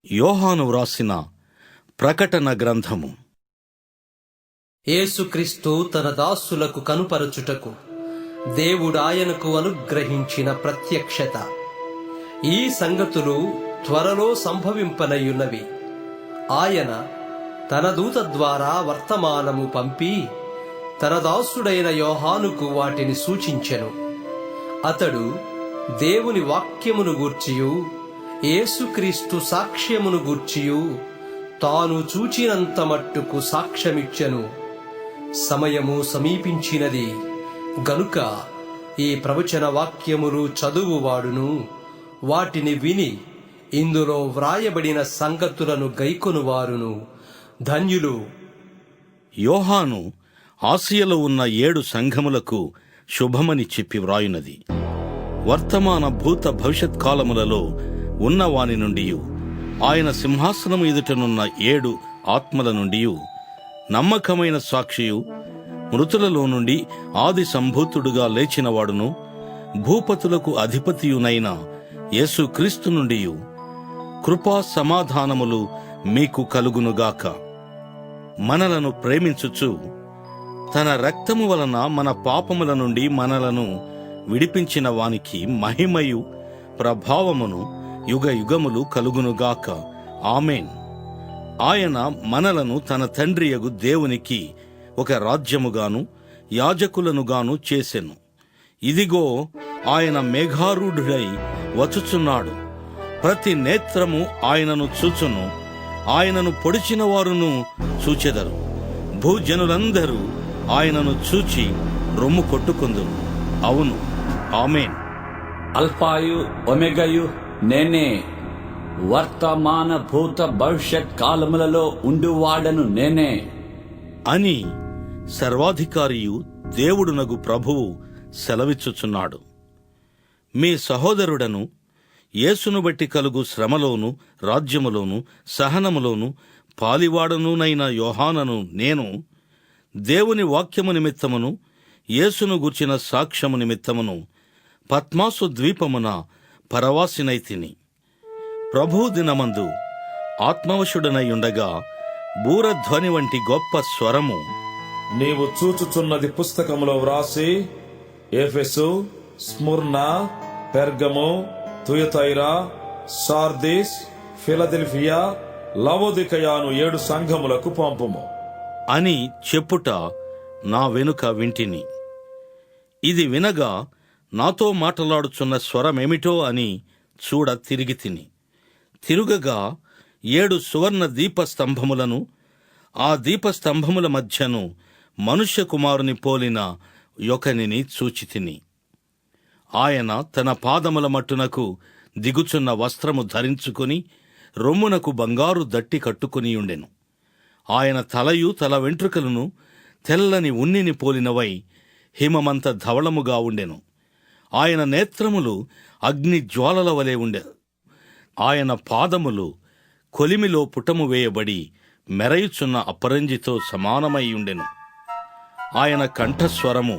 యోహాను వ్రాసిన ప్రకటన గ్రంథము. యేసుక్రీస్తు తన దాసులకు కనుపరచుటకు దేవుడాయనకు అనుగ్రహించిన ప్రత్యక్షత. ఈ సంగతులు త్వరలో సంభవింపనయున్నవి. ఆయన తన దూత ద్వారా వర్తమానము పంపి తన దాసుడైన యోహానుకు వాటిని సూచించెను. అతడు దేవుని వాక్యమును గూర్చియు యేసుక్రీస్తు సాక్ష్యమును గూర్చియు తాను చూచినంత మట్టుకు సాక్ష్యమిచ్చెను. సమయము సమీపించినది గనుక ఈ ప్రవచన వాక్యములు చదువువాడును వాటిని విని ఇందులో వ్రాయబడిన సంగతులను గైకొనువారును ధన్యులు. యోహాను ఆసియలో ఉన్న 7 సంఘములకు శుభమని చెప్పి వ్రాయునది. వర్తమాన భూత భవిష్యత్ కాలములలో ఉన్నవాని నుండియు ఆయన సింహాసనము ఎదుటనున్న 7 ఆత్మల నుండియు నమ్మకమైన సాక్షియు మృతులలో నుండి ఆది సంభూతుడుగా లేచినవాడును భూపతులకు అధిపతియునైన యేసుక్రీస్తు నుండియు కృపా సమాధానములు మీకు కలుగునుగాక. మనలను ప్రేమించుచు తన రక్తము వలన మన పాపముల నుండి మనలను విడిపించిన వానికి మహిమయు ప్రభావమును యుగ యుగములు కలుగునుగాక. ఆమేన్. ఆయన మనలను తన తండ్రియగు దేవునికి ఒక రాజ్యముగాను యాజకులనుగాను చేసెను. ఇదిగో ఆయన మేఘారూఢుడై వచ్చుచున్నాడు. ప్రతి నేత్రము ఆయనను చూచును. ఆయనను పొడిచిన వారును చూచెదరు. భూజనులందరూ ఆయనను చూచి రొమ్ము కొట్టుకొందురు. అవును, ఆమేన్. అల్ఫాయు ఒమెగయు నేనే, వర్తమాన భూత భవిష్యత్ కాలములలో ఉండువాడను నేనే అని సర్వాధికారియు దేవుడునగు ప్రభువు సెలవిచ్చుచున్నాడు. మీ సహోదరుడను యేసును బట్టి కలుగు శ్రమలోను రాజ్యములోను సహనములోను పాలివాడనునైన యోహానను నేను దేవుని వాక్యము నిమిత్తమును యేసును గూర్చిన సాక్ష్యము నిమిత్తమును పత్మాసు ద్వీపమున పరవాసినైతిని. ప్రభు దినమందు ఆత్మవశుడనయుండగా బూరధ్వని వంటి గొప్ప స్వరము నీవు చూచుచున్నది పుస్తకములో వ్రాసి Ephesus, Smyrna, Pergamum, Thyatira, Sardis, Philadelphia, లవోదికయాను 7 సంఘములకు పంపుము అని చెప్పుట నా వెనుక వింటిని. ఇది వినగా నాతో మాట్లాడుచున్న స్వరమేమిటో అని చూడ తిరిగి తిరుగగా 7 సువర్ణ దీపస్తంభములను ఆ దీపస్తంభముల మధ్యను మనుష్య కుమారుని పోలిన యొకనిని చూచితిని. ఆయన తన పాదముల మట్టునకు దిగుచున్న వస్త్రము ధరించుకుని రొమ్మునకు బంగారు దట్టి కట్టుకునియుండెను. ఆయన తలయు తల వెంట్రుకలను తెల్లని ఉన్నిని పోలినవై హిమమంత ధవళముగా ఉండెను. ఆయన నేత్రములు అగ్ని జ్వాలల వలె ఉండే. ఆయన పాదములు కొలిమిలో పుటము వేయబడి మెరయుచున్న అపరంజితో సమానమై ఉండెను. ఆయన కంఠస్వరము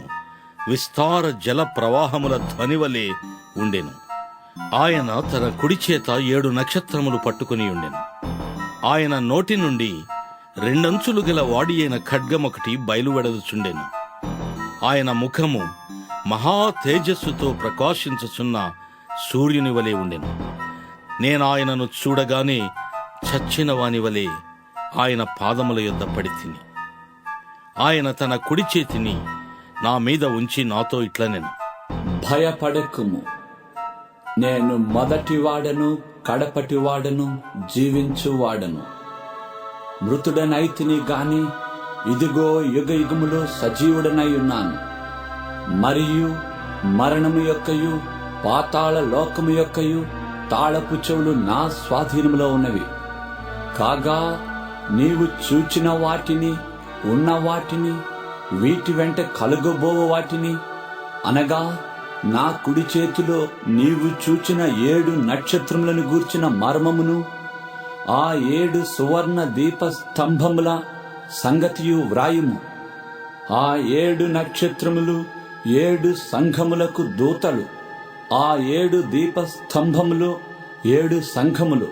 విస్తార జల ప్రవాహముల ధ్వనివలే ఉండెను. ఆయన తన కుడిచేత 7 నక్షత్రములు పట్టుకుని ఉండెను. ఆయన నోటి నుండి 2 అంచులు గల వాడి అయిన ఖడ్గమొకటి బయలువెడలుచుండెను. ఆయన ముఖము మహా తేజస్సుతో ప్రకాశించుచున్న సూర్యుని వలె ఉండెను. నేనాయనను చూడగానే చచ్చిన వాని వలె ఆయన పాదముల యొద్ద పడితిని. ఆయన తన కుడి చేతిని నా మీద ఉంచి నాతో ఇట్లనెను, భయపడకుము, నేను మొదటివాడను కడపటివాడను జీవించువాడను. మృతుడనైతిని గాని ఇదిగో యుగ యుగములో సజీవుడనై ఉన్నాను. మరియు మరణము యొక్కయు పాతాళ లోకము యొక్కయు తాళపు చెవులు నా స్వాధీనములో ఉన్నవి. కాగా నీవు చూచిన వాటిని, ఉన్న వాటిని, వీటి వెంట కలుగబోవు వాటిని, అనగా నా కుడి చేతిలో నీవు చూచిన 7 నక్షత్రములను గూర్చిన మర్మమును, ఆ 7 సువర్ణ దీప స్తంభముల సంగతియు వ్రాయుము. ఆ 7 నక్షత్రములు 7 సంఘములకు దూతలు, ఆ 7 దీపస్తంభములు 7 సంఘములు.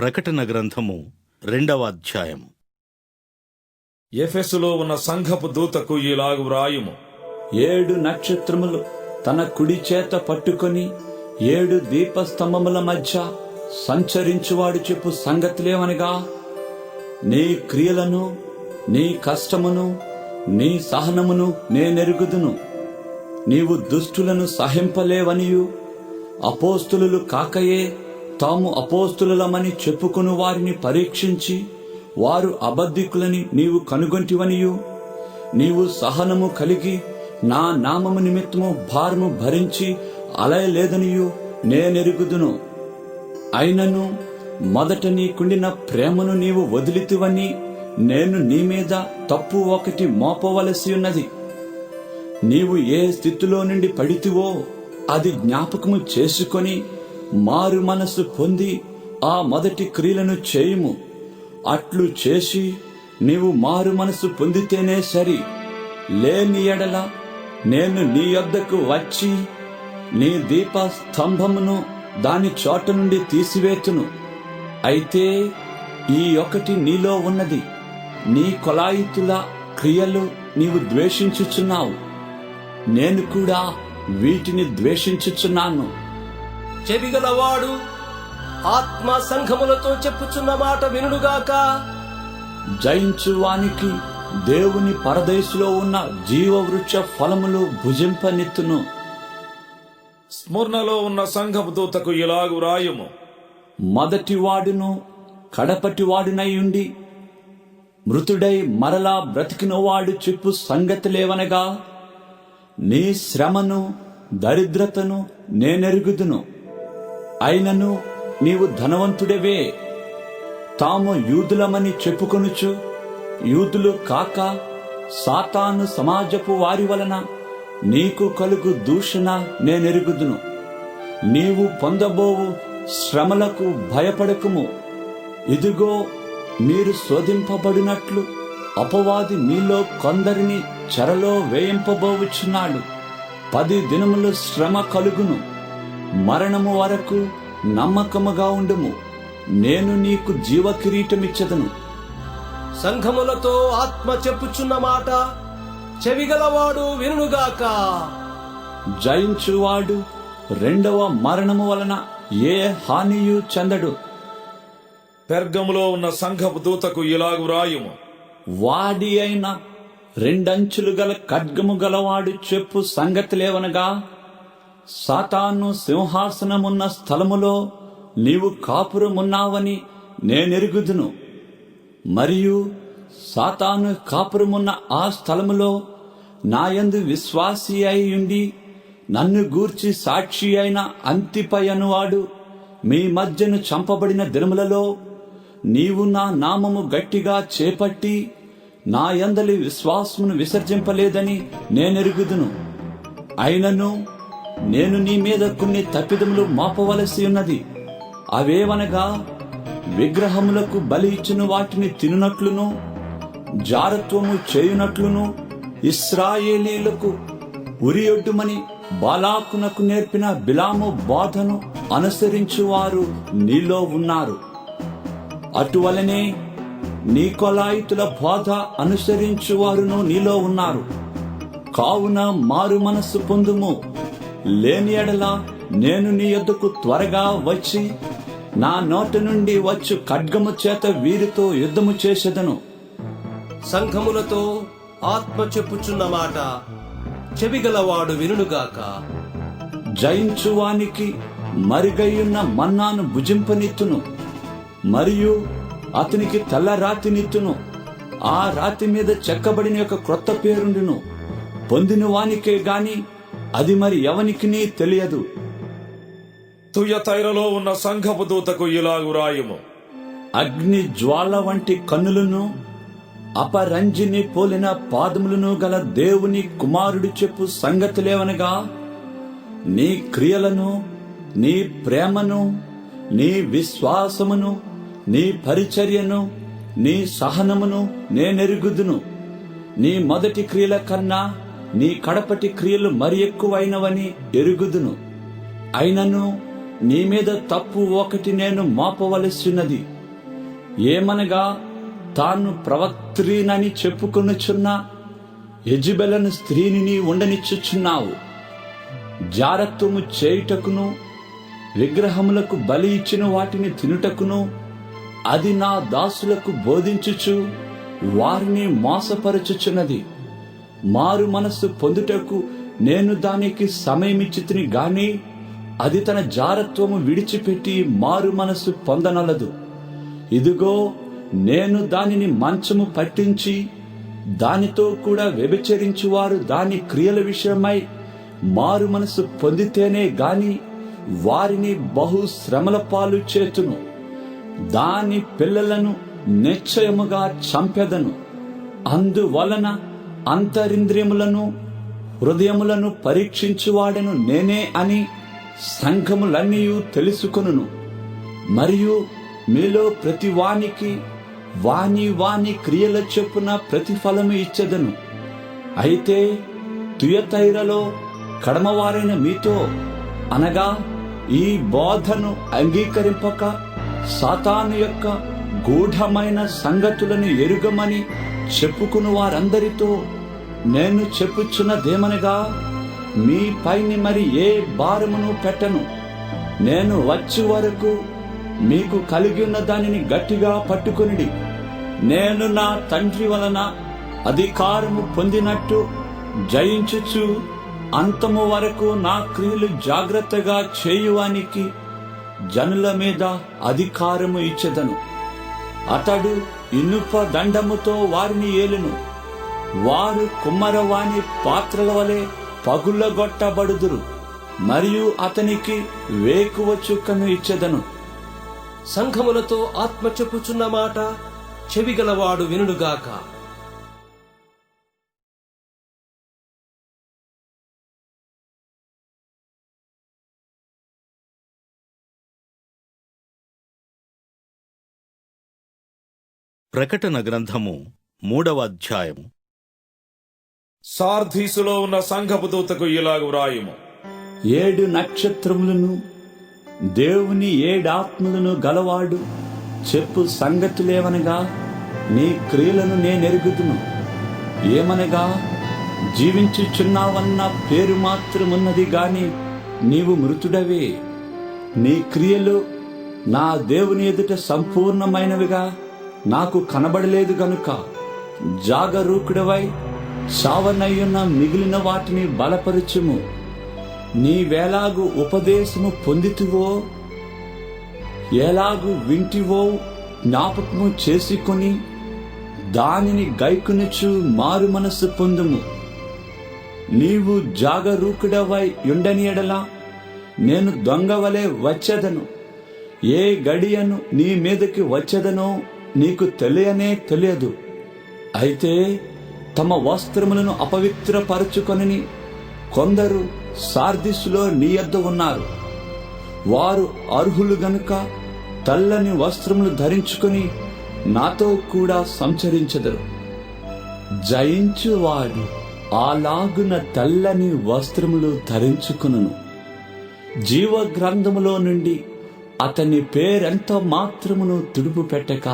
ప్రకటన గ్రంథము 2వ అధ్యాయము. ఎఫెసులో ఉన్న సంఘపు దూతకు ఇలాగు వ్రాయుము. 7 నక్షత్రములు తన కుడి చేత పట్టుకొని 7 దీపస్తంభముల మధ్య సంచరించువాడు చెప్పు సంగతులేమనగా, నీ క్రియలను, నీ కష్టమును, నీ సహనమును నేనెరుగుదును. నీవు దుష్టులను సహింపలేవనియు, అపోస్తులు కాకయే తాము అపోస్తులమని చెప్పుకుని వారిని పరీక్షించి వారు అబద్ధికులని నీవు కనుగొంటివనియు, నీవు సహనము కలిగి నా నామము నిమిత్తము భారము భరించి అలయలేదనియు నేనెరుగుదును. అయినను మొదట నీకుండిన ప్రేమను నీవు వదిలితివని నేను నీ మీద తప్పు ఒకటి మోపవలసి ఉన్నది. నీవు ఏ స్థితిలో నుండి పడితివో అది జ్ఞాపకము చేసుకొని మారు మనసు పొంది ఆ మొదటి క్రియలను చేయుము. అట్లు చేసి నీవు మారు మనసు పొందితేనే సరి. లేని ఎడల నేను నీ యొద్దకు వచ్చి నీ దీప స్తంభమును దాని చోట నుండి తీసివేతును. అయితే ఈ ఒకటి నీలో ఉన్నది, నీ కొలాయితుల క్రియలు నీవు ద్వేషించుచున్నావు. నేను కూడా వీటిని ద్వేషించుచున్నాను. చెవిగలవాడు ఆత్మ సంఘములతో చెప్పుచున్న మాట వినుగాక. జయించువానికి దేవుని పరదేశులో ఉన్న జీవవృక్ష ఫలములు భుజింపనెత్తును. స్ముర్నలో ఉన్న సంఘపు దూతకు ఇలాగు వ్రాయుము. మొదటి వాడును కడపటి వాడునై ఉండి మృతుడై మరలా బ్రతికినవాడు చెప్పు సంగతులేవనగా, నీ శ్రమను దరిద్రతను నేనెరుగుదును. అయినను నీవు ధనవంతుడవే. తాము యూదులమని చెప్పుకొనుచు యూదులు కాక సాతాను సమాజపు వారి వలన నీకు కలుగు దూషణ నేనెరుగుదును. నీవు పొందబోవు శ్రమలకు భయపడకుము. ఇదిగో, మీరు శోధింపబడినట్లు అపవాది మీలో కొందరిని చెరలో వేయింపబోవుచున్నాడు. 10 దినములు శ్రమ కలుగును. మరణము వరకు నమ్మకముగా ఉండుము. నేను నీకు జీవ కిరీటమిచ్చదను. సంఘములతో ఆత్మ చెప్పుచున్న మాట చెవిగలవాడు వినుగాక. జయించువాడు రెండవ మరణము వలన ఏ హానియు చెందడు. పెర్గములో ఉన్న సంఘపు దూతకు ఇలాగు వ్రాయుము. వాడి అయిన 2 అంచులు గల ఖడ్గము గలవాడు చెప్పు సంగతులేవనగా, సాతాను సింహాసనమున్న స్థలములో నీవు కాపురమున్నావని నేనెరుగుదును. మరియు సాతాను కాపురమున్న ఆ స్థలములో నాయందు విశ్వాసి అయి నన్ను గూర్చి సాక్షి అయిన అంతిపై అనువాడు మీ మధ్యను చంపబడిన దినములలో నీవు నా నామము గట్టిగా చేపట్టి నా యందలి విశ్వాసమును విసర్జింపలేదని నేనెరుగుదును. అయినను నేను నీ మీద కొన్ని తప్పిదములు మోపవలసి ఉన్నది. అవేవనగా, విగ్రహములకు బలి ఇచ్చిన వాటిని తినునట్లును, జారత్వము చేయునట్లును ఇశ్రాయేలీలకు ఉరియొడ్డుమని బాలాకునకు నేర్పిన బిలాము బోధను అనుసరించువారు నీలో ఉన్నారు. అటువలనే నీకొలాయితుల బోధ అనుసరించువారును నీలో ఉన్నారు. కావున మారు మనస్సు పొందుము. లేని ఎడల నేను నీ యొద్దకు త్వరగా వచ్చి నా నోట నుండి వచ్చు ఖడ్గము చేత వీరితో యుద్ధము చేసేదను. సంఘములతో ఆత్మ చెప్పుచున్న మాట చెవిగలవాడు వినుగాక. జయించువానికి మరుగయ్యున్న మన్నాను భుజింపనిత్తును. మరియు అతనికి తెల్ల రాతినిత్తును. ఆ రాతి మీద చెక్కబడిన యొక్క క్రొత్త పేరుండును. పొందిన వానికే గాని అది మరి ఎవనికినీ తెలియదు. తుయతైరలో ఉన్న సంఘపు దూతకు ఇలాగు వ్రాయుము. అగ్ని జ్వాల వంటి కన్నులను అపరంజిని పోలిన పాదములను గల దేవుని కుమారుడు చెప్పు సంగతులేవనగా, నీ క్రియలను, నీ ప్రేమను, నీ విశ్వాసమును, నీ పరిచర్యను, నీ సహనమును నేనెరుగుదును. నీ మొదటి క్రియల కన్నా నీ కడపటి క్రియలు మరి ఎక్కువైనవని ఎరుగుదును. అయినను నీ మీద తప్పు ఒకటి నేను మోపవలసినది. ఏమనగా, తాను ప్రవక్త్రినని చెప్పుకొనుచున్న యెజబెలను స్త్రీని నీ ఉండనిచ్చుచున్నావు. జారత్వము చేయుటకును విగ్రహములకు బలి ఇచ్చిన వాటిని తినుటకును అది నా దాసులకు బోధించుచు వారిని మోసపరచుచున్నది. మారు మనస్సు పొందుటకు నేను దానికి సమయమిచ్చితిని గాని అది తన జారత్వము విడిచిపెట్టి మారు మనస్సు పొందనలదు. ఇదిగో, నేను దానిని మంచము పట్టించి దానితో కూడా వ్యభిచరించువారు దాని క్రియల విషయమై మారు మనసు పొందితేనే గాని వారిని బహు శ్రమల పాలు చేతును. దాని పిల్లలను నిశ్చయముగా చంపెదను. అందువలన అంతరింద్రియములను హృదయములను పరీక్షించువాడను నేనే అని సంఘములన్నీ తెలుసుకొనును. మరియు మీలో ప్రతి వానికి వాని క్రియల చొప్పున ప్రతిఫలము ఇచ్చెదను. అయితే తుయతైరలో కడమవారైన మీతో, అనగా ఈ బోధను అంగీకరింపక సాతాను యొక్క గూఢమైన సంగతులను ఎరుగమని చెప్పుకుని వారందరితో నేను చెప్పుచున్నదేమనగా, మీ పైని మరి ఏ భారమును పెట్టను. నేను వచ్చే వరకు మీకు కలిగి ఉన్న దానిని గట్టిగా పట్టుకొనిడి. నేను నా తండ్రి వలన అధికారము పొందినట్టు జయించుచు అంతము వరకు నా క్రియలు జాగ్రత్తగా చేయువానికి జనుల మీద అధికారము ఇచ్చెదను. అతడు ఇనుప దండముతో వారిని ఏలును. వారు కుమ్మరవాణి పాత్రల వలె పగులగొట్టబడుదురు. మరియు అతనికి వేకువ చుక్కను ఇచ్చెదను. సంఘములతో ఆత్మ చెప్పుచున్న మాట చెవిగలవాడు వినుగాక. ప్రకటన గ్రంథము 3వ అధ్యాయము. సార్ధీసులో ఉన్న సంఘపు దూతకు ఇలాగు వ్రాయుము. 7 నక్షత్రములను దేవుని 7 ఆత్మలను గలవాడు చెప్పు సంగతులేవనగా, నీ క్రియలను నేనెరుగుదును. ఏమనగా, జీవించుచున్నావన్న పేరు మాత్రమున్నది గాని నీవు మృతుడవే. నీ క్రియలు నా దేవుని ఎదుట సంపూర్ణమైనవిగా నాకు కనబడలేదు గనుక జాగరూకుడవై చావనయ్యున్న మిగిలిన వాటిని బలపరచుము. నీవేలాగు ఉపదేశము పొందితివో, ఎలాగు వింటివో జ్ఞాపకము చేసుకొని దానిని గైకొనుచు మారు మనస్సు పొందుము. నీవు జాగరూకుడవై ఉండని ఎడల నేను దొంగవలే వచ్చేదను. ఏ గడియను నీ మీదకి వచ్చేదనో నీకు తెలియదు. అయితే తమ వస్త్రములను అపవిత్రపరచుకొని కొందరు సార్దిస్సులో నీ యొద్ద ఉన్నారు. వారు అర్హులు గనుక తెల్లని వస్త్రములు ధరించుకొని నాతో కూడా సంచరించెదరు. జయించువాడు అలాగున తెల్లని వస్త్రములు ధరించుకొనును. జీవ గ్రంథములో నుండి అతని పేరెంత మాత్రమును తుడుపు పెట్టక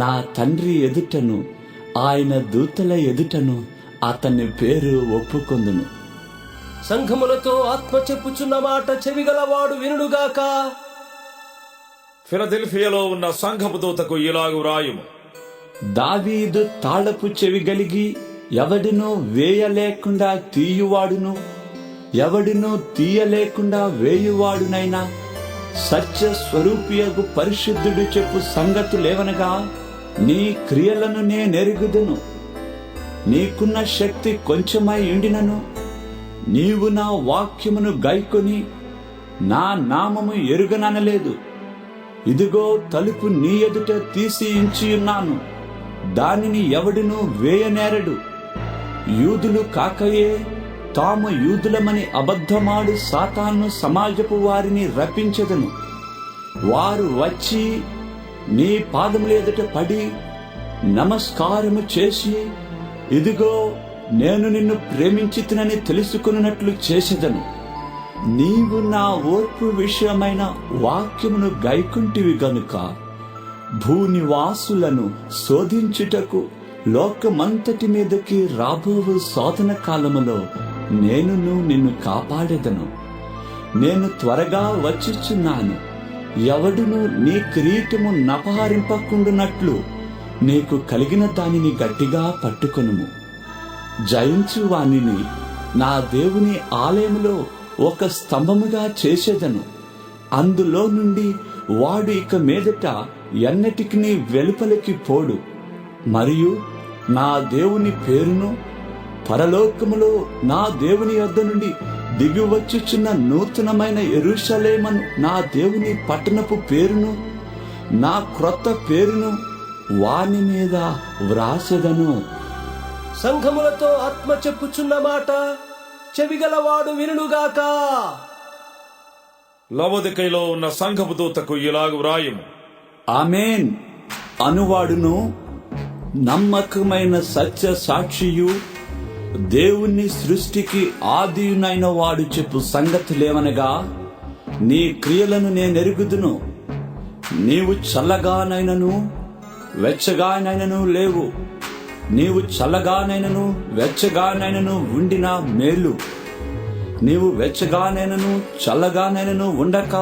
నా తండ్రి ఎదుటను ఆయన దూతల ఎదుటను అతని పేరు ఒప్పుకొందును. సంఘములతో ఆత్మ చెప్పుచున్న మాట చెవిగలవాడు వినుగాక. ఫిలదెల్ఫియాలో ఉన్న సంఘపు దూతకు ఇలాగు వ్రాయుము. దావీదు తాళపు చెవి గలిగి ఎవడినో వేయలేకుండా తీయువాడును, ఎవడినో తీయలేకుండా వేయువాడునైనా సత్య స్వరూపియగు పరిశుద్ధుడు చెప్పు సంగతులేవనగా, నీ క్రియలను నేనెరుగుదును. నీకున్న శక్తి కొంచెమై ఉండినను నీవు నా వాక్యమును గైకొని నా నామము ఎరుగననలేదు. ఇదిగో, తలుపు నీ ఎదుట తీసి ఉంచియున్నాను, దానిని ఎవడునూ వేయనేరడు. యూదులు కాకయే తాము యూదులమని అబద్ధమాడు సాతాను సమాజపు వారిని రప్పించెదను. వారు వచ్చి నీ పాదముల ఎదుట పడి నమస్కారము చేసి, ఇదిగో నేను నిన్ను ప్రేమించితినని తెలుసుకున్నట్లు చేసెదను. నీవు నా ఓర్పు విషయమైన వాక్యమును గైకుంటివి గనుక భూనివాసులను శోధించుటకు లోకమంతటి మీదకి రాబోవు శోధన కాలములో నిన్ను కాపాడెదను. నేను త్వరగా వచ్చుచున్నాను. ఎవడును నీ కిరీటము నపహరింపకుండునట్లు నీకు కలిగిన దానిని గట్టిగా పట్టుకొనుము. జయించు వానిని నా దేవుని ఆలయములో ఒక స్తంభముగా చేసేదను. అందులో నుండి వాడు ఇక మీదట ఎన్నటికి వెలుపలికి పోడు. మరియు నా దేవుని పేరును, పరలోకములో నా దేవుని యొద్ద నుండి దిగివచ్చుచున్న నూతనమైన యెరూషలేమును, నా దేవుని పట్టణపు పేరును, నా క్రొత్త పేరును వాని మీద వ్రాసెదను. సంఘములతో ఆత్మ చెప్పుచున్న మాట చెవిగలవాడు వినుగాక. లవొదికయలో ఉన్న సంఘపు దూతకు ఇలాగు వ్రాయుము. ఆమేన్ అనువాడును, నమ్మకమైన సత్య సాక్షియు, దేవుని సృష్టికి ఆదియునైన వాడు చెప్పు సంగతులేమనగా, నీ క్రియలను నేనెరుగుదును. నీవు చల్లగానైనను వెచ్చగానైనను లేవు. నీవు చల్లగానైనను వెచ్చగానైనను ఉండినా మేలు. నీవు వెచ్చగానైనను చల్లగానైనను ఉండక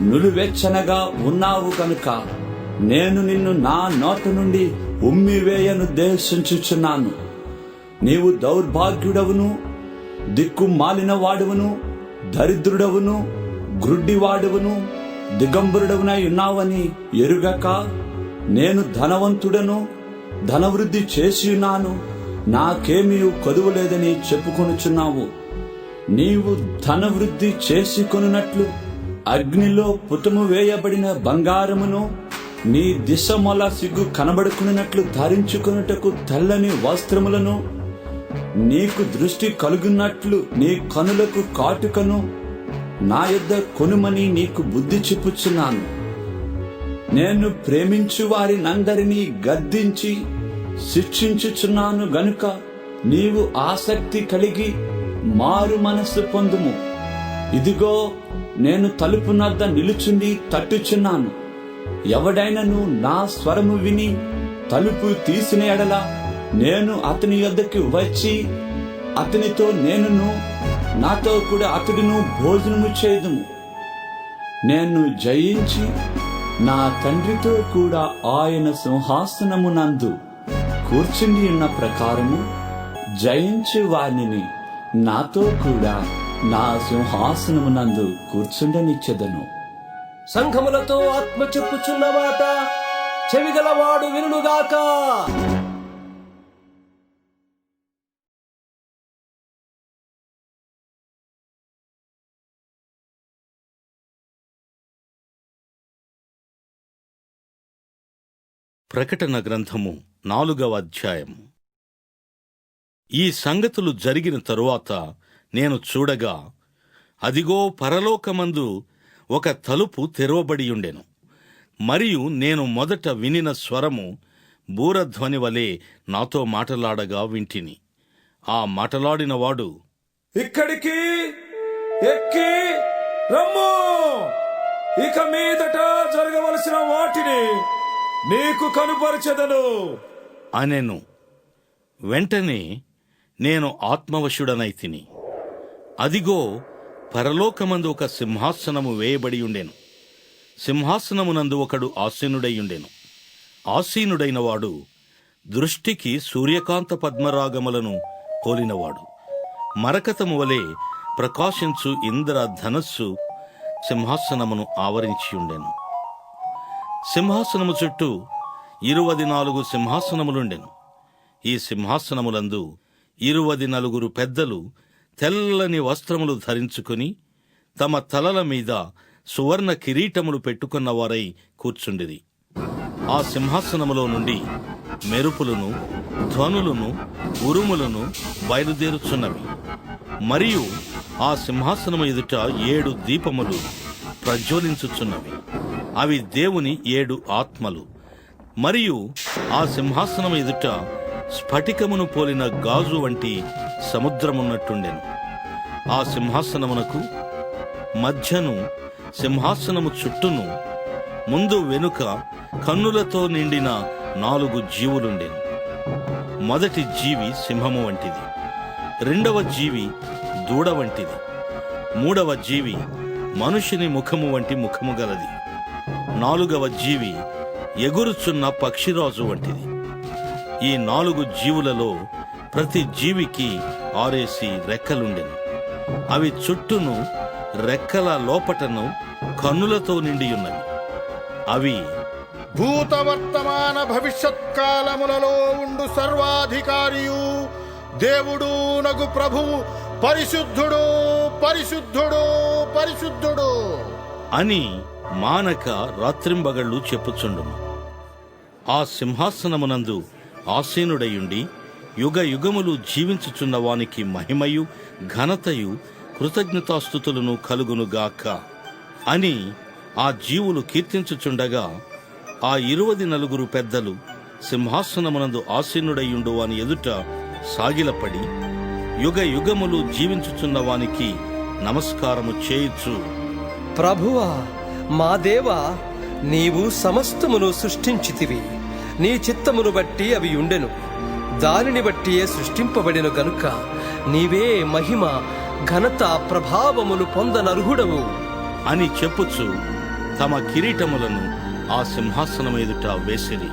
నులువెచ్చనగా ఉన్నావు కనుక నేను నిన్ను నా నోట నుండి ఉమ్మివేయనుద్దేశించుచున్నాను. నీవు దౌర్భాగ్యుడవును, దిక్కుమాలిన వాడువును, దరిద్రుడవును, గ్రుడ్డివాడువును, దిగంబరుడవునై ఉన్నావని ఎరుగక నేను ధనవంతుడను, ధనవృద్ధి చేసి ఉన్నాను, నాకేమీ కొదువలేదని చెప్పుకొనుచున్నావు. నీవు ధనవృద్ధి చేసుకొనున్నట్లు అగ్నిలో పుటము వేయబడిన బంగారమును, నీ దిశమొల సిగ్గు కనబడుకున్నట్లు ధరించుకొనుటకు తెల్లని వస్త్రములను, నీకు దృష్టి కలుగున్నట్లు నీ కనులకు కాటుకను నా యొద్ద కొనుమని నీకు బుద్ధి చెప్పుచున్నాను. నేను ప్రేమించు వారినందరినీ గద్దించి శిక్షించుచున్నాను గనుక నీవు ఆసక్తి కలిగి మారు మనస్సు పొందుము. ఇదిగో నేను తలుపు నద్ద నిలుచుండి తట్టుచున్నాను. ఎవడైనను నా స్వరము విని తలుపు తీసిన ఎడల నేను అతని యొద్దకు వచ్చి అతనితో నేనును, నాతో కూడా అతడును భోజనము చేయుదుము. నేను జయించి నా తండ్రితో కూడా ఆయన సింహాసనమునందు కూర్చుని ఉన్న ప్రకారము జయించు వారిని నాతో కూడా నా సింహాసనమునందు కూర్చుండనిచ్చెదను. సంఘములతో ఆత్మ చెప్పుచున్న మాట చెవిగలవాడు వినుగాక. ప్రకటన గ్రంథము 4వ అధ్యాయము. ఈ సంగతులు జరిగిన తరువాత నేను చూడగా, అదిగో పరలోకమందు ఒక తలుపు తెరవబడియుండెను. మరియు నేను మొదట వినిన స్వరము బూరధ్వని వలె నాతో మాటలాడగా వింటిని. ఆ మాటలాడినవాడు, ఇక్కడికి ఎక్కి రమ్ము, ఇక మీదట జరగవలసిన వాటిని నీకు కనుపరచెదను అనెను. వెంటనే నేను ఆత్మవశుడనైతిని. అదిగో పరలోకమందు ఒక సింహాసనము వేయబడి ఉండెను. సింహాసనమునందు ఒకడు ఆసీనుడైయుండెను. ఆసీనుడైన వాడు దృష్టికి సూర్యకాంత పద్మరాగములను పోలినవాడు. మరకతము వలె ప్రకాశించు ఇంద్ర ధనస్సు సింహాసనమును ఆవరించియుండెను. సింహాసనము చుట్టూ 24 సింహాసనములుండెను. ఈ సింహాసనములందు 24 పెద్దలు తెల్లని వస్త్రములు ధరించుకుని తమ తలల మీద సువర్ణ కిరీటములు పెట్టుకున్నవారై కూర్చుండిరి. ఆ సింహాసనములో నుండి మెరుపులను, ధ్వనులను, ఉరుములను బయలుదేరుచున్నవి. మరియు ఆ సింహాసనము ఎదుట 7 దీపములు ప్రజ్వలించుచున్నవి. అవి దేవుని 7 ఆత్మలు. మరియు ఆ సింహాసనము ఎదుట స్ఫటికమును పోలిన గాజు వంటి సముద్రమున్నట్టుండెను. ఆ సింహాసనమునకు మధ్యను సింహాసనము చుట్టూను ముందు వెనుక కన్నులతో నిండిన 4 జీవులుండెను. మొదటి జీవి సింహము వంటిది, రెండవ జీవి దూడ వంటిది, మూడవ జీవి మనుషుని ముఖము వంటి ముఖము గలది, 4వ జీవి ఎగురుచున్న పక్షిరాజు వంటిది. ఈ 4 జీవులలో ప్రతి జీవికి 6 రెక్కలుండెను. అవి చుట్టూను రెక్కల లోపటను కన్నులతో నిండియున్నవి. అవి భూత వర్తమాన భవిష్యత్ కాలములలో ఉండు సర్వాధికారియు దేవుడు నగు ప్రభువు పరిశుద్ధుడు పరిశుద్ధుడు పరిశుద్ధుడు అని మానక రాత్రింబగళ్ళు చెప్పుచుండును. ఆ సింహాసనమునందు ఆసీనుడయుండి యుగ యుగములు జీవించుచున్న వానికి మహిమయు ఘనతయు కృతజ్ఞతాస్తుతులను కలుగునుగాక అని ఆ జీవులు కీర్తించుచుండగా ఆ 24 పెద్దలు సింహాసనమునందు ఆసీనుడయుండు వాని ఎదుట సాగిలపడి యుగ యుగములు జీవించుచున్న వానికి నమస్కారము చేయుచు, ప్రభువా మా దేవా, నీవు సమస్తమును సృష్టించితివి. నీ చిత్తమును బట్టి అవి ఉండెను, దానిని బట్టియే సృష్టింపబడిన గనుక నీవే మహిమ ఘనత ప్రభావములు పొందనర్హుడవు అని చెప్పుచు తమ కిరీటములను ఆ సింహాసనం ఎదుట వేసిరి.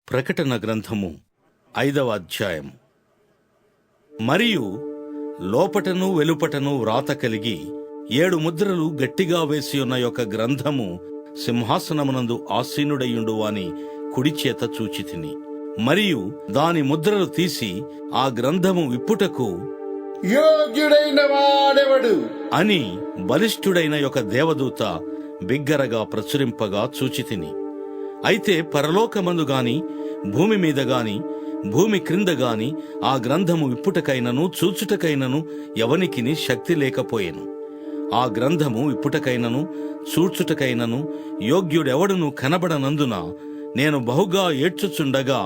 ప్రకటన గ్రంథము 5వ అధ్యాయము. మరియు లోపటను వెలుపటను వ్రాత కలిగి 7 ముద్రలు గట్టిగా వేసి ఉన్న యొక్క గ్రంథము సింహాసనమునందు ఆసీనుడయుండు వాని కుడి చేత చూచితిని. మరియు దాని ముద్రలు తీసి ఆ గ్రంథము విప్పుటకు యోగ్యుడైన వాడెవడు అని బలిష్ఠుడైన యొక్క దేవదూత బిగ్గరగా ప్రచురింపగా చూచితిని. అయితే పరలోకమందు గాని భూమి మీద గాని భూమి క్రింద గాని ఆ గ్రంథము విప్పుటకైనను చూచుటకైనను ఎవనికిని శక్తి లేకపోయెను. ఆ గ్రంథము విప్పుటకైనను చూచుటకైనను యోగ్యుడెవడును కనబడనందున నేను బహుగా ఏడ్చుచుండగా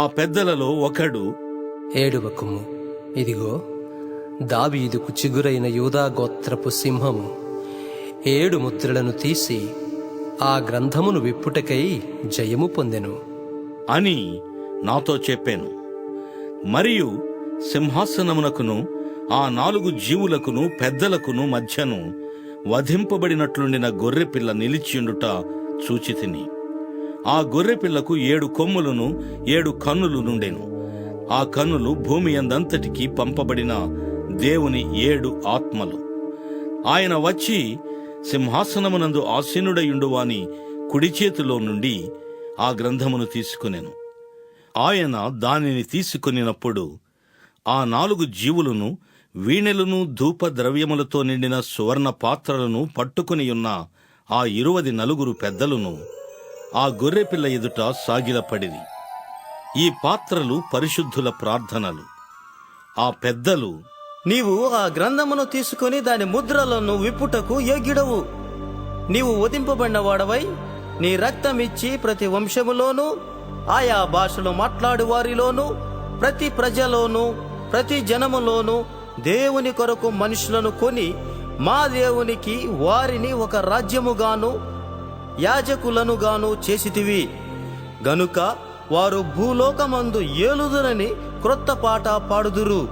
ఆ పెద్దలలో ఒకడు, ఏడువకుము, ఇదిగో దావీదుకు చిగురైన యూదా గోత్రపు సింహము 7 ముద్రలను తీసి ఆ గ్రంథమును విప్పుటకై జయము పొందెను అని నాతో చెప్పాను. మరియు సింహాసనమునకును ఆ 4 జీవులకును పెద్దలకును మధ్యను వధింపబడినట్లుండిన గొర్రెపిల్ల నిలిచియుండుట చూచితిని. ఆ గొర్రెపిల్లకు 7 కొమ్ములను 7 కన్నులు నుండెను. ఆ కన్నులు భూమి యందంతటికి పంపబడిన దేవుని 7 ఆత్మలు. ఆయన వచ్చి సింహాసనమునందు ఆసీనుడయుండువాని కుడి చేతిలో నుండి ఆ గ్రంథమును తీసుకునెను. ఆయన దానిని తీసుకునినప్పుడు ఆ 4 జీవులను వీణెలను ధూప ద్రవ్యములతో నిండిన సువర్ణ పాత్రలను పట్టుకునియున్న ఆ 24 పెద్దలను ఆ గొర్రెపిల్ల ఎదుట సాగిలపడిరి. ఈ పాత్రలు పరిశుద్ధుల ప్రార్థనలు. ఆ పెద్దలు, నీవు ఆ గ్రంథమును తీసుకుని దాని ముద్రలను విప్పుటకు యోగ్యుడవు. నీవు వధింపబడిన వాడవై నీ రక్తమిచ్చి ప్రతి వంశములోను ఆయా భాషలు మాట్లాడు వారిలోను ప్రతి ప్రజలోను ప్రతి జనములోను దేవుని కొరకు మనుషులను కొని మా దేవునికి వారిని ఒక రాజ్యముగాను యాజకులనుగాను చేసితివి గనుక వారు భూలోకమందు ఏలుదురని క్రొత్త పాట పాడుదురు.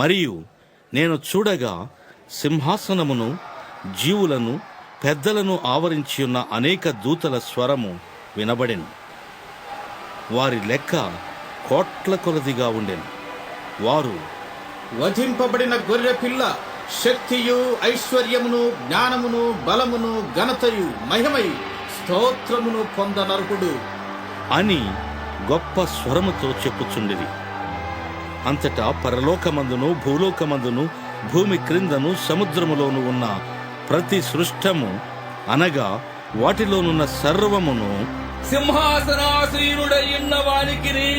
మరియు నేను చూడగా సింహాసనమును జీవులను పెద్దలను ఆవరించియున్న అనేక దూతల స్వరము వినబడెను. వారి లెక్క కోట్ల కొలదిగా ఉండెను. వారు, వధింపబడిన గొర్రె పిల్ల శక్తియు ఐశ్వర్యమును జ్ఞానమును బలమును ఘనతయు మహిమయు స్తోత్రమును పొందనర్హుడు అని గొప్ప స్వరముతో చెప్పుచుండిరి. అంతటా పరలోకమందును భూలోకమందును భూమి క్రిందను సముద్రములోను ఉన్న ప్రతి సృష్టము అనగా వాటిలోనున్న సర్వమును సింహాసనాసీనుడయున్న వానికిని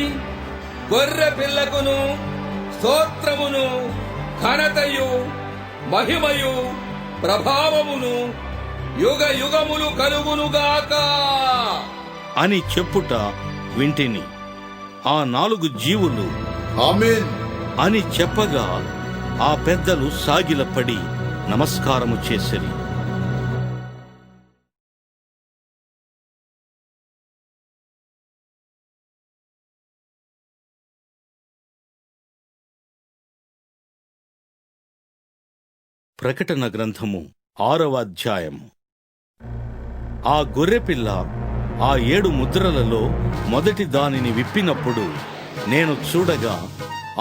గొర్రె పిల్లకును స్తోత్రమును ఘనతయు మహిమయు ప్రభావమును యుగ యుగములు కలుగునుగాక అని చెప్పుట వింటిని. ఆ 4 జీవులు ఆమేన్ అని చెప్పగా ఆ పెద్దలు సాగిలపడి నమస్కారము చేసిరి. ప్రకటన గ్రంథము 6వ అధ్యాయము. ఆ గొర్రెపిల్ల ఆ 7 ముద్రలలో మొదటి దానిని విప్పినప్పుడు నేను చూడగా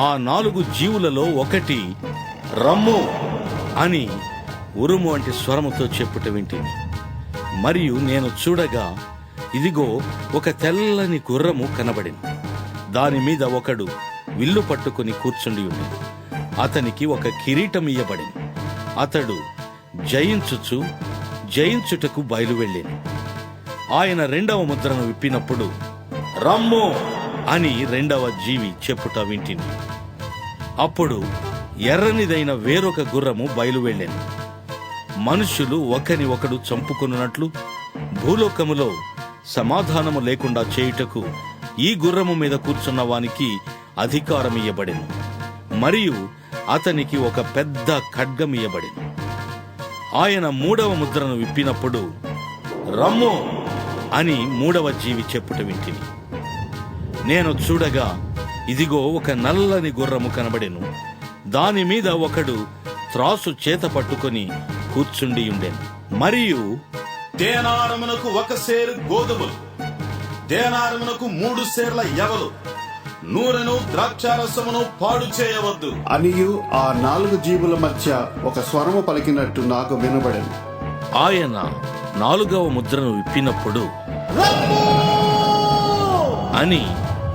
ఆ 4 జీవులలో ఒకటి రమ్ము అని ఉరుము వంటి స్వరముతో చెప్పుట వింటిని. మరియు నేను చూడగా ఇదిగో ఒక తెల్లని గుర్రము కనబడింది. దాని మీద ఒకడు విల్లు పట్టుకుని కూర్చుండి ఉంది. అతనికి ఒక కిరీటం ఇయ్యబడింది. అతడు జయించుటకు బయలువెళ్ళాను. ఆయన 2వ ముద్రను విప్పినప్పుడు రమ్ము అని 2వ జీవి చెప్పుట వింటిని. అప్పుడు ఎర్రనిదైన వేరొక గుర్రము బయలువెళ్ళాను. మనుష్యులు ఒకని ఒకడు చంపుకున్నట్లు భూలోకములో సమాధానము లేకుండా చేయుటకు ఈ గుర్రము మీద కూర్చున్న వానికి అధికారం ఇయ్యబడెను. మరియు అతనికి ఒక పెద్ద ఖడ్గం ఇయ్యబడింది. ఆయన 3వ ముద్రను విప్పినప్పుడు రమ్ము అని 3వ జీవి చెప్పుట వింటిని. నేను చూడగా ఇదిగో ఒక నల్లని గుర్రము కనబడెను. దాని మీద ఒకడు త్రాసు చేత పట్టుకొని కూర్చుండి ఉండెను. మరియు దేనారమునకు 1 సేరు గోధుమలు, దేనారమునకు 3 సేర్ల యవలు, నూనెను ద్రాక్షారసమును పాడు చేయవద్దు అనియు ఆ 4 జీవుల మధ్య ఒక స్వరము పలికినట్టు నాకు వినబడెను. ఆయన 4వ ముద్రను విప్పినప్పుడు అని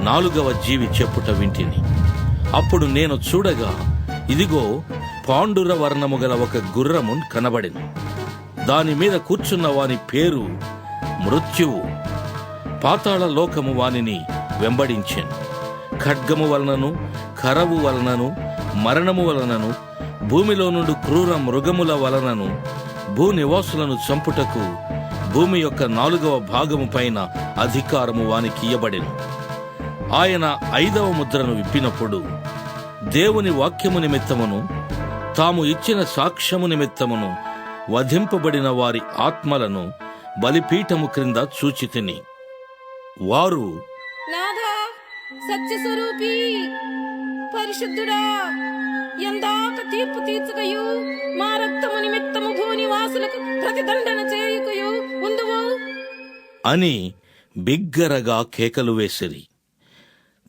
4వ జీవి చెప్పుట వింటిని. అప్పుడు నేను చూడగా ఇదిగో పాండుర వర్ణము గల ఒక గుర్రము కనబడెను. దాని మీద కూర్చున్న వాని పేరు మృత్యువు. పాతాళ లోకము వానిని వెంబడించెను. ఖడ్గము వలనను, కరవు వలనను, మరణము వలనను, భూమిలో నుండి క్రూర మృగముల వలనను భూనివాసులను చంపుటకు భూమి యొక్క 4వ భాగము పైన అధికారము వానికి ఇయ్యబడెను. ఆయన 5వ ముద్రను విప్పినప్పుడు దేవుని వాక్యము నిమిత్తమును తాము ఇచ్చిన సాక్ష్యము నిమిత్తమును వధింపబడిన వారి ఆత్మలను బలిపీఠము క్రింద చూచితిని. వారు నాథా, సత్యస్వరూపి, పరిశుద్ధుడా, ఎందాక తీర్పు తీర్చుకయు మా రక్తము నిమిత్తము భూనివాసులకు ప్రతిదండన చేయుకయు ఉందువు అని బిగ్గరగా కేకలు వేసిరి.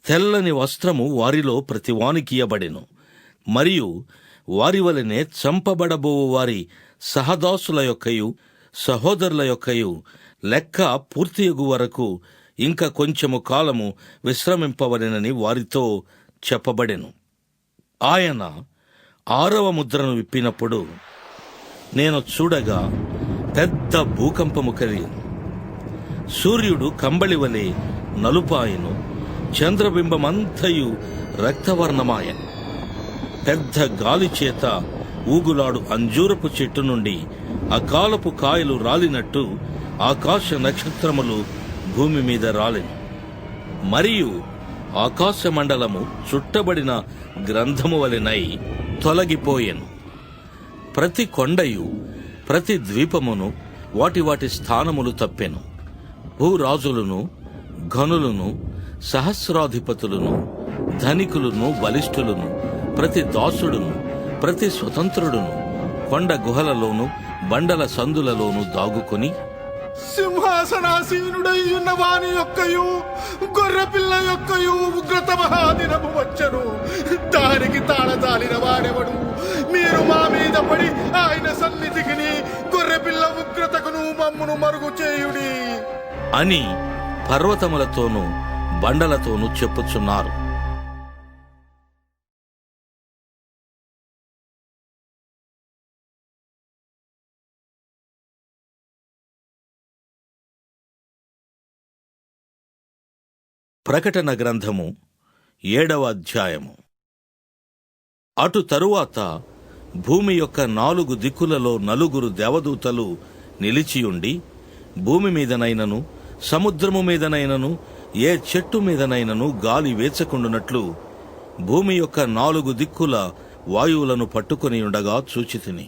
తెల్లని వస్త్రము వారిలో ప్రతివానికియబడెను. మరియు వారి వలనే చంపబడబోవు వారి సహదాసుల యొక్కయు సహోదరుల యొక్కయు లెక్క పూర్తియగు వరకు ఇంకా కొంచెము కాలము విశ్రమింపవలెనని వారితో చెప్పబడెను. ఆయన 6వ ముద్రను విప్పినప్పుడు నేను చూడగా పెద్ద భూకంపము కలిగింది. సూర్యుడు కంబళివలే నలుపాయను, చంద్రబింబమంతయు రక్తవర్ణమాయను. పెద్ద గాలి చేత ఊగులాడు అంజూరపు చెట్టు నుండి అకాలపు కాయలు రాలినట్టు ఆకాశ నక్షత్రములు భూమి మీద రాలెను. మరియు ఆకాశ మండలము చుట్టబడిన గ్రంథము వలెనై తొలగిపోయెను. ప్రతి కొండయు ప్రతి ద్వీపమును వాటి వాటి స్థానములు తప్పెను. భూరాజులను, ఘనులను, సహస్రాధిపతులను, ధనికులను, బలిష్ఠులను, ప్రతి దాసుడును, ప్రతి స్వతంత్రుడును కొండ గుహలలోను బండల సందులలోను దాగుకొని సింహాసనాసీనుడై ఉన్న వాని యొక్కయు గొర్రెపిల్ల యొక్కయు ఉగ్రత మహాదినము వచ్చను. దానికి తాళజాలిన వాడెవడు? మీరు మా మీద పడి ఆయన సన్నిధికిని గొర్రెపిల్ల ఉగ్రతకును మమ్మును మరుగు చేయుడి అని పర్వతములతోనూ బండలతోనూ చెప్పుచున్నారు. ప్రకటన గ్రంథము 7వ అధ్యాయము. అటు తరువాత భూమి యొక్క 4 దిక్కులలో 4 దేవదూతలు నిలిచియుండి భూమి మీదనైనను సముద్రము మీదనైనను ఏ చెట్టు మీదనైనను గాలి వేచకుండునట్లు భూమి యొక్క 4 దిక్కుల వాయువులను పట్టుకొని ఉండగా చూచితిని.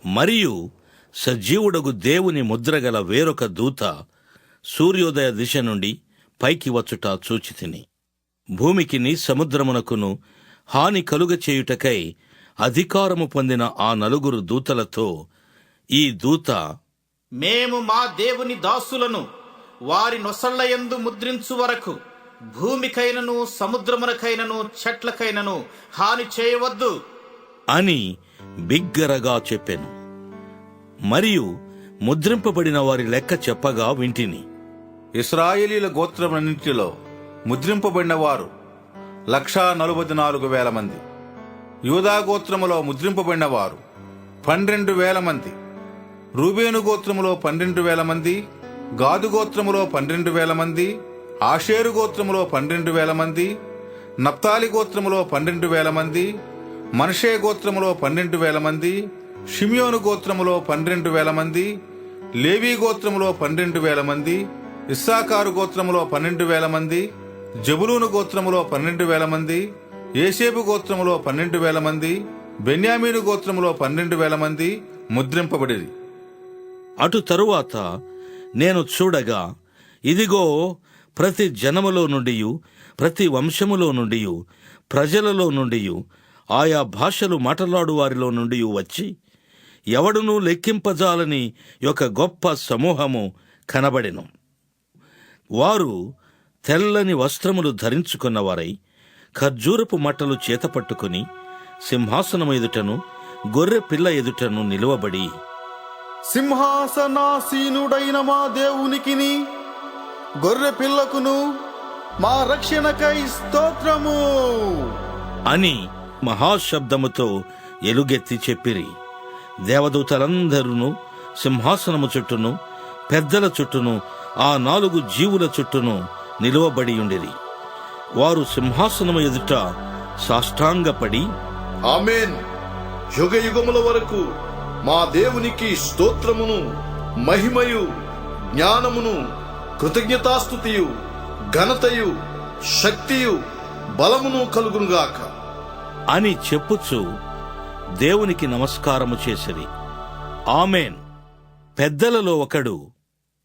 మరియు సజీవుడగు దేవుని ముద్రగల వేరొక దూత సూర్యోదయ దిశ నుండి పైకి వచ్చుట చూచితిని. భూమికిని సముద్రమునకును హాని కలుగచేయుటకై అధికారము పొందిన ఆ 4 దూతలతో ఈ దూత, మేము మా దేవుని దాసులను వారి నొసళ్లయందు ముద్రించు వరకు భూమికైనను సముద్రమునకైనను చెట్లకైనను హాని చేయవద్దు అని బిగ్గరగా చెప్పెను. మరియు ముద్రింపబడిన వారి లెక్క చెప్పగా వింటిని. ఇశ్రాయేలీల గోత్రములన్నింటిలో ముద్రింపబడిన వారు 144,000 మంది. యూదా గోత్రములో ముద్రింపబడిన వారు 12,000 మంది. రూబేను గోత్రములో 12,000 మంది. గాదు గోత్రములో 12,000 మంది. ఆషేరు గోత్రములో 12,000 మంది. నప్తాలి గోత్రములో 12,000 మంది. మనషే గోత్రములో 12,000 మంది. షిమియోను గోత్రములో 12,000 మంది. లేవీ గోత్రములో 12,000 మంది. ఇస్సాకారు గోత్రములో 12,000 మంది. జబులూను గోత్రములో 12,000 మంది. యేసేపు గోత్రములో 12,000 మంది. బెన్యామీను గోత్రములో 12,000 మంది ముద్రింపబడిరి. అటు తరువాత నేను చూడగా, ఇదిగో, ప్రతి జనములో నుండియు ప్రతి వంశములో నుండియు ప్రజలలో నుండియు ఆయా భాషలు మాట్లాడు వారిలో నుండి వచ్చి ఎవడునూ లెక్కింపజాలని ఒక గొప్ప సమూహము కనబడెను. వారు తెల్లని వస్త్రములు ధరించుకున్నవారై ఖర్జూరపు మట్టలు చేతపట్టుకుని సింహాసనం ఎదుటను గొర్రె పిల్ల ఎదుటను నిలువబడి, సింహాసనాసీనుడైన మా దేవునికిని గొర్రె పిల్లకును మా రక్షణకై స్తోత్రము అని మహాశబ్దముతో ఎలుగెత్తి చెప్పిరి. దేవదూతలందరూ సింహాసనము చుట్టూను పెద్దల చుట్టూను ఆ 4 జీవుల చుట్టూను నిలువబడియుండిరి. వారు సింహాసనము ఎదుట సాష్టాంగపడి, ఆమేన్, యుగ యుగముల వరకు మా దేవునికి స్తోత్రమును మహిమయు జ్ఞానమును కృతజ్ఞతాస్తుతియు ఘనతయు శక్తియు బలమును కలుగునుగాక అని చెప్పుచు దేవునికి నమస్కారము చేసిరి. ఆమేన్. పెద్దలలో ఒకడు,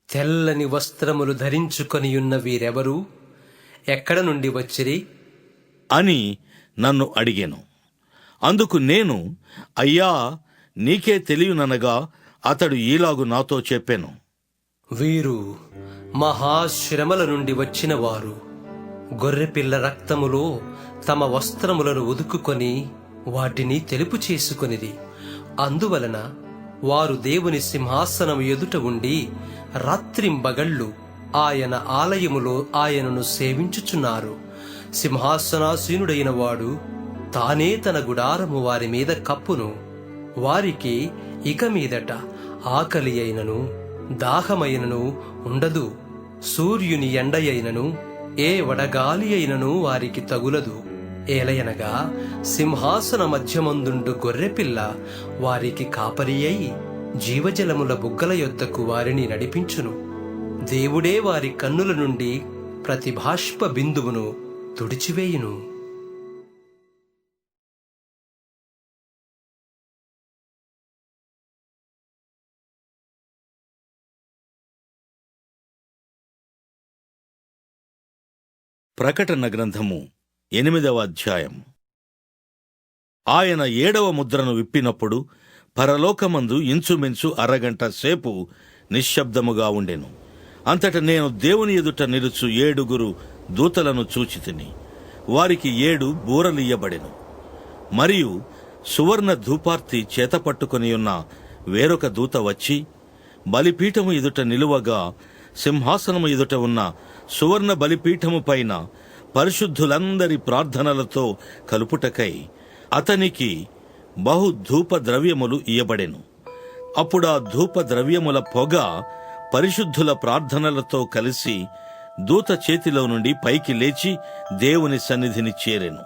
తెల్లని వస్త్రములు ధరించుకొనియున్న వీరెవరు? ఎక్కడ నుండి వచ్చిరి అని నన్ను అడిగెను. అందుకు నేను, అయ్యా, నీకే తెలియననగా అతడు ఈలాగు నాతో చెప్పెను. వీరు మహాశ్రమల నుండి వచ్చిన వారు. గొర్రెపిల్ల రక్తములో తమ వస్త్రములను ఉదుకుకొని వాటిని తెలుపు చేసుకొనిది. అందువలన వారు దేవుని సింహాసనము ఎదుట ఉండి రాత్రింబగళ్ళు ఆయన ఆలయములో ఆయనను సేవించుచున్నారు. సింహాసనాసీనుడైన వాడు తానే తన గుడారము వారి మీద కప్పును. వారికి ఇక మీదట ఆకలి అయినను దాహమైనను ఉండదు. సూర్యుని ఎండయైనను ఏ వడగాలి అయినను వారికి తగులదు. ఏలయనగా సింహాసన మధ్యమందుండు గొర్రెపిల్ల వారికి కాపరి అయి జీవజలముల బుగ్గల యొద్దకు వారిని నడిపించును. దేవుడే వారి కన్నుల నుండి ప్రతి బాష్ప బిందువును తుడిచివేయును. ప్రకటన గ్రంథము 8వ అధ్యాయం. ఆయన 7వ ముద్రను విప్పినప్పుడు పరలోకమందు ఇంచుమించు అరగంట సేపు నిశ్శబ్దముగా ఉండెను. అంతట నేను దేవుని ఎదుట నిలుచు 7 దూతలను చూచితిని. వారికి 7 బూరలియ్యబడెను. మరియు సువర్ణ ధూపార్తి చేతపట్టుకొనియున్న వేరొక దూత వచ్చి బలిపీఠము ఎదుట నిలువగా సింహాసనము ఎదుట ఉన్న సువర్ణ బలిపీఠము పైన పరిశుద్ధులందరి ప్రార్థనలతో కలుపుటకై అతనికి బహు ధూప ద్రవ్యములు ఇయ్యబడెను. అప్పుడా ధూప ద్రవ్యముల పొగ పరిశుద్ధుల ప్రార్థనలతో కలిసి దూత చేతిలో నుండి పైకి లేచి దేవుని సన్నిధిని చేరెను.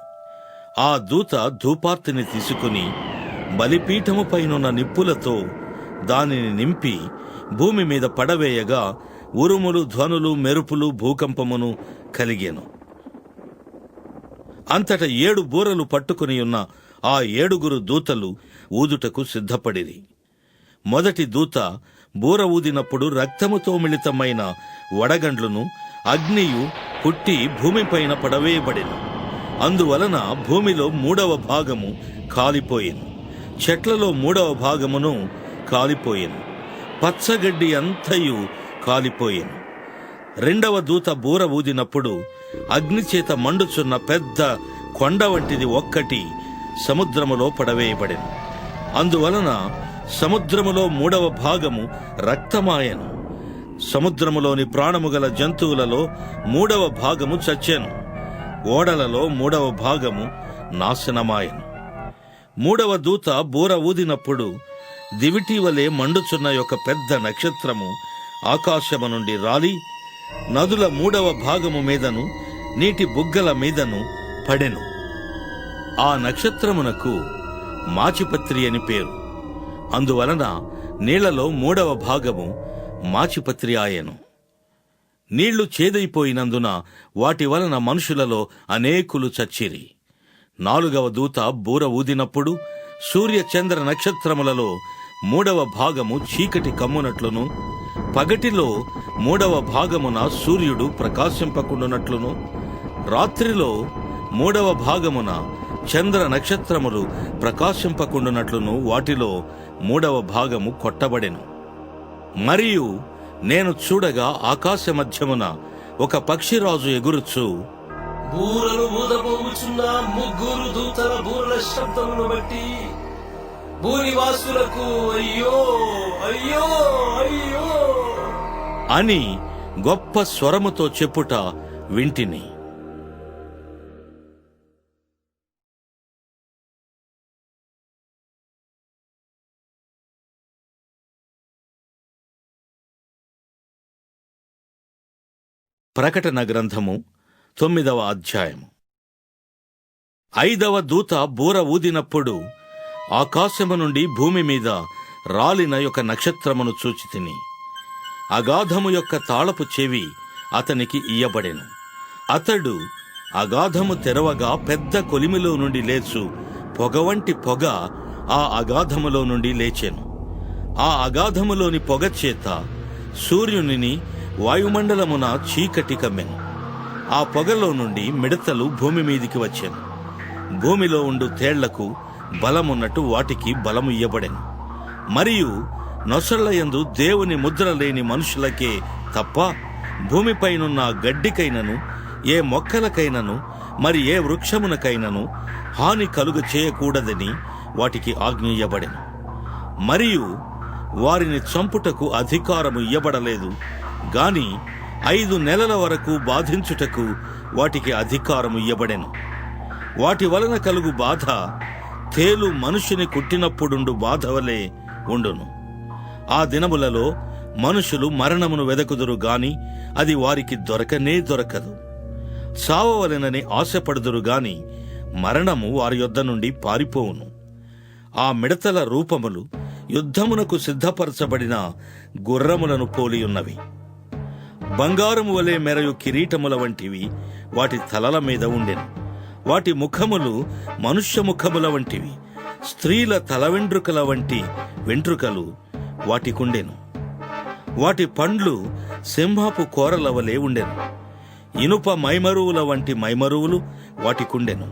ఆ దూత ధూపార్తిని తీసుకుని బలిపీఠము పైనున్న నిప్పులతో దానిని నింపి భూమి మీద పడవేయగా ఉరుములు, ధ్వనులు, మెరుపులు, భూకంపమును కలిగెను. అంతట 7 బూరలు పట్టుకుని ఉన్న ఆ 7 దూతలు ఊదుటకు సిద్ధపడిరి. మొదటి దూత బూర ఊదినప్పుడు రక్తముతో మిళితమైన వడగండ్లును అగ్నియు పుట్టి భూమిపైన పడవేయబడెను. అందువలన భూమిలో 3వ భాగము కాలిపోయెను, చెట్లలో 3వ భాగమును కాలిపోయెను, పచ్చగడ్డి అంతయు కాలిపోయెను. 2వ దూత బూర ఊదినప్పుడు అగ్నిచేత మండుచున్న పెద్ద కొండ వంటిది ఒక్కటి సముద్రములో పడవేయబడెను. అందువలన సముద్రములో 3వ భాగము రక్తమాయెను. సముద్రములోని ప్రాణము గల జంతువులలో 3వ భాగము చచ్చెను. ఓడలలో 3వ భాగము నాశనమాయెను. 3వ దూత బూర ఊదినప్పుడు దివిటి వలె మండుచున్న ఒక పెద్ద నక్షత్రము ఆకాశము నుండి రాలి నదుల 3వ భాగము మీదను నీటి బుగ్గల మీదను పడెను. ఆ నక్షత్రమునకు మాచిపత్రి అని పేరు. అందువలన నీళ్లలో 3వ భాగము మాచిపత్రి ఆయెను. నీళ్లు చేదైపోయినందున వాటి వలన మనుషులలో అనేకులు చచ్చిరి. 4వ దూత బూర ఊదినప్పుడు సూర్య చంద్ర నక్షత్రములలో 3వ భాగము చీకటి కమ్మునట్లును, పగటిలో 3వ భాగమున సూర్యుడు ప్రకాశింపకుండునట్లును, రాత్రిలో 3వ భాగమున చంద్ర నక్షత్రములు ప్రకాశింపకుండునట్లును వాటిలో 3వ భాగము కొట్టబడెను. మరియు నేను చూడగా ఆకాశ మధ్యమున ఒక పక్షిరాజు ఎగురుచు, బూరలు ఊదబోచున్న 3 దూతల బూరల శబ్దమును బట్టి భూనివాసులకు అయ్యో అయ్యో అయ్యో అని గొప్ప స్వరముతో చెప్పుట వింటిని. ప్రకటన గ్రంథము 9వ అధ్యాయము. 5వ దూత బూర ఊదినప్పుడు ఆకాశము నుండి భూమి మీద రాలిన ఒక నక్షత్రమును చూచితిని. అగాధము యొక్క తాళపు చెవి అతనికి ఇయ్యబడెను. అతడు అగాధము తెరవగా పెద్ద కొలిమిలో నుండి లేచు పొగవంటి పొగ ఆ అగాధములో నుండి లేచెను. ఆ అగాధములోని పొగ చేత సూర్యునిని వాయుమండలమున చీకటి కమ్మెను. ఆ పొగలో నుండి మిడతలు భూమి మీదికి వచ్చెను. భూమిలో ఉండు తేళ్లకు బలమున్నట్టు వాటికి బలము ఇయ్యబడెను. మరియు నొసళ్లయందు దేవుని ముద్ర లేని మనుషులకే తప్ప భూమిపైనున్న గడ్డికైనను ఏ మొక్కలకైనను మరి ఏ వృక్షమునకైనను హాని కలుగ చేయకూడదని వాటికి ఆజ్ఞియ్యబడెను. మరియు వారిని చంపుటకు అధికారము ఇయ్యబడలేదు గాని 5 నెలల వరకు బాధించుటకు వాటికి అధికారము ఇయ్యబడెను. వాటి వలన కలుగు బాధ తేలు మనుషుని కుట్టినప్పుడుండు బాధ వలె ఉండును. ఆ దినములలో మనుషులు మరణమును వెదకుదురు గాని అది వారికి దొరకనే దొరకదు. చావవలెనని ఆశపడుదురు గాని మరణము వారి యొద్ద నుండి పారిపోవును. ఆ మిడతల రూపములు యుద్ధమునకు సిద్ధపరచబడిన గుర్రములను పోలియున్నవి. బంగారము వలె మెరయు కిరీటముల వంటివి వాటి తలల మీద ఉండెను. వాటి ముఖములు మనుష్య ముఖముల వంటివి. స్త్రీల తల వెంట్రుకల వంటి వెంట్రుకలు వాటికుండెను. వాటి పండ్లు సింహపు కోరల వలె ఉండెను. ఇనుప మైమరువుల వంటి మైమరువులు వాటికుండెను.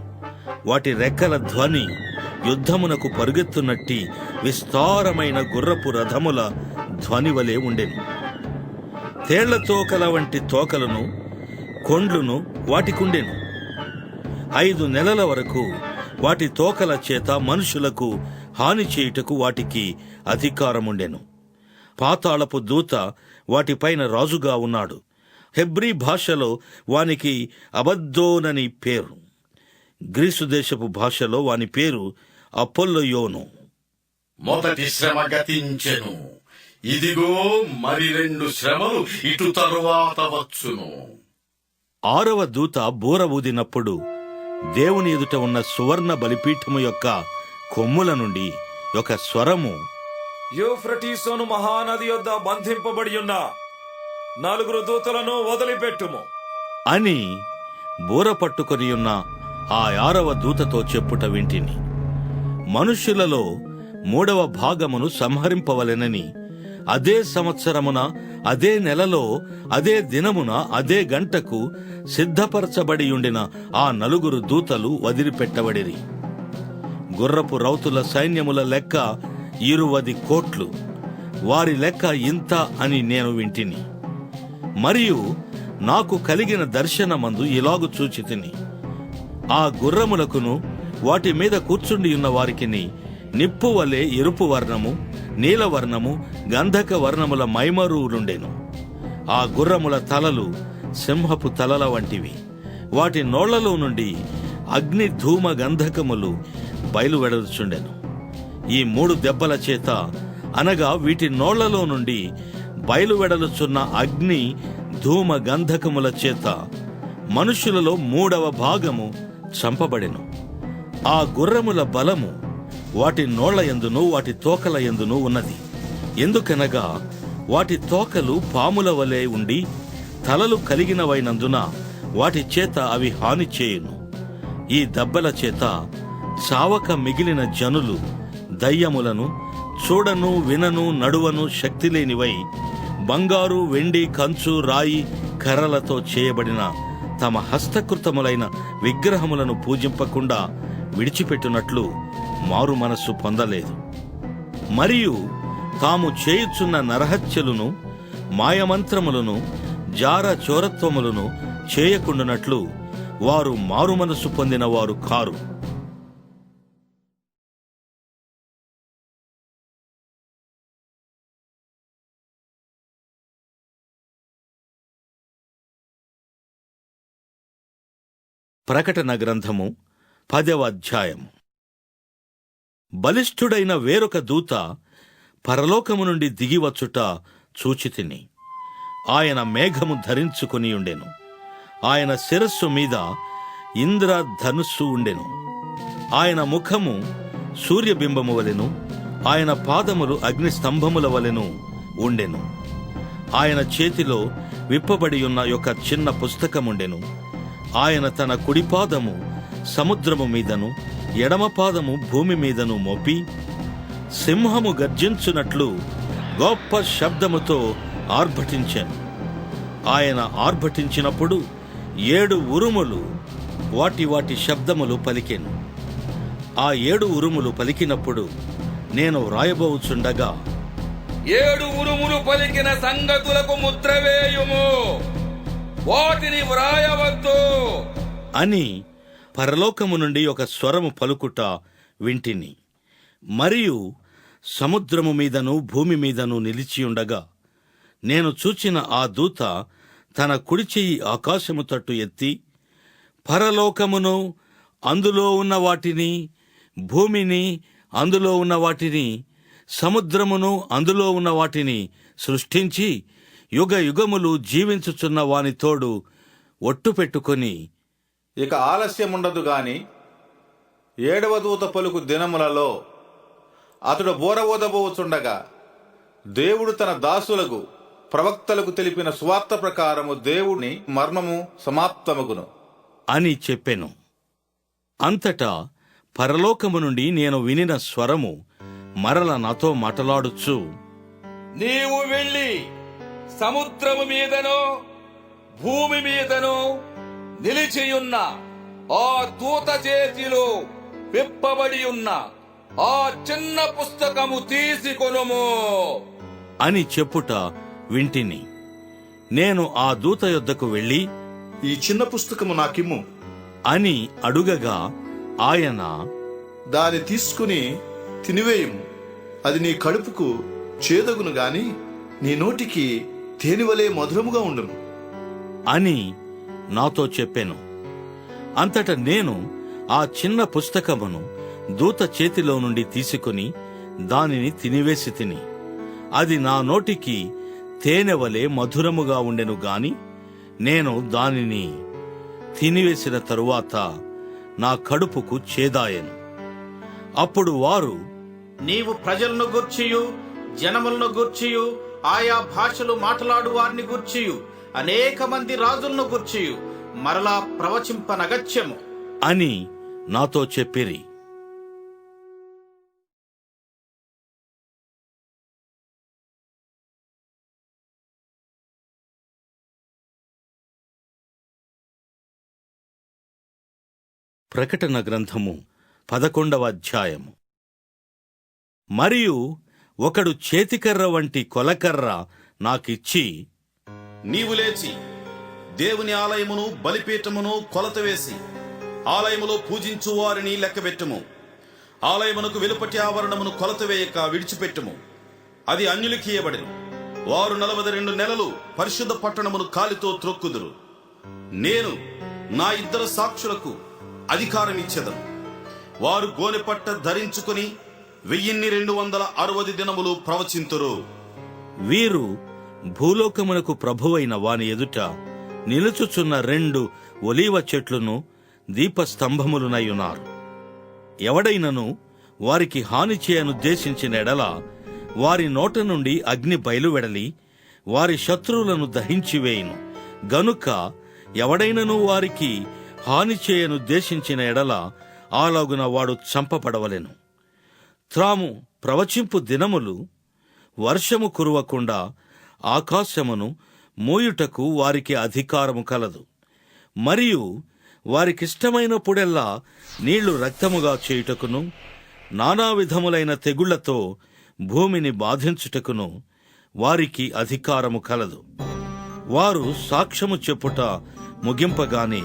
వాటి రెక్కల ధ్వని యుద్ధమునకు పరుగెత్తునట్టి విస్తారమైన గుర్రపు రథముల ధ్వని వలె ఉండెను. తేళ్ల తోకల వంటి తోకలను కొండ్లును వాటికుండెను. 5 నెలల వరకు వాటి తోకల చేత మనుషులకు హాని చేయుటకు వాటికి అధికారముండెను. పాతాళపు దూత వాటిపైన రాజుగా ఉన్నాడు. హెబ్రీ భాషలో వానికి అబద్దోనని పేరు. గ్రీసు దేశపు భాషలో వాని పేరు అపోల్లయోను. మొదటి శ్రమ గతించెను, ఇదిగో మరి 2 శ్రమలు ఇటు తరువాత వచ్చును. 6వ దూత బూర ఊదినప్పుడు దేవుని ఎదుట ఉన్న సువర్ణ బలిపీఠము యొక్క కొమ్ముల నుండి ఒక స్వరము, యూఫ్రటీసును మహానది యొద్ద బంధింపబడి ఉన్న 4 దూతలను వదిలిపెట్టుము అని బూర పట్టుకొని ఉన్న ఆ 6వ దూతతో చెప్పుట వింటిని. మనుష్యులలో 3వ భాగమును సంహరింపవలెనని అదే సంవత్సరమున, అదే నెలలో, అదే దినమున, అదే గంటకు సిద్ధపరచబడి ఉండిన ఆ 4 దూతలు వదిలిపెట్టబడిరి. గుర్రపు రౌతుల సైన్యముల లెక్క 20 కోట్లు. వారి లెక్క ఇంత అని నేను వింటిని. మరియు నాకు కలిగిన దర్శనమందు ఇలాగు చూచితిని. ఆ గుర్రములకును వాటి మీద కూర్చుండి ఉన్న వారికిని నిప్పు వలె ఎరుపు వర్ణము, నీలవర్ణము, గంధక వర్ణముల మైమరువులుండెను. ఆ గుర్రముల తలలు సింహపు తలల వంటివి. వాటి నోళ్లలో నుండి అగ్ని ధూమ గంధకములు బయలువెడలుచుండెను. ఈ 3 దెబ్బల చేత, అనగా వీటి నోళ్లలో నుండి బయలువెడలుచున్న అగ్ని ధూమ గంధకముల చేత మనుషులలో 3వ భాగము చంపబడెను. ఆ గుర్రముల బలము వాటి నోళ్ల యందును వాటి తోకల యందును ఉన్నది. ఎందుకనగా వాటి తోకలు పాముల వలె ఉండి తలలు కలిగినవైనందున వాటి చేత అవి హాని చేయును. ఈ దెబ్బల చేత చావక మిగిలిన జనులు దయ్యములను, చూడను వినను నడువను శక్తి లేనివై బంగారు, వెండి, కంచు, రాయి, కర్రలతో చేయబడిన తమ హస్తకృతములైన విగ్రహములను పూజింపకుండా విడిచిపెట్టునట్లు మారు మనస్సు పొందలేదు. మరియు తాము చేయుచున్న నరహత్యలను, మాయమంత్రములను, జార చోరత్వములను చేయకుండునట్లు వారు మారు మనస్సు పొందిన వారు కారు. ప్రకటన గ్రంథము 10వ అధ్యాయము. బలిష్ఠుడైన వేరొక దూత పరలోకము నుండి దిగివచ్చుట చూచితిని. ఆయన మేఘము ధరించుకుని ఉండెను. ఆయన శిరస్సు మీద ఇంద్రధనుస్సు ఉండెను. ఆయన ముఖము సూర్యబింబము వలెను, ఆయన పాదములు అగ్నిస్తంభముల వలెను ఉండెను. ఆయన చేతిలో విప్పబడి ఉన్న ఒక చిన్న పుస్తకముండెను. ఆయన తన కుడిపాదము సముద్రము మీదను, ఎడమ పాదము భూమి మీదను మోపి సింహము గర్జించునట్లు గొప్ప శబ్దముతో ఆర్భటించాను. ఆయన ఆర్భటించినప్పుడు 7 ఉరుములు వాటి వాటి శబ్దములు పలికెను. ఆ 7 ఉరుములు పలికినప్పుడు నేను వ్రాయబోచుండగా, 7 ఉరుములు పలికిన సంగతులకు ముద్ర వేయుము, వాటిని వ్రాయవద్దు అని పరలోకము నుండి ఒక స్వరము పలుకుట వింటిని. మరియు సముద్రము మీదను భూమి మీదను నిలిచియుండగా నేను చూచిన ఆ దూత తన కుడి చెయ్యి ఆకాశము తట్టు ఎత్తి పరలోకమును, అందులో ఉన్న వాటిని, భూమిని, అందులో ఉన్న వాటిని, సముద్రమును, అందులో ఉన్న వాటిని సృష్టించి యుగ యుగములు జీవించుచున్న వాని తోడు ఒట్టు పెట్టుకొని, ఇక ఆలస్యముండదు గాని 7వ దూత పలుకు దినములలో అతడు బూర ఊదబోచుండగా దేవుడు తన దాసులకు ప్రవక్తలకు తెలిపిన సువార్త ప్రకారము దేవుని మర్మము సమాప్తమగును అని చెప్పెను. అంతటా పరలోకము నుండి నేను వినిన స్వరము మరల నాతో మాటలాడుచు, నీవు వెళ్ళి సముద్రము మీదను భూమి మీదను నిలిచియున్న ఆ దూత చేతిలో విప్పబడి ఉన్న ఆ చిన్న పుస్తకము తీసుకొనుము అని చెప్పుట వింటిని. నేను ఆ దూత యొద్దకు వెళ్ళి, ఈ చిన్న పుస్తకము నాకిమ్ము అని అడుగగా ఆయన, దాన్ని తీసుకుని తినివేయము. అది నీ కడుపుకు చేదగును గాని నీ నోటికి తేనెవలే మధురముగా ఉండును అని నాతో చెప్పెను. అంతట నేను ఆ చిన్న పుస్తకమును దూత చేతిలో నుండి తీసుకుని దానిని తినివేసి తిని, అది నా నోటికి తేనెవలే మధురముగా ఉండెను గాని నేను దానిని తినివేసిన తరువాత నా కడుపుకు చేదాయెను. అప్పుడు వారు నీవు ప్రజలను గూర్చియు జనములను గూర్చియు ఆయా భాషలు మాట్లాడు వారిని గూర్చియు అనేక మంది రాజులను గూర్చియు మరలా ప్రవచింపనగత్యము అని నాతో చెప్పిరి. ప్రకటన గ్రంథము 11వ అధ్యాయము. మరియు ఒకడు చేతికర్ర వంటి కొలకర్ర నాకిచ్చి, నీవు లేచి దేవుని ఆలయమును బలిపీఠమును కొలత వేసి ఆలయములో పూజించు వారిని లెక్కబెట్టుము. ఆలయమునకు వెలుపటి ఆవరణమును కొలత వేయక విడిచిపెట్టుము. అది అన్యులకి ఇయ్యబడెను. వారు 42 నెలలు పరిశుద్ధ పట్టణమును కాలితో త్రొక్కుదురు. నేను నా 2 సాక్షులకు అధికారం ఇచ్చెదను. వారు గోనెపట్ట ధరించుకుని 1260 దినములు ప్రవచింతురు. వీరు భూలోకమునకు ప్రభువైన వాని ఎదుట నిలుచుచున్న 2 ఒలీవ చెట్లును దీపస్తంభములునయున్నారు. ఎవడైనను వారికి హాని చేయనుద్దేశించిన ఎడల వారి నోట నుండి అగ్ని బయలువెడలి వారి శత్రువులను దహించివేయును. గనుక ఎవడైనను వారికి హాని చేయనుద్దేశించిన ఎడల అలాగున వాడు చంపబడవలెను. త్రాము ప్రవచింపు దినములు వర్షము కురవకుండా ఆకాశమును మూయుటకు వారికి అధికారము కలదు. మరియు వారికిష్టమైనప్పుడెల్లా నీళ్లు రక్తముగా చేయుటకును నానా విధములైన తెగుళ్లతో భూమిని బాధించుటకును వారికి అధికారము కలదు. వారు సాక్ష్యము చెప్పుట ముగింపగానే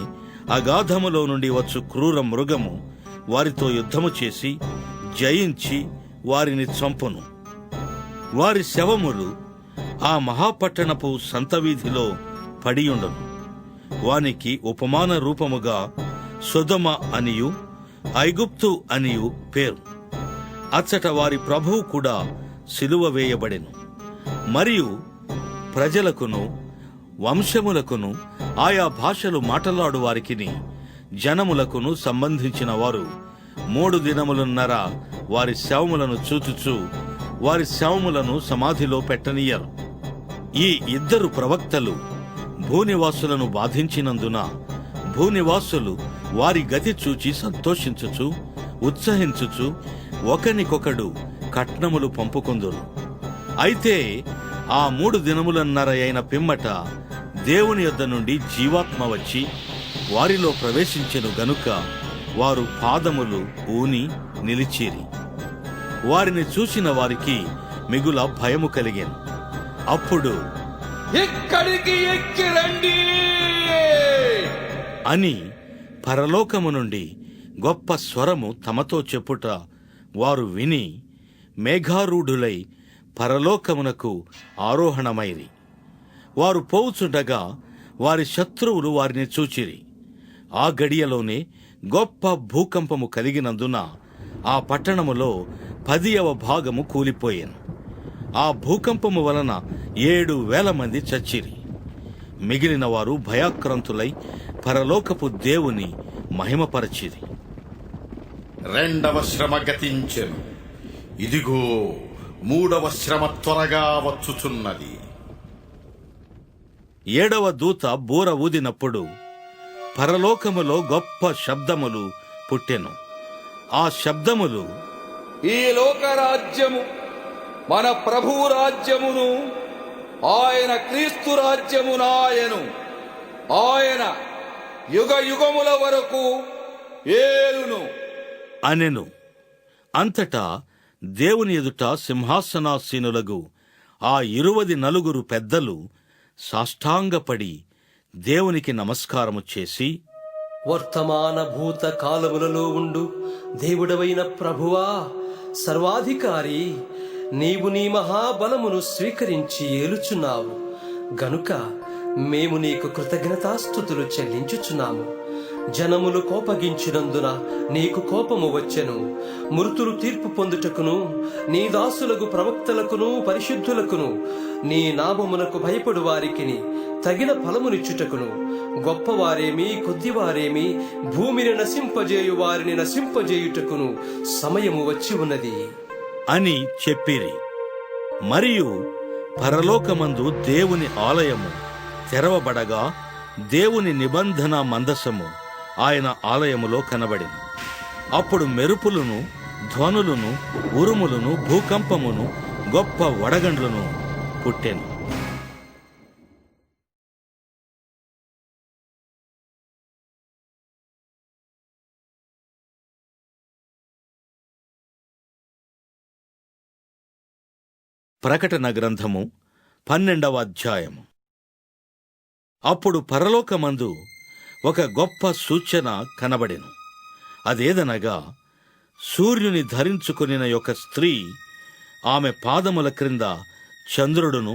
అగాధములో నుండి వచ్చు క్రూర మృగము వారితో యుద్ధము చేసి జయించి వారిని చంపును. వారి శవములు ఆ మహాపట్టణపు సంతవీధిలో పడియుండును. వానికి ఉపమాన రూపముగా సొదొమ అనియు ఐగుప్తు అనియు పేరు. అచ్చట వారి ప్రభువు కూడా సిలువ వేయబడెను. మరియు ప్రజలకును వంశములకును ఆయా భాషలు మాటలాడు వారికిని జనములకును సంబంధించిన వారు 3 దినములున్నర వారి శవములను చూచుచు వారి శవములను సమాధిలో పెట్టనీయరు. ఈ 2 ప్రవక్తలు భూనివాసులను బాధించినందున భూనివాసులు వారి గతి చూచి సంతోషించుచు ఉత్సహించుచు ఒకనికొకడు కట్నములు పంపుకొందురు. అయితే ఆ 3 దినములన్నర అయిన పిమ్మట దేవుని యొద్ద నుండి జీవాత్మ వచ్చి వారిలో ప్రవేశించెను గనుక వారు పాదములు ఊని నిలిచిరి. వారిని చూసిన వారికి మిగుల భయము కలిగెను. అప్పుడు ఇక్కడికి ఎక్కి రండి అని పరలోకము నుండి గొప్ప స్వరము తమతో చెప్పుట వారు విని మేఘారూఢులై పరలోకమునకు ఆరోహణమైరి. వారు పోవుచుండగా వారి శత్రువులు వారిని చూచిరి. ఆ గడియలోనే గొప్ప భూకంపము కలిగినందున ఆ పట్టణములో 10వ భాగము కూలిపోయెను. ఆ భూకంపము వలన 7,000 మంది చచ్చిరి. మిగిలిన వారు భయాక్రాంతులై పరలోకపు దేవుని మహిమపరచిరి. 2వ శ్రమ గతించెను. ఇదిగో 3వ శ్రమ త్వరగా వచ్చుచున్నది. 7వ దూత బూర ఊదినప్పుడు పరలోకములో గొప్ప శబ్దములు పుట్టెను. ఆ శబ్దములు, ఈ లోకరాజ్యము మన ప్రభువు రాజ్యమును ఆయన క్రీస్తు రాజ్యమునాయను. ఆయన యుగ యుగముల వరకు ఏలును అనెను. అంతటా దేవుని ఎదుట సింహాసనాసీనులగు ఆ 24 పెద్దలు సాష్టాంగపడి దేవునికి నమస్కారము చేసి, వర్తమాన భూత కాలములలో ఉండు దేవుడవైన ప్రభువా, సర్వాధికారి, నీవు నీ మహాబలమును స్వీకరించి ఏలుచున్నావు గనుక మేము నీకు కృతజ్ఞతాస్తుతులు చెల్లించుచున్నాము. జనములు కోపగించినందున నీకు కోపము వచ్చెను. మృతులు తీర్పు పొందుటకును నీ దాసులకు ప్రవక్తలకును పరిశుద్ధులకును నీ నామమునకు భయపడు వారికిని తగిన ఫలమునిచ్చుటకును గొప్పవారేమి కొద్దివారేమి భూమిని నశింపజేయు వారిని నశింపజేయుటకును సమయము వచ్చి ఉన్నది. అని చెప్పిరి. మరియు పరలోకమందు దేవుని ఆలయము తెరవబడగా దేవుని నిబంధన మందసము ఆయన ఆలయములో కనబడెను. అప్పుడు మెరుపులను, ధ్వనులను, ఉరుములను, భూకంపమును, గొప్ప వడగండ్లను పుట్టెను. ప్రకటన గ్రంథము 12వ అధ్యాయము. అప్పుడు పరలోకమందు ఒక గొప్ప సూచన కనబడెను. అదేదనగా, సూర్యుని ధరించుకొనిన ఒక స్త్రీ, ఆమె పాదముల క్రింద చంద్రుడును,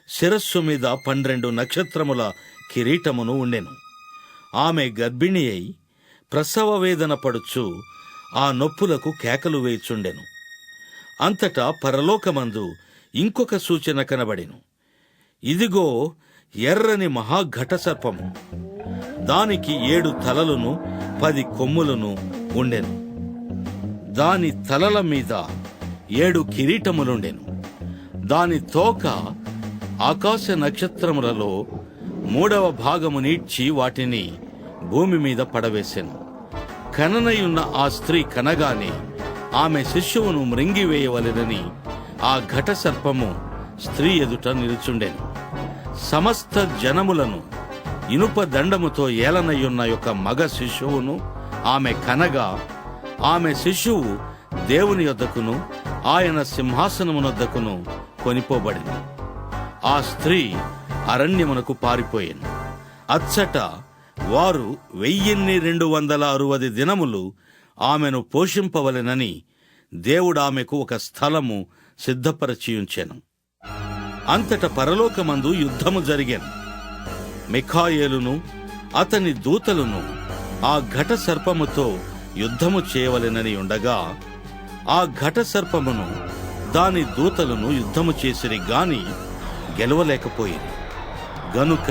శిరస్సు మీద 12 నక్షత్రముల కిరీటమును ఉండెను. ఆమె గర్భిణి అయి ప్రసవ వేదన పడుచు ఆ నొప్పులకు కేకలు వేయుచుండెను. అంతటా పరలోకమందు ఇంకొక సూచన కనబడెను. ఇదిగో, ఎర్రని మహాఘటసర్పము, దానికి 7 తలలును 10 కొమ్ములను ఉండెను. దాని తలల మీద 7 కిరీటములుండెను. దాని తోక ఆకాశ నక్షత్రములలో 3వ భాగము నీడ్చి వాటిని భూమి మీద పడవేసెను. కననయున్న ఆ స్త్రీ కనగానే ఆమె శిశువును మృంగివేయవలెనని ఆ ఘటసర్పము స్త్రీ ఎదుట నిలుచుండెను. సమస్త జనములను ఇనుప దండముతో ఏలనయ్యున్న యొక్క మగ శిశువును ఆమె కనగా, ఆమె శిశువు దేవుని యొద్దకును ఆయన సింహాసనమునొద్దకును కొనిపోబడెను. ఆ స్త్రీ అరణ్యమునకు పారిపోయెను. అచ్చట వారు 1260 దినములు ఆమెను పోషింపవలెనని దేవుడామెకు ఒక స్థలము సిద్ధపరచియుంచెను. అంతట పరలోకమందు యుద్ధము జరిగెను. మిఖాయేలును అతని దూతలను ఆ ఘట సర్పముతో యుద్ధము చేయవలెనని ఉండగా, ఆ ఘట సర్పమును దాని దూతలను యుద్ధము చేసిరి గాని గెలవలేకపోయిరి. గనుక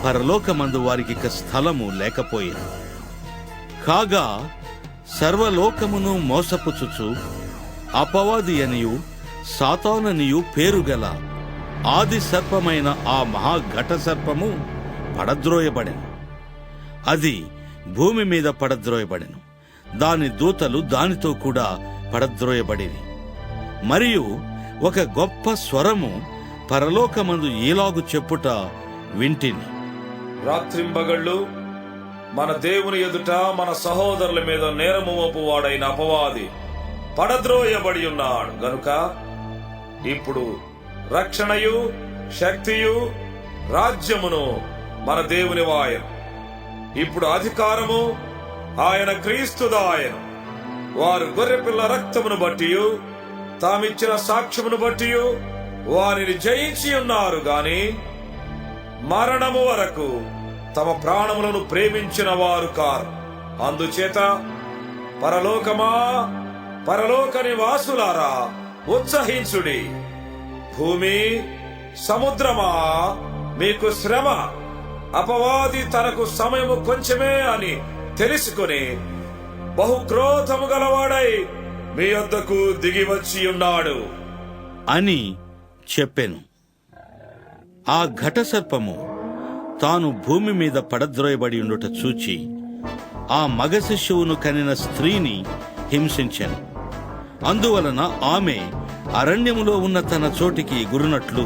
పరలోకమందు వారికిక స్థలము లేకపోయింది. కాగా సర్వలోకమును మోసపుచుచు అపవాది అనియు సాతాననియు పేరుగల ఆది సర్పమైన ఆ మహాఘట సర్పము పడద్రోయబడెను. అది భూమి మీద పడద్రోయబడెను. దాని దూతలు దానితో కూడా పడద్రోయబడిరి. మరియు ఒక గొప్ప స్వరము పరలోకమందు ఈలాగు చెప్పుట వింటిని. రాత్రింబగళ్ళు మన దేవుని ఎదుట మన సహోదరుల మీద నేరము మోపువాడైన అపవాది పడద్రోయబడి ఉన్నాడు గనుక ఇప్పుడు రక్షణయు శక్తియు రాజ్యమును మన దేవుని వాయను. ఇప్పుడు అధికారము ఆయన క్రీస్తుదాయను. వారు గొర్రెపిల్ల రక్తమును బట్టి తామిచ్చిన సాక్ష్యమును బట్టి వారిని జయించి ఉన్నారు గాని మరణము వరకు తమ ప్రాణములను ప్రేమించిన వారు కారు. అందుచేత పరలోకమా, పరలోక నివాసులారా, ఉత్సహించుడి. భూమి, సముద్రమా, మీకు శ్రమ. అపవాది తనకు సమయము కొంచెమే అని తెలుసుకుని బహుక్రోధము గలవాడై మీ వద్దకు దిగి వచ్చి ఉన్నాడు అని చెప్పెను. ఆ ఘటసర్పము తాను భూమి మీద పడద్రోయబడి ఉండుట చూచి ఆ మగ శిశువును కనిన స్త్రీని హింసించెను. అందువలన ఆమె అరణ్యములో ఉన్న తన చోటికి ఎగురునట్లు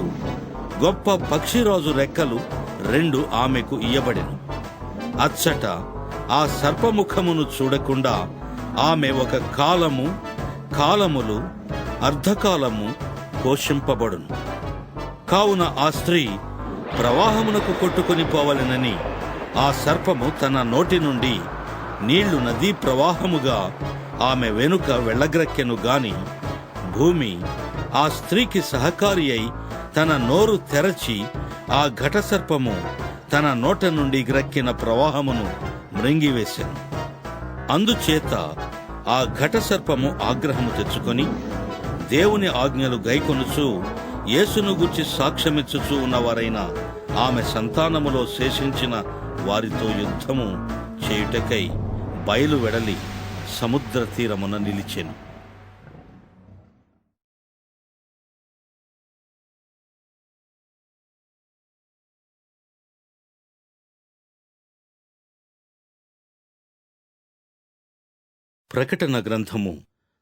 గొప్ప పక్షిరాజు రెక్కలు 2 ఆమెకు ఇయ్యబడెను. అచ్చట ఆ సర్పముఖమును చూడకుండా ఆమె ఒక కాలము, కాలములు, అర్ధకాలము పోషింపబడును. కావున ఆ స్త్రీ ప్రవాహమునకు కొట్టుకొని పోవలెనని ఆ సర్పము తన నోటి నుండి నీళ్లు నదీ ప్రవాహముగా ఆమె వెనుక వెళ్ళగ్రక్కెను గాని భూమి ఆ స్త్రీకి సహకారి అయి తన నోరు తెరచి ఆ ఘటసర్పము తన నోట నుండి గ్రక్కిన ప్రవాహమును మృంగివేశెను. అందుచేత ఆ ఘటసర్పము ఆగ్రహము తెచ్చుకొని దేవుని ఆజ్ఞలు గైకొనుచు యేసును గూర్చి సాక్ష్యమిచ్చుచూ ఉన్నవారైన ఆమె సంతానములో శేషించిన వారితో యుద్ధము చేయుటకై బయలు వెడలి సముద్ర తీరమున నిలిచెను. ప్రకటన గ్రంథము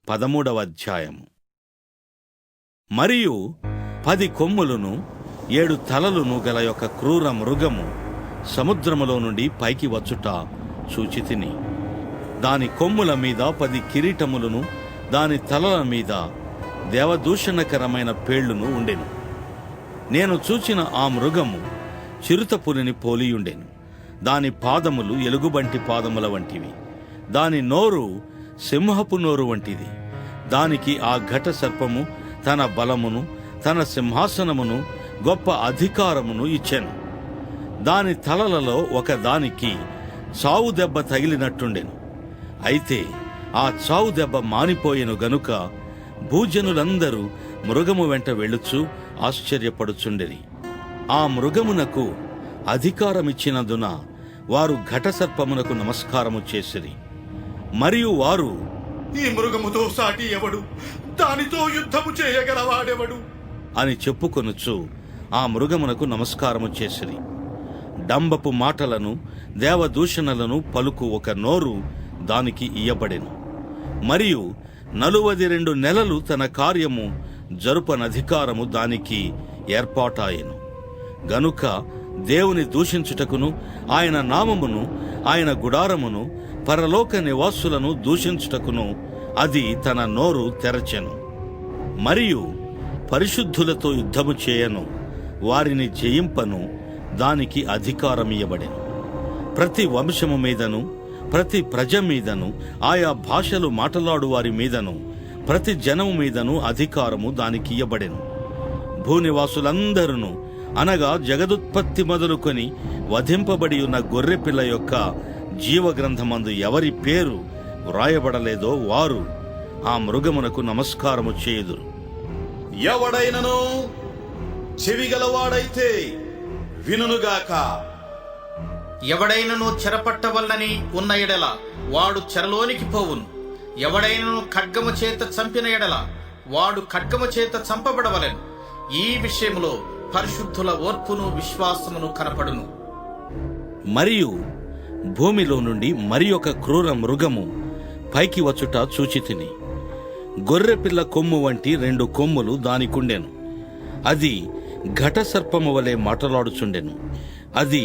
13వ అధ్యాయము. మరియు 10 కొమ్ములను 7 తలలను గల యొక్క క్రూర మృగము సముద్రములో నుండి పైకి వచ్చుట చూచితిని. దాని కొమ్ముల మీద 10 కిరీటములను, దాని తలల మీద దేవదూషణకరమైన పేళ్లును ఉండెను. నేను చూచిన ఆ మృగము చిరుతపులిని పోలియుండెను. దాని పాదములు ఎలుగుబంటి పాదముల వంటివి, దాని నోరు సింహపు నోరు వంటిది. దానికి ఆ ఘట సర్పము తన బలమును, తన సింహాసనమును, గొప్ప అధికారమును ఇచ్చెను. దాని తలలలో ఒక దానికి చావు దెబ్బ తగిలినట్టుండెను. అయితే ఆ చావు దెబ్బ మానిపోయెను గనుక భూజనులందరూ మృగము వెంట వెళ్ళుచు ఆశ్చర్యపడుచుండిరి. ఆ మృగమునకు అధికారమిచ్చినందున వారు ఘటసర్పమునకు నమస్కారము చేసిరి. మరియు వారు, ఈ మృగముతో సాటి ఎవడు, దానితో యుద్ధము చేయగలవాడెవడు అని చెప్పుకొనుచు ఆ మృగమునకు నమస్కారము చేసిరి. డంబపు మాటలను, దేవదూషణలను పలుకు ఒక నోరు దానికి ఇయ్యబడెను. మరియు 42 నెలలు తన కార్యము జరుపనధికారము దానికి ఏర్పాటాయెను. గనుక దేవుని దూషించుటకును, ఆయన నామమును, ఆయన గుడారమును, పరలోక నివాసులను దూషించుటకును అది తన నోరు తెరచెను. మరియు పరిశుద్ధులతో యుద్ధము చేయను, వారిని జయింపను దానికి అధికారమియ్యబడెను. ప్రతి వంశము మీదను, ప్రతి ప్రజ మీదను, ఆయా భాషలు మాట్లాడు వారి మీదను, ప్రతి జనము మీదను అధికారము దానికి ఇయ్యబడెను. భూనివాసులందరూ అనగా జగదుత్పత్తి మొదలుకొని వధింపబడి ఉన్న గొర్రెపిల్ల యొక్క జీవగ్రంథమందు ఎవరి పేరు వ్రాయబడలేదో వారు ఆ మృగమునకు నమస్కారము చేయుదురు. ఎవడైనను చెవిగలవాడైతే వినుగాక. ఎవడైనను చెరపట్టవలనని ఉన్న ఎడల వాడు చెరలోనికి పోవును. ఎవడైనను ఖడ్గము చేత చంపిన ఎడల వాడు ఖడ్గము చేత చంపబడవలెను. ఈ విషయములో పరిశుద్ధుల ఓర్పును విశ్వాసమును కనపడును. మరియు భూమిలో నుండి మరి ఒక క్రూర మృగము పైకి వచ్చుట చూచితిని. గొర్రెపిల్ల కొమ్ము వంటి 2 కొమ్ములు దానికుండెను. అది ఘటసర్పము వలె మాటలాడుచుండెను. అది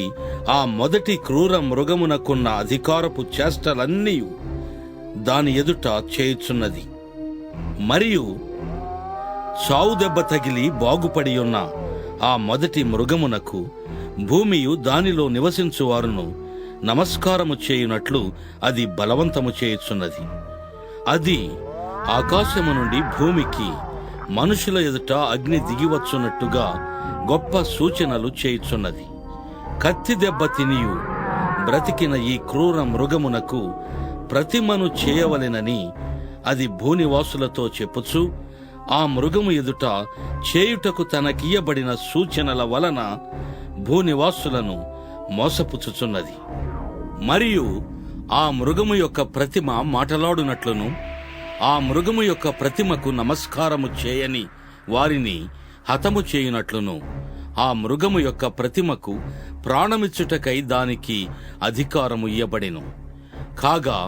ఆ మొదటి క్రూర మృగమునకున్న అధికారపు చేష్టలన్నీ దాని ఎదుట చేయుచున్నది. మరియు చావు దెబ్బ తగిలి బాగుపడి ఉన్న ఆ మొదటి మృగమునకు భూమియు దానిలో నివసించువారును నమస్కారము చేయునట్లు అది బలవంతము చేయుచున్నది. అది ఆకాశము నుండి భూమికి మనుషుల ఎదుట అగ్ని దిగివచ్చున్నట్టుగా గొప్ప సూచనలు చేయుచున్నది. కత్తి దెబ్బ తినియు బ్రతికిన ఈ క్రూర మృగమునకు ప్రతిమను చేయవలెనని అది భూనివాసులతో చెప్పుచు ఆ మృగము ఎదుట చేయుటకు తనకియ్యబడిన సూచనల వలన భూనివాసులను మోసపుచ్చుచున్నది. మరియు ఆ మృగము యొక్క ప్రతిమ మాటలాడునట్లును, ఆ మృగము యొక్క ప్రతిమకు నమస్కారము చేయని వారిని హతము చేయునట్లును, ఆ మృగము యొక్క ప్రతిమకు ప్రాణమిచ్చుటకై దానికి అధికారము ఇయ్యబడెను. కాగా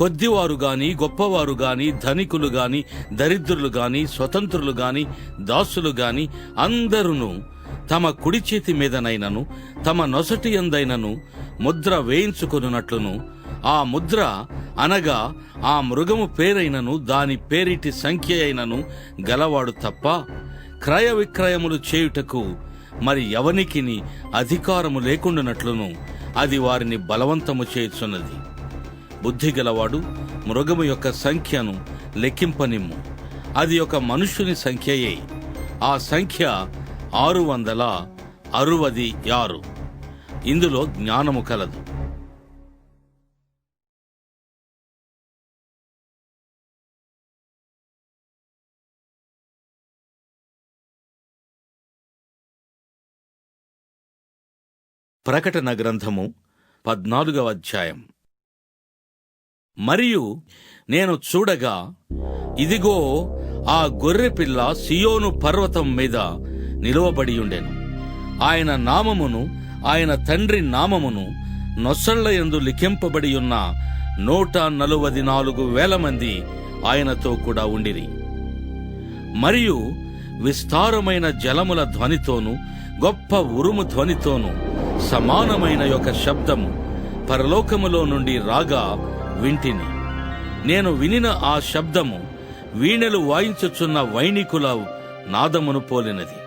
కొద్దివారు గాని, గొప్పవారు గాని, ధనికులు గాని, దరిద్రులు గాని, స్వతంత్రులు గాని, దాసులు గాని అందరును తమ కుడి చేతి మీదనైనను తమ నొసటి యందైనను ముద్ర వేయించుకొనున్నట్లును, ఆ ముద్ర అనగా ఆ మృగము పేరైనను దాని పేరిటి సంఖ్య అయినను గలవాడు తప్ప క్రయ విక్రయములు చేయుటకు మరి ఎవనికిని అధికారము లేకుండానట్లును అది వారిని బలవంతము చేయుచున్నది. బుద్ధిగలవాడు మృగము యొక్క సంఖ్యను లెక్కింపనిమ్ము. అది ఒక మనుష్యుని సంఖ్యయే. ఆ సంఖ్య 666. ఇందులో జ్ఞానము కలదు. ప్రకటన గ్రంథము 14వ అధ్యాయం. మరియు నేను చూడగా, ఇదిగో ఆ గొర్రెపిల్ల సియోను పర్వతం మీద నిలువబడి ఉండెను. ఆయన నామమును ఆయన తండ్రి నామమును నొసళ్ల యందు లిఖింపబడి ఉన్న 144,000 మంది ఆయనతో కూడా ఉండిరి. మరియు విస్తారమైన జలముల ధ్వనితోను గొప్ప ఉరుము ధ్వనితోను సమానమైన యొక్క శబ్దము పరలోకములో నుండి రాగా వింటిని. నేను వినిన ఆ శబ్దము వీణెలు వాయించుచున్న వైణికుల నాదమును పోలినది.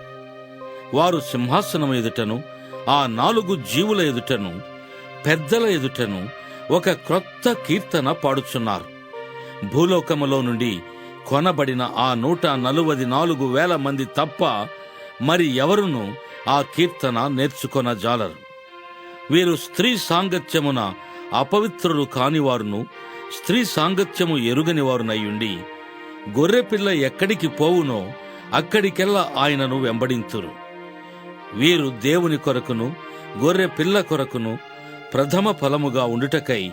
వారు సింహాసనం ఎదుటను ఆ 4 జీవుల ఎదుటను పెద్దల ఎదుటను ఒక క్రొత్త కీర్తన పాడుచున్నారు. భూలోకములో నుండి కొనబడిన ఆ 144,000 మంది తప్ప మరి ఎవరునూ ఆ కీర్తన నేర్చుకొనజాలరు. వీరు స్త్రీ సాంగత్యమున అపవిత్రులు కానివారును స్త్రీ సాంగత్యము ఎరుగని వారునయ్యుండి గొర్రెపిల్ల ఎక్కడికి పోవునో అక్కడికెల్లా ఆయనను వెంబడింతురు. వీరు దేవుని కొరకును గొర్రె పిల్ల కొరకును ప్రథమ ఫలముగా ఉండుటకై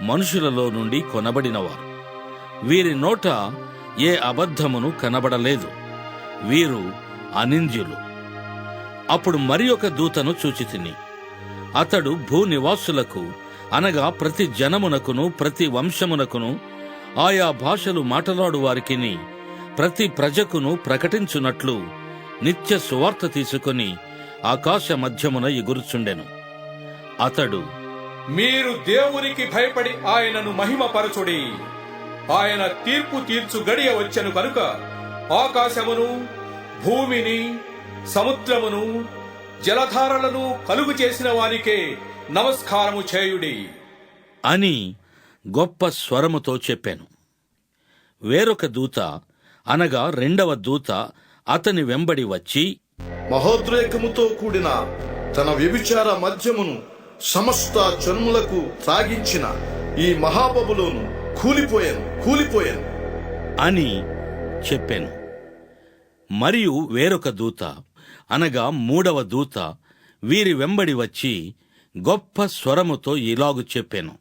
మనుషులలో నుండి కొనబడినవారు. వీరి నోట ఏ అబద్ధమును కనబడలేదు. వీరు అనింద్యులు. అప్పుడు మరి ఒక దూతను చూచితిని. అతడు భూనివాసులకు అనగా ప్రతి జనమునకును ప్రతి వంశమునకును ఆయా భాషలు మాట్లాడు వారికిని ప్రతి ప్రజకును ప్రకటించున్నట్లు నిత్య సువార్త తీసుకొని ఆకాశ మధ్యమున ఎగురుచుండెను. అతడు, మీరు దేవునికి భయపడి ఆయనను మహిమపరచుడి. ఆయన తీర్పు తీర్చు గడియ వచ్చెను కనుక ఆకాశమును భూమిని సముద్రమును జలధారలను కలుగు చేసిన వానికే నమస్కారము చేయుడి అని గొప్ప స్వరముతో చెప్పాను. వేరొక దూత అనగా 2వ దూత అతని వెంబడి వచ్చి, మహోద్రేకముతో కూడిన తన వ్యభిచార మద్యమును సమస్త జన్ములకు త్రాగించిన ఈ మహాబబులోను కూలిపోయాను అని చెప్పాను. మరియు వేరొక దూత అనగా 3వ దూత వీరి వెంబడి వచ్చి గొప్ప స్వరముతో ఇలాగు చెప్పాను.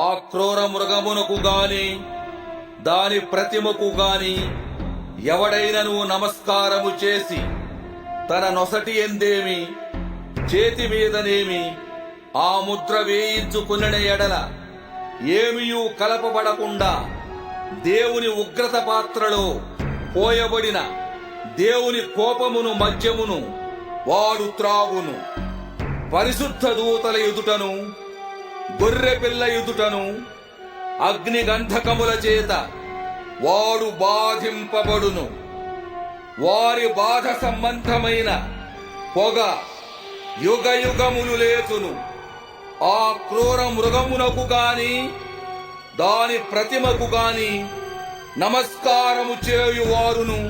ఆ క్రూర మృగమునకు గాని దాని ప్రతిమకు గాని ఎవడైనను నమస్కారము చేసి తన నొసటి ఎందేమి చేతి మీదనేమి ఆ ముద్ర వేయించుకున్న ఎడల ఏమియూ కలపబడకుండా దేవుని ఉగ్రత పాత్రలో పోయబడిన దేవుని కోపమును మద్యమును వాడు త్రాగును. పరిశుద్ధ దూతల ఎదుటను గొర్రె పిల్ల ఎదుటను అగ్ని గంధకముల చేత వాడు బాధింపబడును. వారి బాధ సంబంధమైన పొగ యుగయుగములు లేచును. ఆ క్రూర మృగమునకు గాని దాని ప్రతిమకు గాని నమస్కారము చేయువారును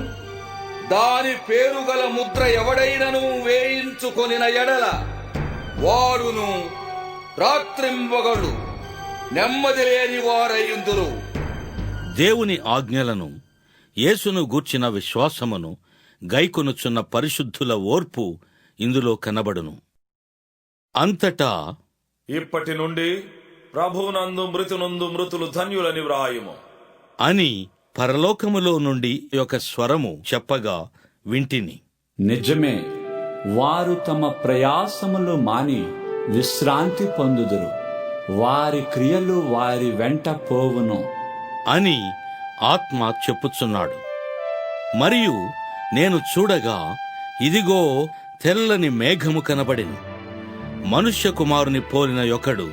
దాని పేరుగల ముద్ర ఎవడైనను వేయించుకొనిన ఎడల వాడును రాత్రింబగళ్ళు నెమ్మది లేని వారయ్యుందురు. దేవుని ఆజ్ఞలను యేసును గూర్చిన విశ్వాసమును గైకొనుచున్న పరిశుద్ధుల ఓర్పు ఇందులో కనబడును. అంతటా ఇప్పటి నుండి ప్రభువునందు మృతునందు మృతులు ధన్యులని వ్రాయుము అని పరలోకములో నుండి ఒక స్వరము చెప్పగా వింటిని. నిజమే, వారు తమ ప్రయాసములు మాని విశ్రాంతి పొందుదురు. వారి క్రియలు వారి వెంట పోవును అని ఆత్మ చెప్పుచున్నాడు. మరియు నేను చూడగా ఇదిగో తెల్లని మేఘము కనబడెను. మనుష్య కుమారుని పోలిన ఒకడు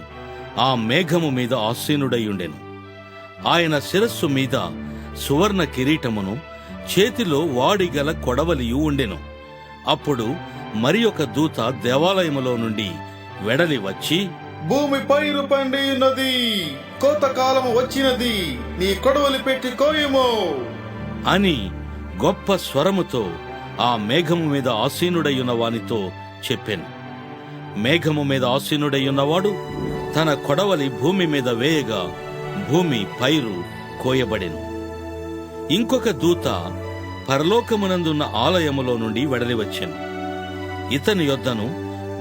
ఆ మేఘము మీద ఆసీనుడయ్యుండెను. ఆయన శిరస్సు మీద సువర్ణ కిరీటమును చేతిలో వాడిగల కొడవలియు ఉండెను. అప్పుడు మరి ఒక దూత దేవాలయములో నుండి వెడలి వచ్చి, భూమి పైరు పండి ఉన్నది, కోతకాలము వచ్చినది, నీ కొడవలి పెట్టి కోయుము అని గొప్ప స్వరముతో ఆ మేఘము మీద ఆసీనుడయ్యున్న వానితో చెప్పెను. మేఘము మీద ఆసీనుడయ్యున్నవాడు తన కొడవలి భూమి మీద వేయగా భూమి పైరు కోయబడెను. ఇంకొక దూత పరలోకమునందున్న ఆలయములో నుండి వెడలి వచ్చెను. ఇతని యొద్దను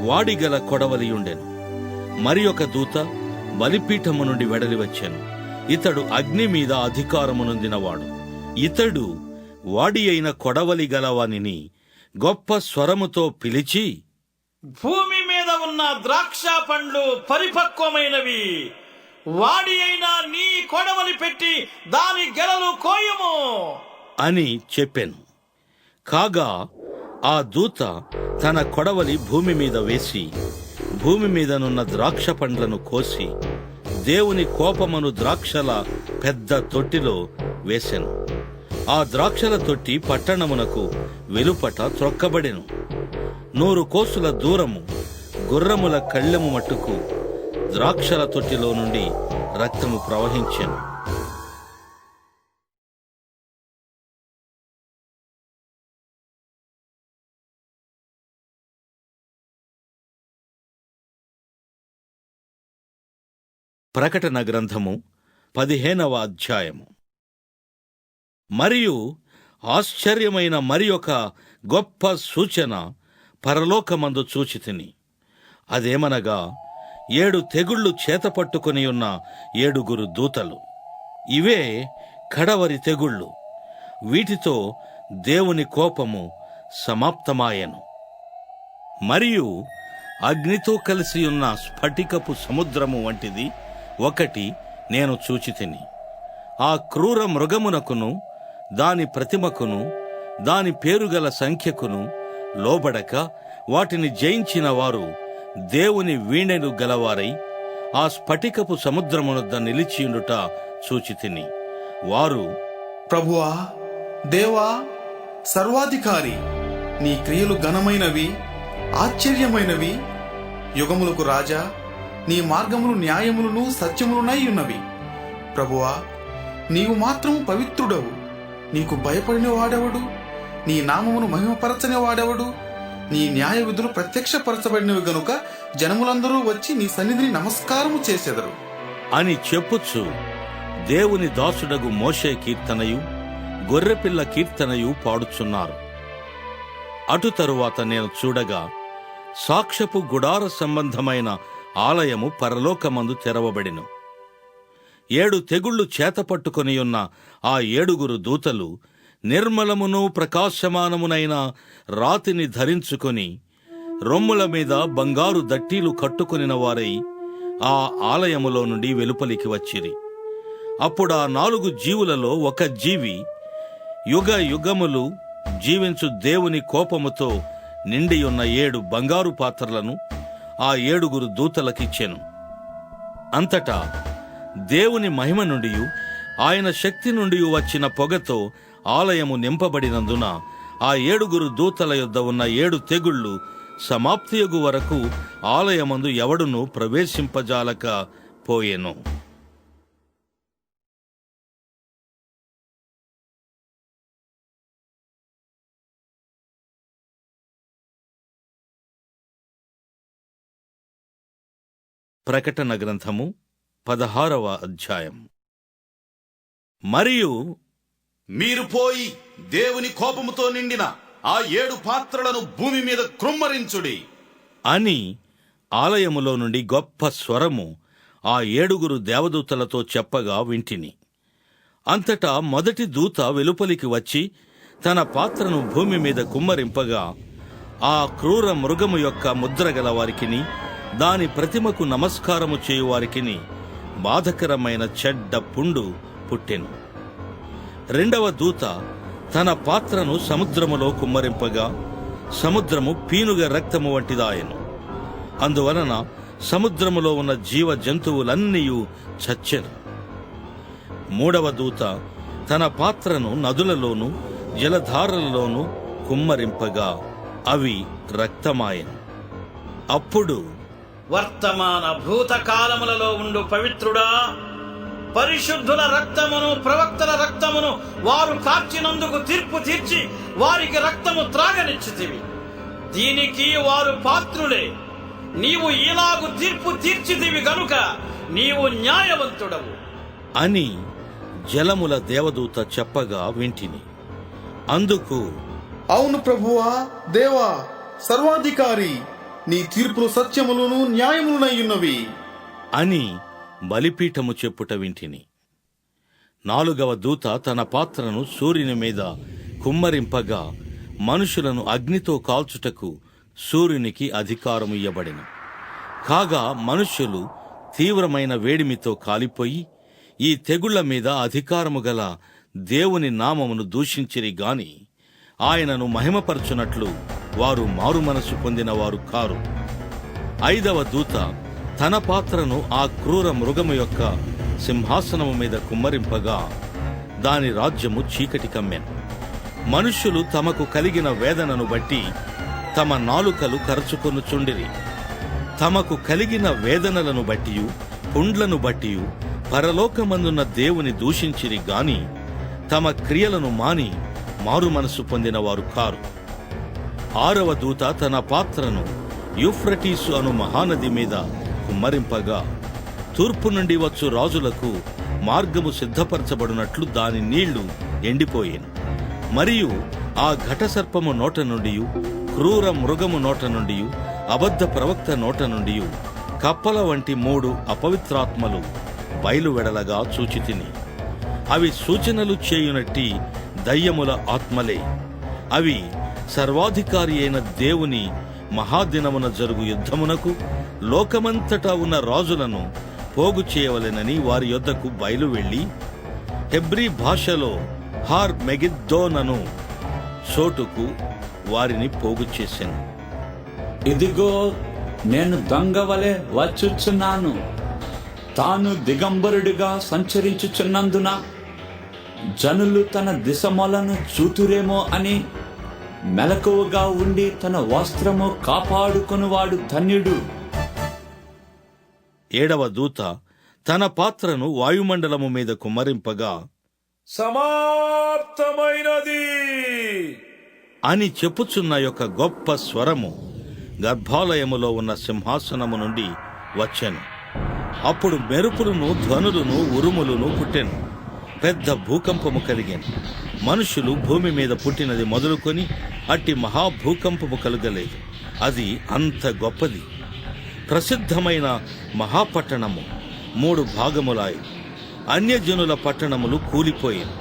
వాడిగల కొడవలియుండెను. మరి ఒక దూత బలిపీఠము నుండి వెడలి వచ్చెను. ఇతడు అగ్ని మీద అధికారము నొందినవాడు. ఇతడు వాడి అయిన కొడవలి గలవానిని గొప్ప స్వరముతో పిలిచి, భూమి మీద ఉన్న ద్రాక్ష పండ్లు పరిపక్వమైనవి, వాడి అయినా నీ కొడవలి పెట్టి దాని గెలలు కోయుము అని చెప్పెను. కాగా ఆ దూత తన కొడవలి భూమి మీద వేసి భూమి మీదనున్న ద్రాక్ష పండ్లను కోసి దేవుని కోపమను ద్రాక్షల పెద్ద తొట్టిలో వేసెను. ఆ ద్రాక్షల తొట్టి పట్టణమునకు వెలుపట త్రొక్కబడెను. 100 కోసుల దూరము గుర్రముల కళ్ళెము మట్టుకు ద్రాక్షల తొట్టిలో నుండి రక్తము ప్రవహించెను. ప్రకటన గ్రంథము 15వ అధ్యాయము. మరియు ఆశ్చర్యమైన మరి ఒక గొప్ప సూచన పరలోకమందు చూచితిని. అదేమనగా 7 తెగుళ్ళు చేతపట్టుకుని ఉన్న 7 దూతలు. ఇవే కడవరి తెగుళ్ళు. వీటితో దేవుని కోపము సమాప్తమాయెను. మరియు అగ్నితో కలిసి ఉన్న స్ఫటికపు సముద్రము వంటిది ఒకటి నేను చూచితిని. ఆ క్రూర మృగమునకును దాని ప్రతిమకును దాని పేరుగల సంఖ్యకును లోబడక వాటిని జయించిన వారు దేవుని వీణెలు గలవారై ఆ స్ఫటికపు సముద్రమునొద్ద నిలిచియుండుట చూచితిని. వారు, ప్రభువా, దేవా, సర్వాధికారి, నీ క్రియలు ఘనమైనవి, ఆశ్చర్యమైనవి. యుగములకు రాజా, నీ మార్గములు న్యాయములను సత్యములునై ఉన్నవి. ప్రభువా, నీవు మాత్రము పవిత్రుడవు. నీకు భయపడిన వాడెవడు? నీ నామమును మహిమపరచని వాడెవడు? నీ న్యాయ విధులు ప్రత్యక్షపరచబడినవి గనుక జనములందరూ వచ్చి నీ సన్నిధిని నమస్కారము చేసెదరు అని చెప్పుచు దేవుని దాసుడగు మోషే కీర్తనయు గొర్రెపిల్ల కీర్తనయు పాడుచున్నారు. అటు తరువాత నేను చూడగా సాక్ష్యపు గుడార సంబంధమైన ఆలయము పరలోకమందు తెరవబడెను. 7 తెగుళ్ళు చేతపట్టుకొని ఉన్న ఆ 7 దూతలు నిర్మలమును ప్రకాశమానమునైన రాతిని ధరించుకొని రొమ్ముల మీద బంగారు దట్టీలు కట్టుకొనిన వారై ఆ ఆలయములో నుండి వెలుపలికి వచ్చిరి. అప్పుడు ఆ 4 జీవులలో ఒక జీవి యుగ యుగములు జీవించు దేవుని కోపముతో నిండియున్న 7 బంగారు పాత్రలను ఆ 7 దూతలకిచ్చెను. అంతటా దేవుని మహిమ నుండి ఆయన శక్తి నుండి వచ్చిన పొగతో ఆలయము నింపబడినందున ఆ 7 దూతల యొద్ద ఉన్న 7 తెగుళ్ళు సమాప్తియగు వరకు ఆలయమందు ఎవడును ప్రవేశింపజాలక పోయెను. ప్రకటన గ్రంథము 16వ అధ్యాయం. మరియు మీరు పోయి దేవుని కోపముతో నిండిన ఆ 7 పాత్రలను భూమి మీద కృమ్మరించుడి అని ఆలయములో నుండి గొప్ప స్వరము ఆ 7 దేవదూతలతో చెప్పగా వింటిని. అంతటా మొదటి దూత వెలుపలికి వచ్చి తన పాత్రను భూమి మీద కుమ్మరింపగా ఆ క్రూర మృగము యొక్క ముద్రగల వారికిని దాని ప్రతిమకు నమస్కారము చేయువారికిని బాధకరమైన చెడ్డ పుండు పుట్టెను. రెండవ దూత తన పాత్రను సముద్రములో కుమ్మరింపగా సముద్రము పీనుగ రక్తము వంటిదాయెను. అందువలన సముద్రములో ఉన్న జీవ జంతువులన్నీ చచ్చెను. మూడవ దూత తన పాత్రను నదులలోను జలధారలలోను కుమ్మరింపగా అవి రక్తమాయెను. అప్పుడు వర్తమాన భూతకాలములలో ఉండు పవిత్రుడా, పరిశుద్ధుల రక్తమును ప్రవక్తల రక్తమును వారు కార్చినందుకు తీర్పు తీర్చి వారికి రక్తము త్రాగనిచ్చితివి. దీనికి వారు పాత్రులే. నీవు ఇలాగు తీర్పు తీర్చితివి గనుక నీవు న్యాయవంతుడవు అని జలముల దేవదూత చెప్పగా వింటిని. అందుకు, అవును ప్రభువా, దేవా, సర్వాధికారి, నీ తీర్పులు సత్యములను న్యాయములునయ్యున్నవి అని బలిపీఠము చెప్పుట వింటిని. 4వ దూత తన పాత్రను సూర్యుని మీద కుమ్మరింపగా మనుషులను అగ్నితో కాల్చుటకు సూర్యునికి అధికారము ఇయ్యబడెను. కాగా మనుష్యులు తీవ్రమైన వేడిమితో కాలిపోయి ఈ తెగుళ్ల మీద అధికారము గల దేవుని నామమును దూషించిరి గాని ఆయనను మహిమపరచునట్లు వారు మారుమనసు పొందిన వారు కారు. 5వ దూత తన పాత్రను ఆ క్రూర మృగము యొక్క సింహాసనము మీద కుమ్మరింపగా దాని రాజ్యము చీకటి కమ్మెను. మనుష్యులు తమకు కలిగిన వేదనను బట్టి తమ నాలుకలు కరచుకొనుచుండిరి. తమకు కలిగిన వేదనలను బట్టియు పుండ్లను బట్టియు పరలోకమందున్న దేవుని దూషించిరి గాని తమ క్రియలను మాని మారుమనసు పొందిన వారు కారు. 6వ దూత తన పాత్రను యూఫ్రటీసు అను మహానది మీద కుమ్మరింపగా తూర్పు నుండి వచ్చు రాజులకు మార్గము సిద్ధపరచబడినట్లు దాని నీళ్లు ఎండిపోయేను. మరియు ఆ ఘటసర్పము నోట నుండి, క్రూర మృగము నోట నుండి, అబద్ధ ప్రవక్త నోట నుండి కప్పల వంటి 3 అపవిత్రాత్మలు బయలువెడలగా చూచితిని. అవి సూచనలు చేయునట్టి దయ్యముల ఆత్మలే. అవి సర్వాధికారి అయిన దేవుని మహాదినమున జరుగు యుద్ధమునకు లోకమంతటా ఉన్న రాజులను పోగు చేయవలెనని వారి యొద్దకు బయలు వెళ్లి హెబ్రీ భాషలో హార్ మెగిద్దోనను చోటుకు వారిని పోగు చేశాను. ఇదిగో నేను దొంగవలె వచ్చుచున్నాను. తాను దిగంబరుడిగా సంచరించుచున్నందున జనులు తన దిశమలను చూతురేమో అని మెలకువగా ఉండి తన వస్త్రము కాపాడుకొనువాడు ధన్యుడు. 7వ దూత తన పాత్రను వాయుమండలము మీద కుమ్మరింపగా సమాప్తమైనది అని చెప్పుచున్న యొక్క గొప్ప స్వరము గర్భాలయములో ఉన్న సింహాసనము నుండి వచ్చెను. అప్పుడు మెరుపులను, ధ్వనులను, ఉరుములను పుట్టెను. పెద్ద భూకంపము కలిగాను. మనుషులు భూమి మీద పుట్టినది మొదలుకొని అట్టి మహాభూకంపము కలుగలేదు. అది అంత గొప్పది. ప్రసిద్ధమైన మహాపట్టణము 3 భాగములాయి. అన్యజనుల పట్టణములు కూలిపోయాను.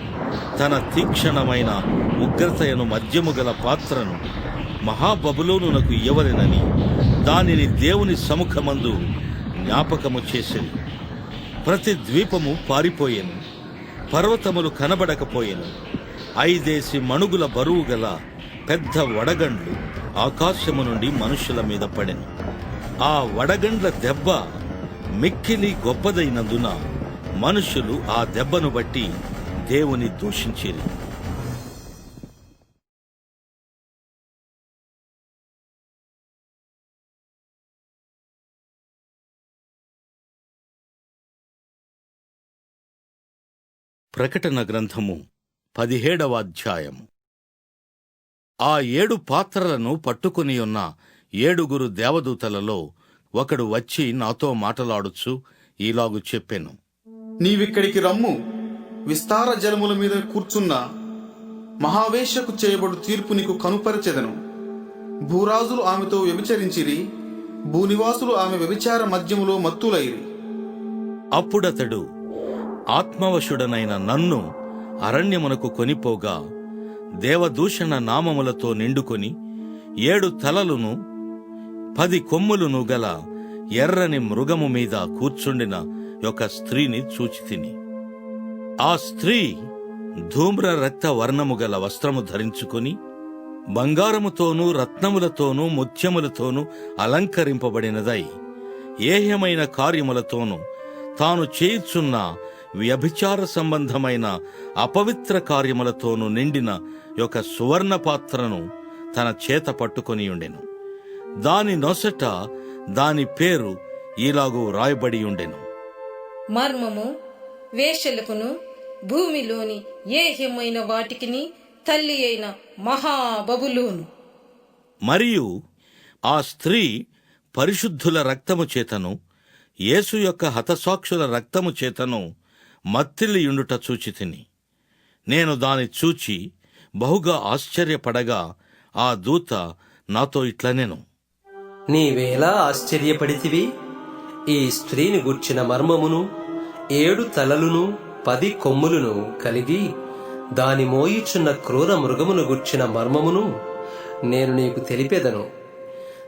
తన తీక్షణమైన ఉగ్రతయను మద్యము గల పాత్రను మహాబబులోనునకు ఇయ్యవలెనని దానిని దేవుని సముఖమందు జ్ఞాపకము చేసింది. ప్రతి ద్వీపము పారిపోయాను. పర్వతములు కనబడకపోయాను. 5 మణుగుల బరువు గల పెద్ద వడగండ్లు ఆకాశము నుండి మనుషుల మీద పడెను. ఆ వడగండ్ల దెబ్బ మిక్కిలి గొప్పదైనందున మనుషులు ఆ దెబ్బను బట్టి దేవుని దూషించిరి. ప్రకటన గ్రంథము 17వ అధ్యాయము. ఆ 7 పాత్రలను పట్టుకుని ఉన్న 7 దేవదూతలలో ఒకడు వచ్చి నాతో మాటలాడుచు ఈలాగు చెప్పెను. నీవిక్కడికి రమ్ము. విస్తార జలముల మీద కూర్చున్న మహావేశ్యకు చేయబడు తీర్పు నీకు కనుపరచెదను. భూరాజులు ఆమెతో వ్యభిచరించిరి, భూనివాసులు ఆమె వ్యభిచార మద్యములో మత్తులైరి. అప్పుడతడు ఆత్మవశుడనైన నన్ను అరణ్యమునకు కొనిపోగా దేవదూషణ నామములతో నిండుకొని 7 తలలును 10 కొమ్ములును గల ఎర్రని మృగము మీద కూర్చుండిన ఒక స్త్రీని చూచితిని. ఆ స్త్రీ ధూమ్ర రక్త వర్ణము గల వస్త్రము ధరించుకొని బంగారముతోనూ రత్నములతోనూ ముత్యములతోనూ అలంకరింపబడినదై ఏహ్యమైన కార్యములతోనూ తాను చేయుచున్న వ్యభిచార సంబంధమైన అపవిత్ర కార్యములతోనూ నిండిన ఒక సువర్ణ పాత్రను తన చేత పట్టుకొని ఉండెను. దాని నొసట దాని పేరు ఈలాగు రాయబడి ఉండెను: మర్మము, వేశ్యలకును భూమిలోని ఏహ్యమైన వాటికిని తల్లి అయిన మహాబబులోను. మరియు ఆ స్త్రీ పరిశుద్ధుల రక్తము చేతను యేసు యొక్క హతసాక్షుల రక్తము చేతను మత్తిల్లియుండుట చూచితిని. నేను దాని చూచి బహుగా ఆశ్చర్యపడగా ఆ దూత నాతో ఇట్లనెను: నీవేలా ఆశ్చర్యపడితివి? ఈ స్త్రీని గూర్చిన మర్మమును, 7 తలలును 10 కొమ్ములను కలిగి దాని మోయిచున్న క్రూర మృగమును గూర్చిన మర్మమును నేను నీకు తెలిపెదను.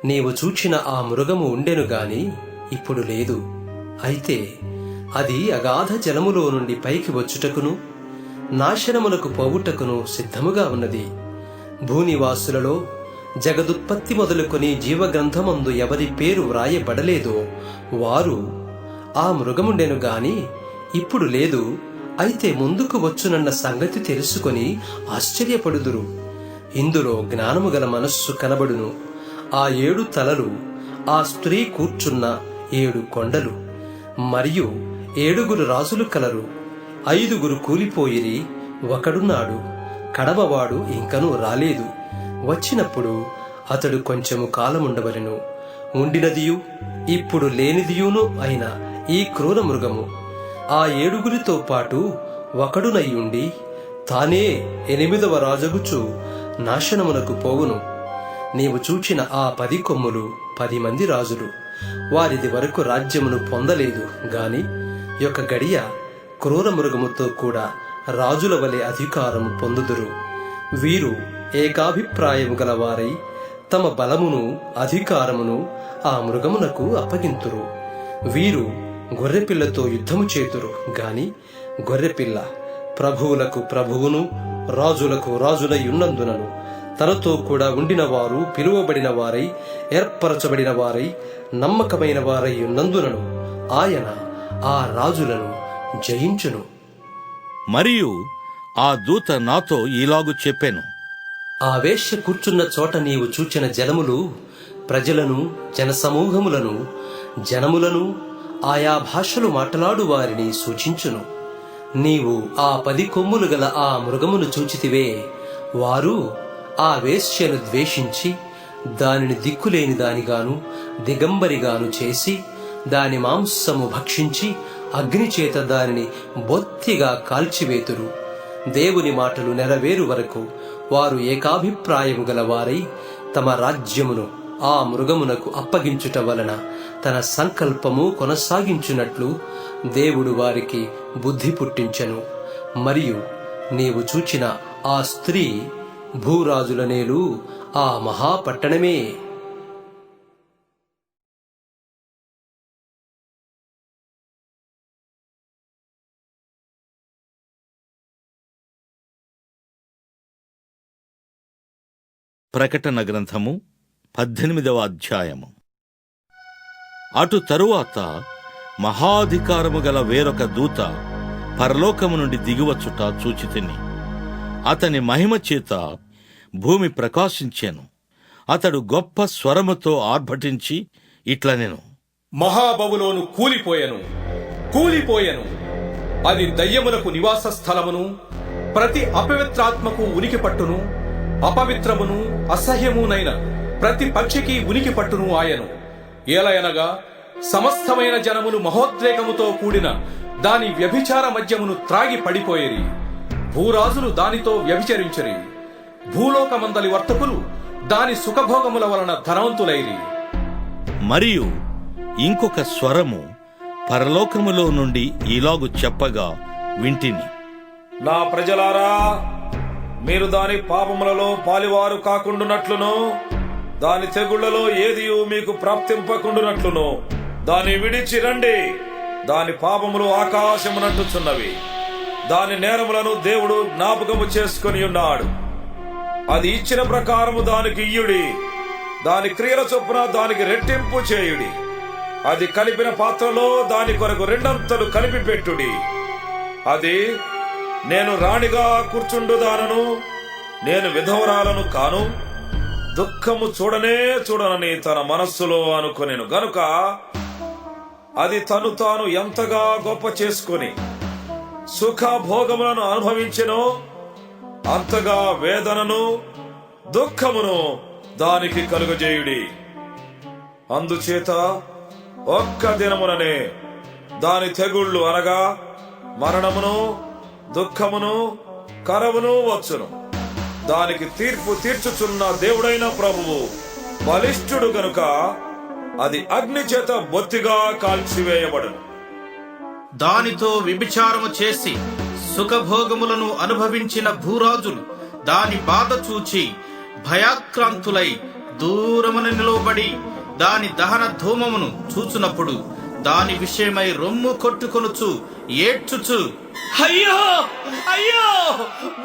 నీవు చూచిన ఆ మృగము ఉండెను గాని ఇప్పుడు లేదు. అయితే అది అగాధ జలములో నుండి పైకి వచ్చుటకును నాశనమునకు పోవుటకును సిద్ధముగా ఉన్నది. భూనివాసులలో జగదుత్పత్తి మొదలుకొని జీవగ్రంథమందు ఎవరి పేరు వ్రాయబడలేదో వారు ఆ మృగముండెను గాని ఇప్పుడు లేదు, అయితే ముందుకు వచ్చునన్న సంగతి తెలుసుకొని ఆశ్చర్యపడుదురు. ఇందులో జ్ఞానము గల మనస్సు కనబడును. ఆ 7 తలలు ఆ స్త్రీ కూర్చున్న 7 కొండలు, మరియు 7 రాజులు కలరు. 5 కూలిపోయిరి, ఒకడున్నాడు, కడమవాడు ఇంకనూ రాలేదు. వచ్చినప్పుడు అతడు కొంచెము కాలముండవలెను. ఉండినదియు ఇప్పుడు లేనిదియును అయిన ఈ క్రూర మృగము ఆ 7 పాటు ఒకడునయ్యుండి తానే 8వ రాజగుచు నాశనమునకు పోవును. నీవు చూచిన ఆ 10 కొమ్ములు 10 మంది రాజులు. వారిది వరకు రాజ్యమును పొందలేదు గాని యొక్క గడియ క్రూర మృగముతో కూడా రాజుల వలె అధికారము పొందుదురు. వీరు ఏకాభిప్రాయము గలవారై తమ బలమును అధికారమును ఆ మృగమునకు అప్పగింతురు. వీరు గొర్రెపిల్లతో యుద్ధము చేతురు గాని గొర్రెపిల్ల ప్రభువులకు ప్రభువును రాజులకు రాజునై ఉన్నందునను తనతో కూడా ఉండిన వారు పిలువబడిన వారై ఏర్పరచబడిన వారై నమ్మకమైన వారై ఉన్నందునను ఆయన ఆ రాజులను జయించును. మరియు ఆ దూత నాతో ఈలాగు చెప్పెను, ఆ వేశ్య కూర్చున్న చోట నీవు చూచిన జలములు ప్రజలను, జనసమూహములను, జనములను, ఆయా భాషలు మాట్లాడు వారిని సూచించును. నీవు ఆ 10 కొమ్ములు గల ఆ మృగమును చూచితివే, వారు ఆ వేశ్యను ద్వేషించి దానిని దిక్కులేని దానిగాను దిగంబరిగాను చేసి దాని మాంసము భక్షించి అగ్నిచేత దానిని బొత్తిగా కాల్చివేతురు. దేవుని మాటలు నెరవేరు వరకు వారు ఏకాభిప్రాయము గలవారై తమ రాజ్యమును ఆ మృగమునకు అప్పగించుట వలన తన సంకల్పము కొనసాగించున్నట్లు దేవుడు వారికి బుద్ధి పుట్టించెను. మరియు నీవు చూచిన ఆ స్త్రీ భూరాజుల నేలు ఆ మహాపట్టణమే. ప్రకటన గ్రంథము 18వ అధ్యాయము. అటు తరువాత మహాధికారము గల వేరొక దూత పరలోకము నుండి దిగివచ్చుట చూచితిని. అతని మహిమ చేత భూమి ప్రకాశించెను. అతడు గొప్ప స్వరముతో ఆర్భటించి ఇట్లనెను, మహాబబులోను కూలిపోయెను, కూలిపోయెను. అది దయ్యములకు నివాస స్థలమును, ప్రతి అపవిత్రాత్మకు ఉనికి పట్టును, అపవిత్రమును అసహ్యమునైన ప్రతి పక్షికి ఉనికి పట్టును ఆయను. ఏలయనగా సమస్తమైన జనములు మహోద్రేకముతో కూడిన దాని వ్యభిచార మద్యమును త్రాగి పడిపోయేరి. భూరాజులు దానితో వ్యభిచరించరి. భూలోకమందలి వర్తకులు దాని సుఖభోగముల వలన ధనవంతులైరి. మరియు ఇంకొక స్వరము పరలోకములో నుండి ఇలాగు చెప్పగా వింటిని, నా ప్రజలారా, మీరు దాని పాపములలో పాలివారు కాకుండునట్లును దాని తెగుళ్లలో ఏదియు మీకు ప్రాప్తింపకుండునట్లును దాని విడిచి రండి. దాని పాపములు ఆకాశమునంటుచున్నవి. దాని నేరములను దేవుడు జ్ఞాపకము చేసుకొని ఉన్నాడు. అది ఇచ్చిన ప్రకారము దానికి ఇయ్యుడి. దాని క్రియల చొప్పున దానికి రెట్టింపు చేయుడి. అది కలిపిన పాత్రలో దాని కొరకు 2 అంతలు కలిపి పెట్టుడి. అది నేను రాణిగా కూర్చుండుదానను, నేను విధవరాలను కాను, దుఃఖము చూడనే చూడనని తన మనస్సులో అనుకొనెను గనుక అది తను తాను ఎంతగా గొప్ప చేసుకొని సుఖ భోగములను అనుభవించెనో అంతగా వేదనను దుఃఖమును దానికి కలుగజేయుడి. అందుచేత ఒక్క దినముననే దాని తెగుళ్ళు అనగా మరణమును, దుఃఖమును, కరవును వచ్చును. దానికి తీర్పు తీర్చుచున్న దేవుడైన ప్రభువు బలిష్ఠుడు గనుక అది అగ్ని చేత బొత్తిగా కాల్చివేయబడును. దానితో వ్యభిచారము చేసి సుఖభోగములను అనుభవించిన భూరాజులు దాని బాధ చూచి భయాక్రాంతులై దూరమున నిలువబడి దాని దహన ధూమమును చూచునప్పుడు దాని విషయమై రొమ్ము కొట్టుకొనుచు ఏడ్చుచు, అయ్యో అయ్యో,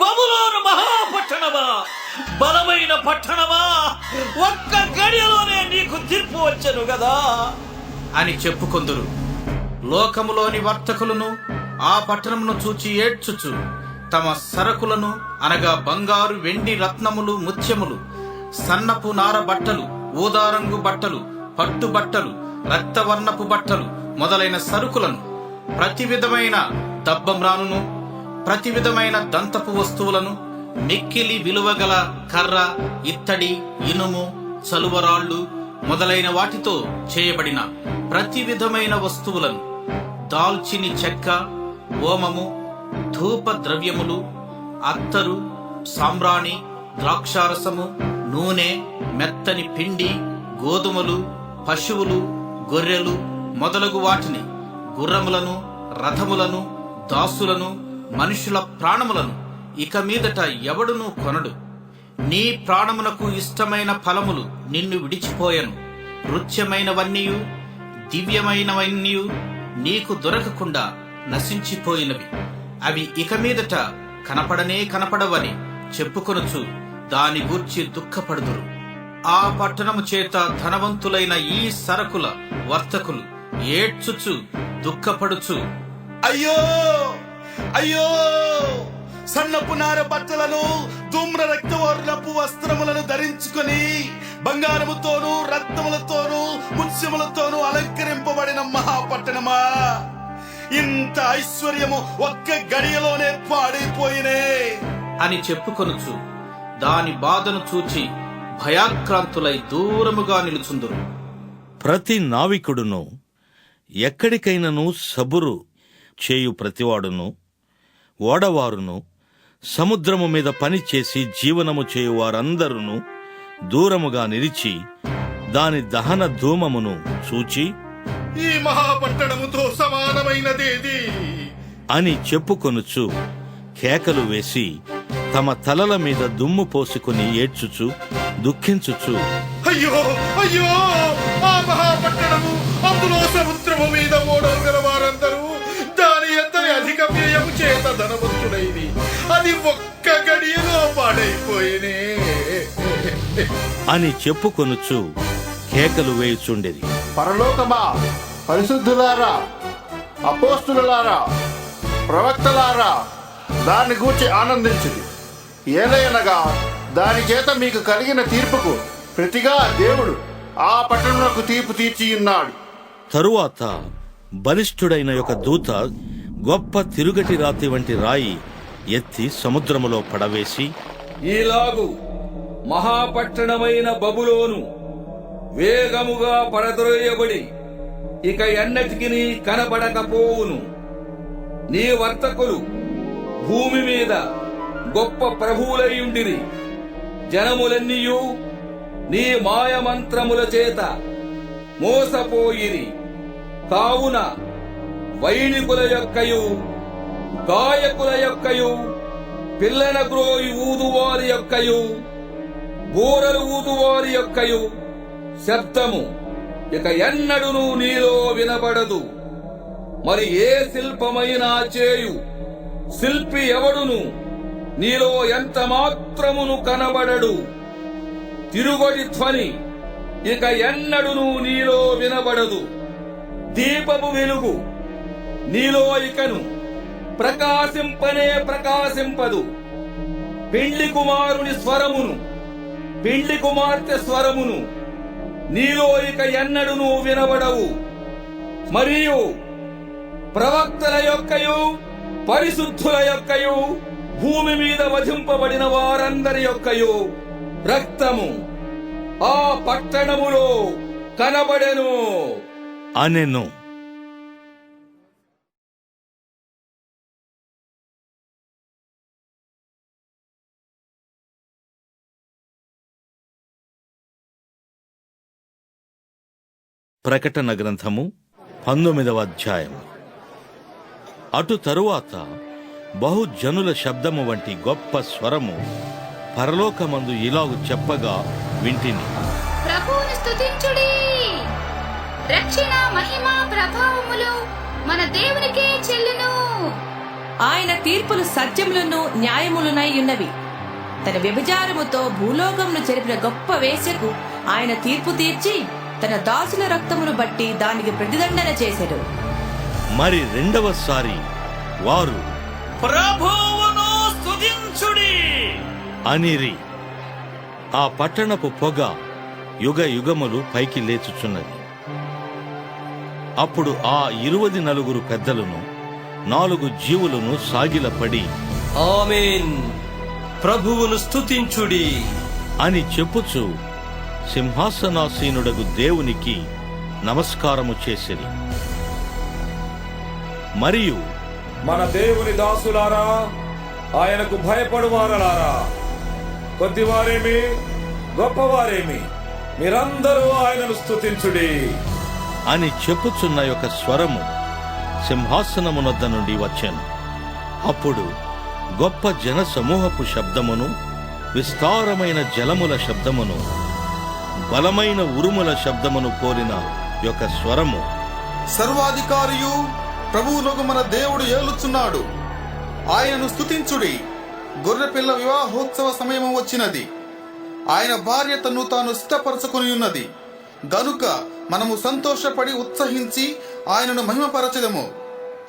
బబులోను మహాపట్టణమా, బలమైన పట్టణమా, ఒక్క గడియలోనే నీకు తీర్పు వచ్చను గదా అని చెప్పుకొందురు. లోకములోని వర్తకులను ఆ పట్టణమును చూచి ఏడ్చుచు తమ సరకులను అనగా బంగారు, వెండి, రత్నములు, ముత్యములు, సన్నపు నార బట్టలు, ఊదారంగు బట్టలు, పట్టు బట్టలు, రక్తవర్ణపు బట్టలు మొదలైన సరుకులను, ప్రతి విధమైన దబ్బమ్రానును, ప్రతి విధమైన దంతపు వస్తువులను, మిక్కిలి విలువగల కర్ర, ఇత్తడి, ఇనుము, చలువరాళ్లు మొదలైన వాటితో చేయబడిన ప్రతి విధమైన వస్తువులను, దాల్చిని చెక్క, ఓమము, ధూప ద్రవ్యములు, అత్తరు, సాంబ్రాణి, ద్రాక్షారసము, నూనె, మెత్తని పిండి, గోధుమలు, పశువులు, గొర్రెలు మొదలగు వాటిని, గుర్రములను, రథములను, దాసులను, మనుషుల ప్రాణములను ఇక మీదట ఎవడునూ కొనడు. నీ ప్రాణమునకు ఇష్టమైన ఫలములు నిన్ను విడిచిపోయను. రుచ్యమైనవన్నీయు దివ్యమైనవన్నీయు నీకు దొరకకుండా నశించిపోయినవి. అవి ఇక మీదట కనపడనే కనపడవని చెప్పుకొనుచు దాని గూర్చి దుఃఖపడుదురు. ఆ పట్టణము చేత ధనవంతులైన ఈ సరకుల వర్తకులు ఏడ్చుచు దుఃఖపడుచు, అయ్యో అయ్యో, సన్నపు నార బట్టలను, ధూమ్ర రక్తవర్ణపు వస్త్రములను ధరించుకొని బంగారముతోనూ, రత్నములతోనూ, ముత్యములతోనూ అలంకరింపబడిన మహాపట్టణమా, ఇంత ఐశ్వర్యము ఒక్క గడియలోనే పాడైపోయినే అని చెప్పుకొనుచు దాని బాధను చూచి భయాక్రాంతులై దూరముగా నిలుచుందురు. ప్రతి నావికుడును ఎక్కడికైనను సబురు చేయు ప్రతివాడును, ఓడవారును, సముద్రము మీద పనిచేసి జీవనము చేయు వారందరూ దూరముగా నిలిచి దాని దహన ధూమమును చూచి, ఈ మహాపట్టణముతో సమానమైనదేది అని చెప్పుకొనుచు కేకలు వేసి తమ తలల మీద దుమ్ము పోసుకుని ఏడ్చుచు దుఃఖించుచు, అయ్యో అయ్యో, ఆ మహాపట్టణము, అందులో సముద్రము మీద ఓడలు గల వారందరూ దాని ఎంతని అధిక వ్యయము చేత ధనవంతుడైది, అది ఒక్క గడియలో పాడైపోయినే అని చెప్పుకొనుచు కేకలు వేయుచుండెది. పరలోకమా, పరిశుద్ధులారా, అపోస్తులారా, ప్రవక్తలారా, దాన్ని గూర్చి ఆనందించుడి. ఏలయనగా దాని చేత మీకు కలిగిన తీర్పుకు ప్రతిగా దేవుడు ఆ పట్టణమునకు తీర్పు తీర్చియున్నాడు. తరువాత బలిష్ఠుడైన ఒక దూత గొప్ప తిరుగటి రాతి వంటి రాయి ఎత్తి సముద్రములో పడవేసి, ఈలాగు మహాపట్టణమైన బబులోను వేగముగా పడద్రోయబడి ఇక ఎన్నటికి కనబడకపోవును. నీ వర్తకులు భూమి మీద గొప్ప ప్రభువులయ్యుండిరి. జనములన్నీయు నీ మాయమంత్రముల చేత మోసపోయిరి. కావున వైణికుల యొక్కయు, గాయకుల యొక్కయు, పిల్లన గ్రోయి ఊదువారి యొక్కయు, బూరలు ఊదువారి యొక్కయు శబ్దము ఇక ఎన్నడును నీలో వినబడదు. మరి ఏ శిల్పమైనా చేయు శిల్పి ఎవడును నీలో ఎంత మాత్రమును కనబడడు. తిరుగొడి ధ్వని ఇక ఎన్నడును నీలో వినబడదు. దీపము వెలుగు నీలో ఇకను ప్రకాశింపనే ప్రకాశింపదు. పెండ్లి కుమారుని స్వరమును, పెండ్లి కుమార్తె స్వరమును నీలో ఇక ఎన్నడును వినబడవు. మరియు ప్రవక్తల యొక్కయు, పరిశుద్ధుల యొక్కయు, భూమి మీద వధింపబడిన వారందరి యొక్కయు రక్తము ఆ పట్టణములో కనబడెను అనెను. ప్రకటన గ్రంథము 19వ అధ్యాయము. అటు తరువాత బహుజనుల శబ్దము వంటి గొప్ప స్వరము పరలోకమందు ఇలాగు చెప్పగా వింటిని, ప్రభువును స్తుతించుడి, రక్షణ మహిమ ప్రభావములు మన దేవునికే చెల్లును. ఆయన తీర్పులు సత్యములను న్యాయములునై ఉన్నవి. తన వ్యభిచారముతో భూలోకమును చెరిపిన గొప్ప వేశ్యకు ఆయన తీర్పు తీర్చి తన దాసుల రక్తమును బట్టి దానికి ప్రతిదండన చేశాడు. మరి రెండవసారి వారు ప్రభువును స్తుతించుడి అనిరి. ఆ పట్టణపు పొగ యుగ యుగములు పైకి లేచుచున్నది. అప్పుడు ఆ 24 పెద్దలను 4 జీవులను సాగిలపడి ఆమేన్, ప్రభువును స్తుతించుడి అని చెప్పుచు సింహాసనాసీనుడగు దేవునికి నమస్కారము చేసిరి. మరియు మన దేవుని దాసులారా, ఆయనకు భయపడువారలారా, కొద్దివారేమి గొప్పవారేమి, మీరందరూ ఆయనను స్తుతించుడి అని చెప్పుచున్న యొక్క స్వరము సింహాసనమునొద్ద నుండి వచ్చెను. అప్పుడు గొప్ప జన సమూహపు శబ్దమును, విస్తారమైన జలముల శబ్దమును, బలమైన ఉరుముల శబ్దమును పోలిన యొక్క స్వరము, సర్వాధికారియు ప్రభువులకు మన దేవుడు ఏలుచున్నాడు, ఆయనను స్తుతించుడి. గొర్రెపిల్ల వివాహోత్సవ సమయము వచ్చినది, ఆయన భార్య తన్ను తాను సిద్ధపరచుకుని ఉన్నది గనుక మనము సంతోషపడి ఉత్సహించి ఆయనను మహిమపరచెదము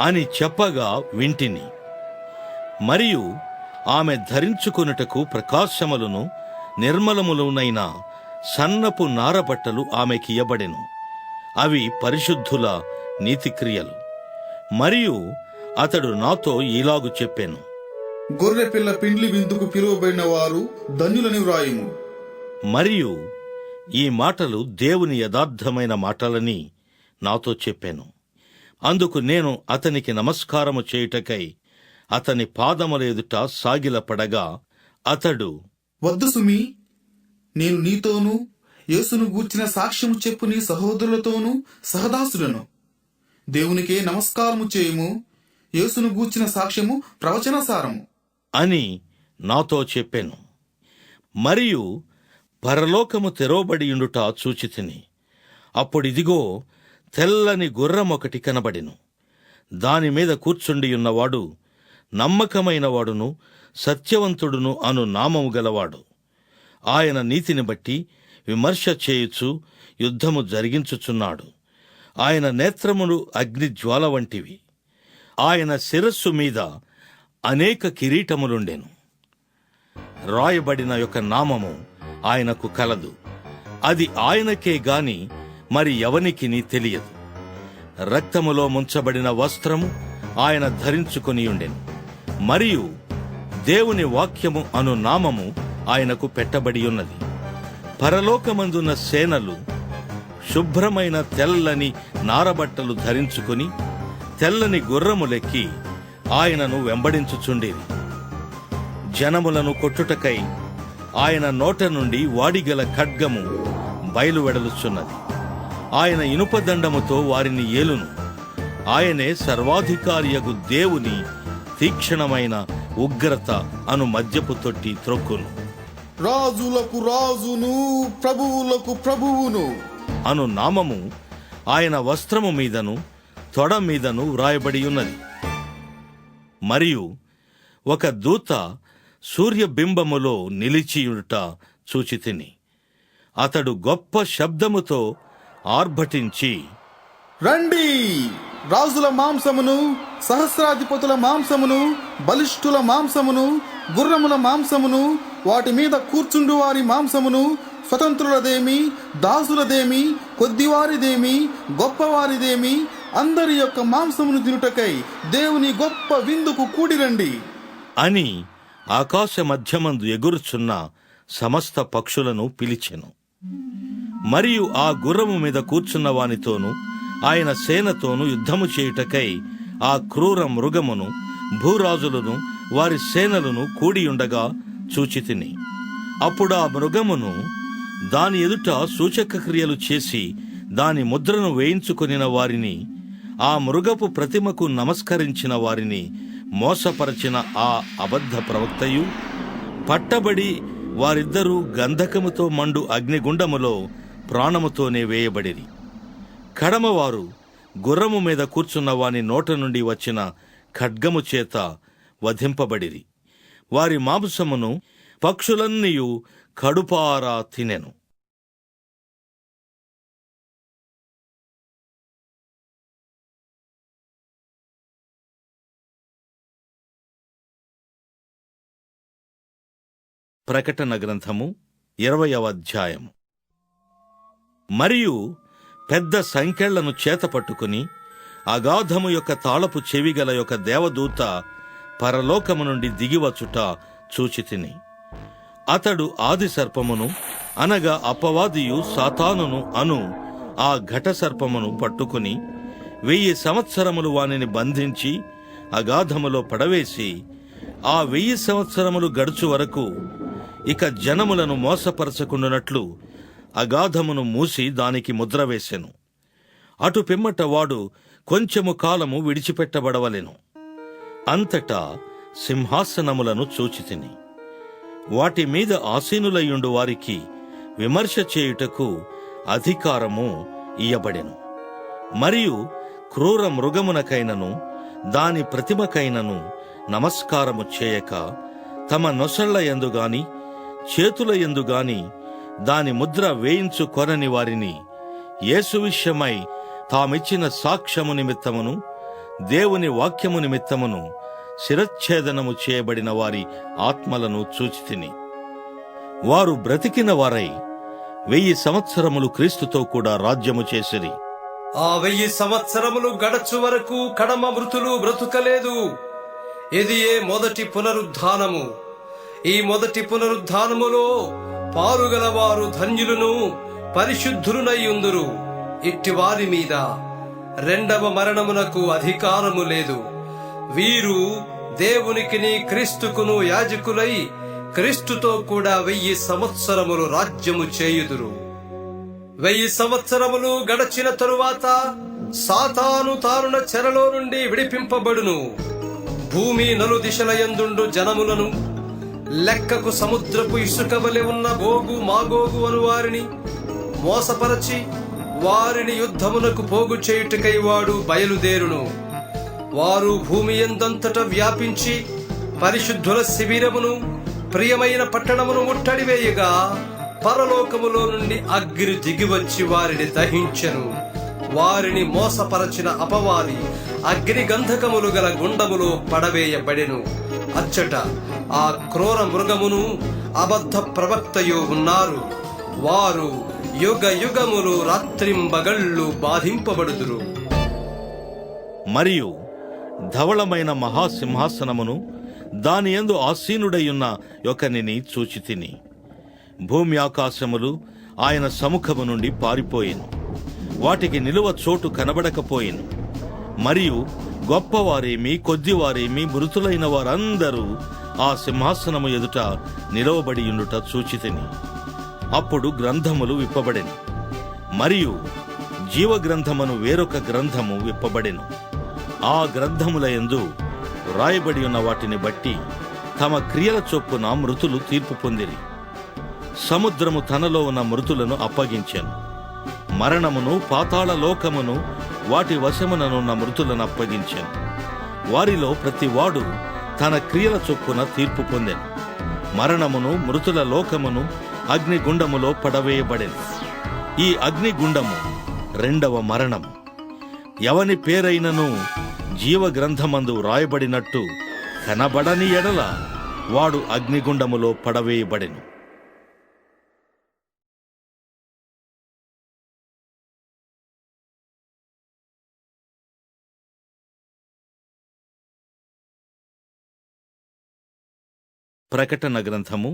అని చెప్పగా వింటిని. మరియు ఆమె ధరించుకొనుటకు ప్రకాశములను నిర్మలములునైన సన్నపు నారబట్టలు ఆమెకియ్యబడెను. అవి పరిశుద్ధుల నీతిక్రియలు. మరియు అతడు నాతో ఈలాగు చెప్పెను, గొర్రెపిల్ల పిండ్లి విందుకు పిలువబడిన వారు ధన్యులని వ్రాయుము. మరియు ఈ మాటలు దేవుని యథార్థమైన మాటలని నాతో చెప్పాను. అందుకు నేను అతనికి నమస్కారము చేయుటకై అతని పాదముల ఎదుట సాగిలపడగా అతడు, వద్దు సుమి, నేను నీతోనూ యేసును గూర్చిన సాక్ష్యము చెప్పు నీ సహోదరులతోనూ సహదాసులను. దేవునికే నమస్కారము చేయుము, యేసును గూర్చిన సాక్ష్యము ప్రవచనసారము అని నాతో చెప్పాను. మరియు పరలోకము తెరవబడియుండుట చూచితిని. అప్పుడిదిగో తెల్లని గుర్రమొకటి కనబడెను. దానిమీద కూర్చుండియున్నవాడు నమ్మకమైన వాడును సత్యవంతుడును అను నామము గలవాడు. ఆయన నీతిని బట్టి విమర్శ చేయుచు యుద్ధము జరిగించుచున్నాడు. ఆయన నేత్రములు అగ్నిజ్వాల వంటివి. ఆయన శిరస్సు మీద అనేక కిరీటములుండెను. రాయబడిన యొక్క నామము ఆయనకు కలదు. అది ఆయనకే గాని మరి ఎవనికిని తెలియదు. రక్తములో ముంచబడిన వస్త్రము ఆయన ధరించుకొని ఉండెను. మరియు దేవుని వాక్యము అను నామము ఆయనకు పెట్టబడి ఉన్నది. పరలోకమందున్న సేనలు శుభ్రమైన తెల్లని నారబట్టలు ధరించుకుని తెల్లని గుర్రములెక్కి ఆయనను వెంబడించుచుండేవి. జనములను కొట్టుటకై ఆయన నోట నుండి వాడిగల ఖడ్గము బయలువెడలుచున్నది. ఆయన ఇనుపదండముతో వారిని ఏలును. ఆయనే సర్వాధికారియగు దేవుని తీక్షణమైన ఉగ్రత అను మద్యపు తొట్టి త్రొక్కును. రాజులకు రాజును ప్రభువులకు ప్రభువును అను నామము ఆయన వస్త్రము మీదను తొడ మీదను వ్రాయబడి ఉన్నది. మరియు ఒక దూత సూర్యబింబములో నిలిచియుట చూచితిని. అతడు గొప్ప శబ్దముతో ఆర్భటించి, రండి, రాజుల మాంసమును, సహస్రాధిపతుల మాంసమును, బలిష్ఠుల మాంసమును, గుర్రముల మాంసమును, వాటి మీద కూర్చుండు వారి మాంసమును, స్వతంత్రులదేమి, దాసులదేమి, కొద్దివారిదేమి, గొప్పవారిదేమి, అందరి యొక్క మాంసమును తినుటకై దేవుని గొప్ప విందుకు కూడిరండి అని ఆకాశ మధ్యమందు ఎగురుచున్న సమస్త పక్షులను పిలిచెను. మరియు ఆ గుర్రము మీద కూర్చున్న వానితోనూ ఆయన సేనతోనూ యుద్ధము చేయుటకై ఆ క్రూర మృగమును, భూరాజులను, వారి సేనలను కూడియుండగా చూచితిని. అప్పుడు ఆ మృగమును దాని ఎదుట సూచక క్రియలు చేసి దాని ముద్రను వేయించుకొనిన వారిని, ఆ మృగపు ప్రతిమకు నమస్కరించిన వారిని మోసపరచిన ఆ అబద్ధ ప్రవక్తయు పట్టబడి వారిద్దరూ గంధకముతో మండు అగ్నిగుండములో ప్రాణముతోనే వేయబడిరి. కడమవారు గుర్రము మీద కూర్చున్న వాని నోట నుండి వచ్చిన ఖడ్గము చేత వధింపబడిరి. వారి మాంసమును పక్షులన్నీయు కడుపారా తినెను. ప్రకటన గ్రంథము 20వ అధ్యాయము. మరియు పెద్ద సంకెళ్లను చేతపట్టుకుని అగాధము యొక్క తాళపు చెవిగల యొక్క దేవదూత పరలోకము నుండి దిగివచ్చుట చూచితిని. అతడు ఆది సర్పమును అనగా అపవాదియు సాతానును అను ఆ ఘట సర్పమును పట్టుకుని 1000 సంవత్సరములు వానిని బంధించి అగాధములో పడవేసి ఆ 1000 సంవత్సరములు గడుచు వరకు ఇక జనములను మోసపరచకుండునట్లు అగాధమును మూసి దానికి ముద్ర వేసెను. అటు పిమ్మట వాడు కొంచెము కాలము విడిచిపెట్టబడవలెను. అంతటా సింహాసనములను చూచితిని. వాటి మీద ఆసీనులయ్యుండు వారికి విమర్శ చేయుటకు అధికారము ఇయ్యబడెను. మరియు క్రూర మృగమునకైనను దాని ప్రతిమకైనను నమస్కారము చేయక తమ నొసళ్ల యందు గాని చేతుల యందు గాని దాని ముద్ర వేయించుకొనని వారిని యేసు విషయమై తామిచ్చిన సాక్ష్యము నిమిత్తమును దేవుని వాక్యము నిమిత్తమును శిరచ్ఛేదనము చేయబడిన వారి ఆత్మలను చూచితిని. వారు బ్రతికిన వారై 1000 సంవత్సరములు క్రీస్తుతో కూడా రాజ్యము చేసిరి. ఆ 1000 సంవత్సరములు గడచు వరకు కడమ మృతులు బ్రతుకలేదు. ఇది మొదటి పునరుద్ధానము. ఈ మొదటి పునరుద్ధానములో పాలుగలవారు ధన్యులను పరిశుద్ధులునయ్యుందురు. ఇట్టి వారి మీద రెండవ మరణమునకు అధికారము లేదు. వీరు దేవునికిని క్రీస్తుకును యాజకులై క్రీస్తుతో కూడా 1000 సంవత్సరములు రాజ్యము చేయుదురు. 1000 సంవత్సరములు గడచిన తరువాత సాతాను తారుణ చెరలో నుండి విడిపింపబడును. భూమి నలుదిశలయందుండు జనములను లెక్కకు సముద్రపు ఇసుక వలె ఉన్న గోగు మాగోగు అను వారిని మోసపరచి వారిని యుద్ధమునకు పోగు చేయుటకై వాడు బయలుదేరును. వారు భూమి యందంతట వ్యాపించి పరిశుద్ధుల శిబిరమును ప్రియమైన పట్టణమును ముట్టడివేయగా పరలోకములో నుండి అగ్ని దిగివచ్చి వారిని దహించెను. వారిని మోసపరచిన అపవాది అగ్ని గంధకములు గల గుండములో పడవేయబడెను. అచ్చట ఆ క్రూర మృగమును అబద్ధ ప్రవక్తయు ఉన్నారు. వారు యుగ యుగములు రాత్రింబగళ్ళు బాధింపబడుదురు. మరియు ధవళమైన మహాసింహాసనమును దాని యందు ఆసీనుడయున్న ఒకనిని చూచితిని. భూమి ఆకాశములు ఆయన సముఖము నుండి పారిపోయెను. వాటికి నిలువ చోటు కనబడకపోయెను. మరియు గొప్పవారేమి కొద్దివారేమి మృతులైన వారందరూ ఆ సింహాసనము ఎదుట నిలవబడియుండుట చూచితిని. అప్పుడు గ్రంథములు విప్పబడెను. మరియు జీవగ్రంథమును వేరొక గ్రంథము విప్పబడెను. ఆ గ్రంథముల యందు వ్రాయబడి ఉన్న వాటిని బట్టి తమ క్రియల చొప్పున మృతులు తీర్పు పొందిరి. సముద్రము తనలో ఉన్న మృతులను అప్పగించెను. మరణమును పాతాళ లోకమును వాటి వశముననున్న మృతులను అప్పగించెను. వారిలో ప్రతివాడు తన క్రియల చొప్పున తీర్పు పొందెను. మరణమును మృతుల లోకమును అగ్నిగుండములో పడవేయబడెను. ఈ అగ్నిగుండము రెండవ మరణము. ఎవని పేరైనను జీవగ్రంథమందు వ్రాయబడినట్టు కనబడని ఎడల వాడు అగ్నిగుండములో పడవేయబడెను. ప్రకటన గ్రంథము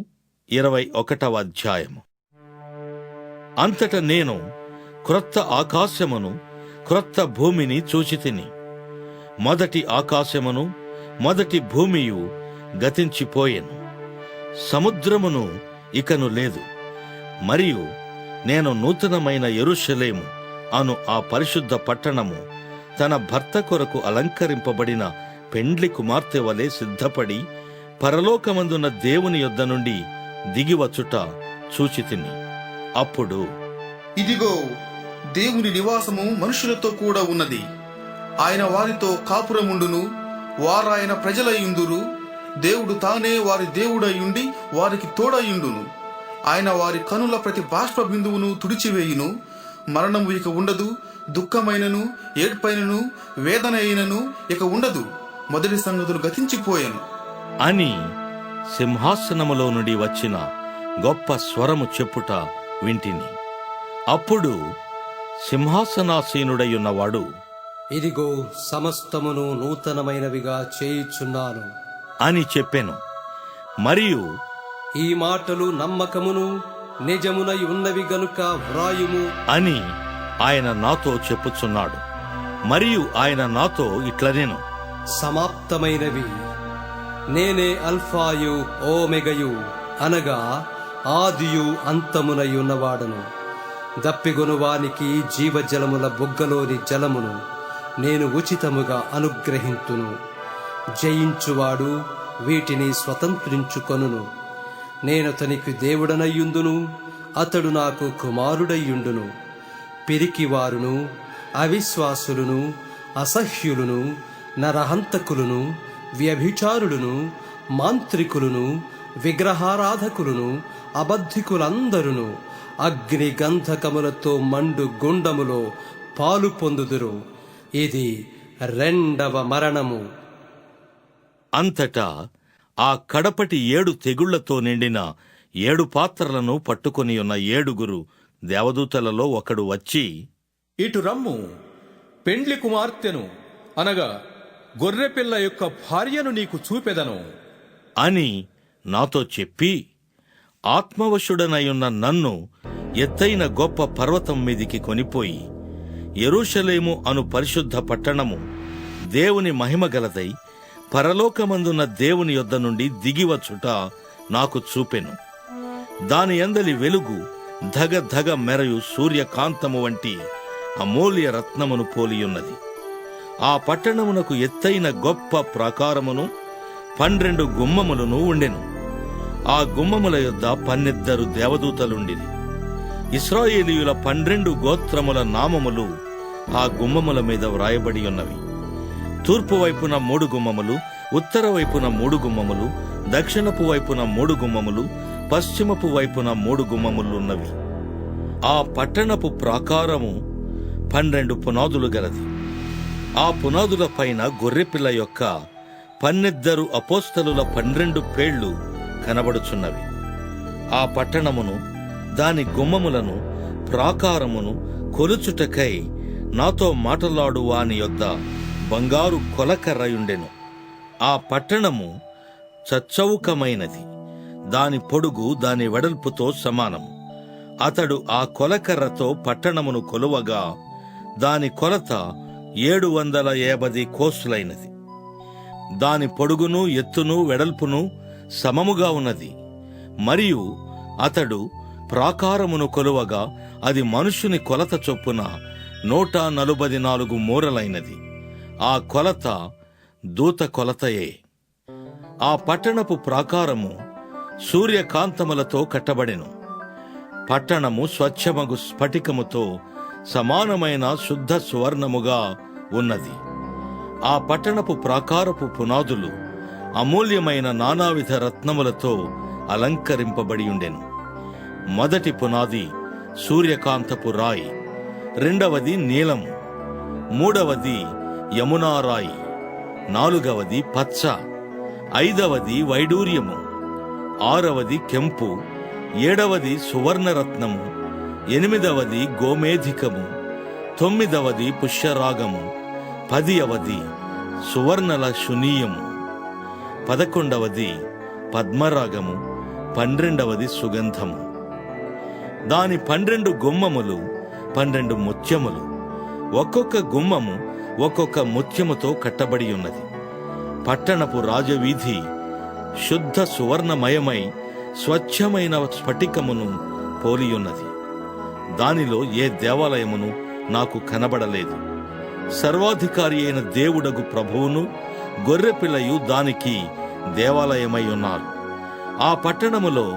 21వ అధ్యాయము. అంతట నేను క్రొత్త ఆకాశమును క్రొత్త భూమిని చూచితిని. మొదటి ఆకాశమును మొదటి భూమియు గతించిపోయెను. సముద్రమును ఇకను లేదు. మరియు నేను నూతనమైన యెరూషలేము అను ఆ పరిశుద్ధ పట్టణము తన భర్త కొరకు అలంకరింపబడిన పెండ్లి కుమార్తె వలె సిద్ధపడి పరలోకమందున్న దేవుని యొద్ద నుండి దిగివచ్చుట చూచితిని. అప్పుడు ఇదిగో దేవుని నివాసము మనుషులతో కూడా ఉన్నది. ఆయన వారితో కాపురముండును, వారాయన ప్రజలయుందురు. దేవుడు తానే వారి దేవుడయుండి వారికి తోడయుండును. ఆయన వారి కనుల ప్రతి బాష్ప బిందువును తుడిచివేయును. మరణము ఇక ఉండదు, దుఃఖమైనను ఏడ్పైనను వేదన అయినను ఇక ఉండదు. మొదటి సంగతులు గతించిపోయాను అని సింహాసనములో నుండి వచ్చిన గొప్ప స్వరము చెప్పుట వింటిని. అప్పుడు సింహాసనాసీనుడయున్నవాడు, ఇదిగో సమస్తమును నూతనమైనవిగా చేయుచున్నాను అని చెప్పెను. మరియు ఈ మాటలు నమ్మకమును నిజమునై ఉన్నవి గనుక వ్రాయుము అని ఆయన నాతో చెప్పుచున్నాడు. మరియు ఆయన నాతో ఇట్లనేను, సమాప్తమైనవి. నేనే అల్ఫాయు ఓమెగయు, అనగా ఆదియు అంతమునై ఉన్నవాడను. దప్పిగొనువానికి జీవజలముల బుగ్గలోని జలమును నేను ఉచితముగా అనుగ్రహింతును. జయించువాడు వీటిని స్వతంత్రించుకొనును. నేనతనికి దేవుడనయ్యుందును, అతడు నాకు కుమారుడయ్యుండును. పిరికివారును, అవిశ్వాసులను, అసహ్యులను, నరహంతకులను, వ్యభిచారులను, మాంత్రికులను, విగ్రహారాధకులను, అబద్ధికులందరును అగ్ని గంధకములతో మండు గుండములో పాలు పొందుదురు. ఇది రెండవ మరణము. అంతటా ఆ కడపటి 7 తెగుళ్లతో నిండిన 7 పాత్రలను పట్టుకొని ఉన్న 7 దేవదూతలలో ఒకడు వచ్చి, ఇటు రమ్ము, పెండ్లి కుమార్తెను అనగా గొర్రెపిల్ల యొక్క భార్యను నీకు చూపెదను అని నాతో చెప్పి, ఆత్మవశుడనయున్న నన్ను ఎత్తైన గొప్ప పర్వతం మీదికి కొనిపోయి, యెరూషలేము అను పరిశుద్ధ పట్టణము దేవుని మహిమగలదై పరలోకమందున్న దేవుని యొద్ద నుండి దిగివచ్చుట నాకు చూపెను. దాని యందలి వెలుగు ధగ ధగ మెరయు సూర్యకాంతము వంటి అమూల్య రత్నమును పోలియున్నది. ఆ పట్టణమునకు ఎత్తైన గొప్ప ప్రాకారమును 12 గుమ్మములను ఉండెను. ఆ గుమ్మముల యొద్ద 12 దేవదూతలుండిరి. ఇశ్రాయేలీయుల 12 గోత్రముల నామములు ఆ గుమ్మముల మీద వ్రాయబడి ఉన్నవి. తూర్పు వైపున 3 గుమ్మములు, ఉత్తర వైపున 3 గుమ్మములు, దక్షిణపు వైపున 3 గుమ్మములు, పశ్చిమపు వైపున 3 గుమ్మములున్నవి. ఆ పట్టణపు ప్రాకారము 12 పునాదులు గలది. ఆ పునాదుల పైన గొర్రెపిల్ల యొక్క 12 అపోస్తలుల 12 పేళ్లు కనబడుచున్నవి. ఆ పట్టణమును, దాని గుమ్మములను, ప్రాకారమును కొలుచుటకై నాతో మాటలాడు వాని యొద్ద బంగారు కొలకర్రయుండెను. ఆ పట్టణము చచ్చౌకమైనది. దాని పొడుగు దాని వెడల్పుతో సమానము. అతడు ఆ కొలకర్రతో పట్టణమును కొలువగా దాని కొలత 750 కోసులైనది. దాని పొడుగును, ఎత్తును, వెడల్పును సమముగా ఉన్నది. మరియు అతడు ప్రాకారమును కొలువగా అది మనుషుని కొలత చొప్పున 144 మూరలైనది. ఆ కొలత దూత కొలతయే. ఆ పట్టణపు ప్రాకారము సూర్యకాంతములతో కట్టబడెను. పట్టణము స్వచ్ఛమగు స్ఫటికముతో సమానమైన శుద్ధ సువర్ణముగా ఉన్నది. ఆ పట్టణపు ప్రాకారపు పునాదులు అమూల్యమైన నానావిధ రత్నములతో అలంకరింపబడి ఉండెను. మొదటి పునాది సూర్యకాంతపు రాయి, రెండవది నీలము, మూడవది యమునారాయి, నాలుగవది పచ్చ, ఐదవది వైడూర్యము, ఆరవది కెంపు, ఏడవది సువర్ణరత్నము, ఎనిమిదవది గోమేధికము, తొమ్మిదవది పుష్యరాగము, 10వది సువర్ణల శునీయము, 11వది పద్మరాగము, 12వది సుగంధము. దాని 12 గుమ్మములు 12 ముత్యములు, ఒక్కొక్క గుమ్మము ఒక్కొక్క ముత్యముతో కట్టబడి ఉన్నది. పట్టణపు రాజవీధి శుద్ధ సువర్ణమయమై స్వచ్ఛమైన స్ఫటికమును పోలియున్నది. దానిలో ఏ దేవాలయమును నాకు కనబడలేదు. సర్వాధికారి అయిన దేవుడగు ప్రభువును గొర్రెపిల్లయు దానికి దేవాలయమై ఉన్నారు. ఆ పట్టణములో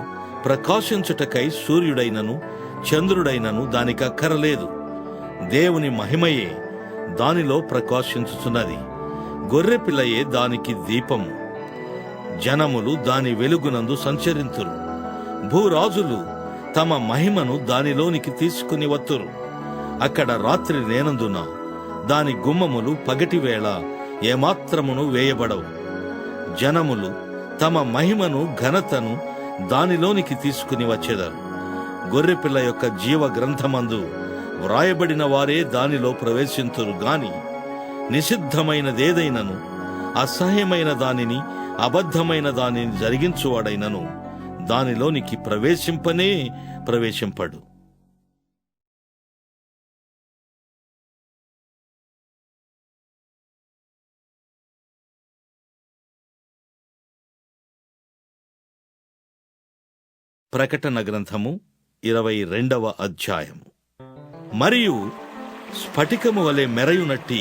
ప్రకాశించుటకై సూర్యుడైనను చంద్రుడైనను దానికక్కరలేదు. దేవుని మహిమయే దానిలో ప్రకాశించుచున్నది. గొర్రెపిల్లయే దానికి దీపము. జనములు దాని వెలుగునందు సంచరింతురు. భూరాజులు తమ మహిమను దానిలోనికి తీసుకుని వత్తురు. అక్కడ రాత్రి లేనందున దాని గుమ్మములు పగటివేళ ఏమాత్రమును వేయబడవు. జనములు తమ మహిమను ఘనతను దానిలోనికి తీసుకుని వచ్చెదరు. గొర్రెపిల్ల యొక్క జీవ గ్రంథమందు వ్రాయబడిన వారే దానిలో ప్రవేశింతురు గాని నిషిద్ధమైనదేదైనను అసహ్యమైన దానిని అబద్ధమైన దానిని జరిగించువాడైనను దానిలోనికి ప్రవేశింపనే ప్రవేశింపడు. ప్రకటన గ్రంథము 22వ అధ్యాయము. మరియు స్ఫటికము వలె మెరయునట్టి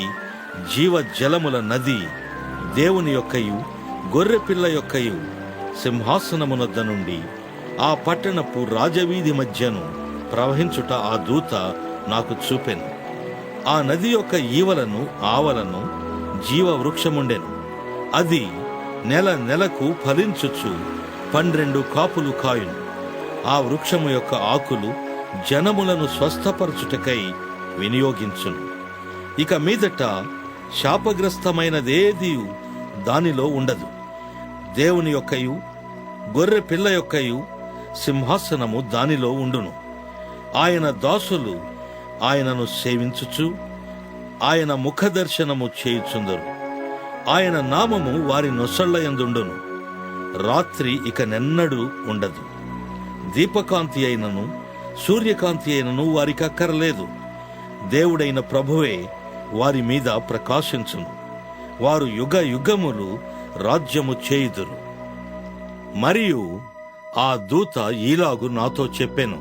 జీవ జలముల నది దేవుని యొక్కయు గొర్రెపిల్ల యొక్కయు సింహాసనమునొద్ద నుండి ఆ పట్టణపు రాజవీధి మధ్యను ప్రవహించుట ఆ దూత నాకు చూపెను. ఆ నది యొక్క ఈవలను ఆవలను జీవ వృక్షముండెను. అది నెల నెలకు ఫలించుచు 12 కాపులు కాయును. ఆ వృక్షము యొక్క ఆకులు జనములను స్వస్థపరచుటకై వినియోగించును. ఇక మీదట శాపగ్రస్తమైనదేదీ దానిలో ఉండదు. దేవుని యొక్కయు గొర్రె పిల్ల యొక్కయు సింహాసనము దానిలో ఉండును. ఆయన దాసులు ఆయనను సేవించుచు ఆయన ముఖదర్శనము చేయుచుందరు. ఆయన నామము వారి నొసళ్లయందుండును. రాత్రి ఇక నెన్నడూ ఉండదు. దీపకాంతి అయినను సూర్యకాంతి అయినను వారికి అక్కరలేదు. దేవుడైన ప్రభువే వారి మీద ప్రకాశించును. వారు యుగ యుగములు రాజ్యము చేయుదురు. మరియు ఆ దూత ఈలాగు నాతో చెప్పెను,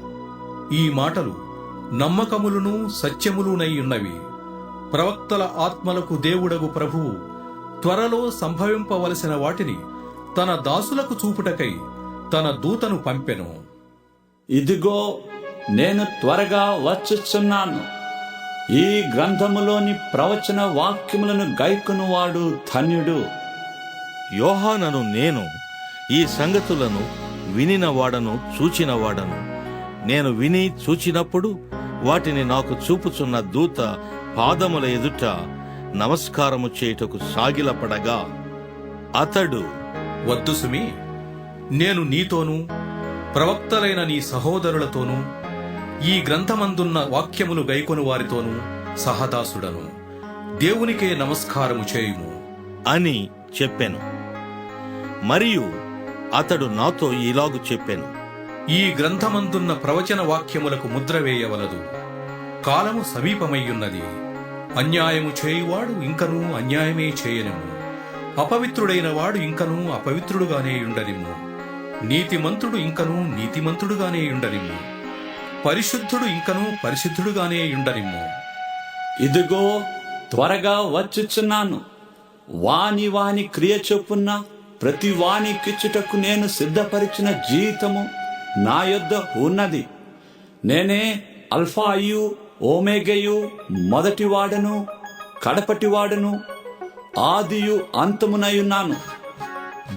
ఈ మాటలు నమ్మకములును సత్యములునై ఉన్నవి. ప్రవక్తల ఆత్మలకు దేవుడగు ప్రభువు త్వరలో సంభవింపవలసిన వాటిని తన దాసులకు చూపుటకై తన దూతను పంపెను. ఇదిగో నేను త్వరగా వచ్చుచున్నాను. ఈ గ్రంథములోని ప్రవచన వాక్యములను గైకొనువాడు ధన్యుడు. యోహానను నేను ఈ సంగతులను వినినవాడను చూచినవాడను. నేను విని చూచినప్పుడు వాటిని నాకు చూపుచున్న దూత పాదముల ఎదుట నమస్కారము చేయుటకు సాగిలపడగా అతడు, వద్దు సుమి, నేను నీతోనూ ప్రవక్తలైన నీ సహోదరులతోనూ ఈ గ్రంథమందున్న వాక్యములు గైకొను వారితోనూ సహదాసుడను. దేవునికే నమస్కారము చేయుము అని చెప్పెను. మరియు అతడు నాతో ఇలాగు చెప్పెను, ఈ గ్రంథమందున్న ప్రవచన వాక్యములకు ముద్ర వేయవలదు. కాలము సమీపమయ్యున్నది. అన్యాయము చేయువాడు ఇంకనూ అన్యాయమే చేయనిమ్ము. అపవిత్రుడైన వాడు ఇంకనూ అపవిత్రుడుగానే ఉండనిమ్ము. నీతిమంతుడు ఇంకనూ నీతిమంతుడుగానే ఉండనిమ్ము. పరిశుద్ధుడు ఇంకనూ పరిశుద్ధుడుగానే ఉండనిమ్ము. ఇదిగో త్వరగా వచ్చుచున్నాను. వాని వాని క్రియ చొప్పున ప్రతి వానికిచ్చుటకు నేను సిద్ధపరిచిన జీవితము నా యొద్ద ఉన్నది. నేనే అల్ఫాయు ఓమేగయు, మొదటివాడను కడపటివాడను, ఆదియు అంతమునయున్నాను.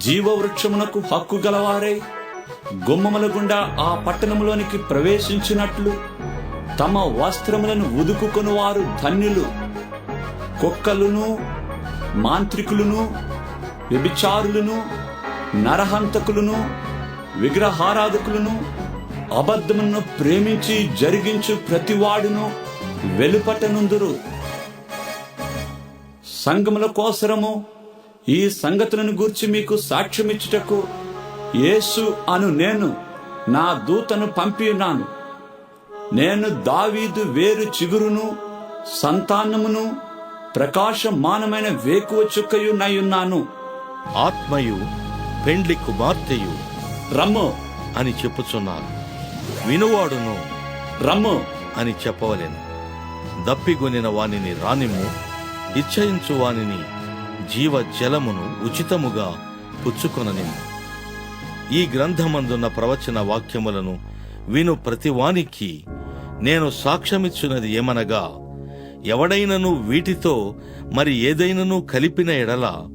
జీవవృక్షమునకు హక్కు గలవారై గుమ్మముల గుండా ఆ పట్టణములోనికి ప్రవేశించినట్లు తమ వస్త్రములను ఉదుకుకొని వారు ధన్యులు. కుక్కలును, మాంత్రికులను, వ్యభిచారులను, నరహంతకులను, విగ్రహారాధకులను, అబద్ధమును ప్రేమించి జరిగించు ప్రతివాడును వెలుపటనుందురు. సంఘముల కోసరము ఈ సంగతులను గూర్చి మీకు సాక్ష్యమిచ్చుటకు యేసు అను నేను నా దూతను పంపియున్నాను. నేను దావీదు వేరు చిగురును, సంతానమును, ప్రకాశమానమైన వేకువ చుక్కయు నయ్యున్నాను. ఆత్మయు పెండ్లి కుమార్తెయు రమ్ము అని చెప్పుచున్నాను. వినువాడును రమ్ము అని చెప్పవలెను. దప్పిగొనిన వానిని రానిమ్ము. ఇచ్చయించు వానిని జీవ జలమును ఉచితముగా పుచ్చుకొననిమ్ము. ఈ గ్రంథమందున్న ప్రవచన వాక్యములను విను ప్రతివానికి నేను సాక్ష్యమిచ్చున్నది ఏమనగా, ఎవడైనను వీటితో మరి ఏదైనను కలిపిన ఎడల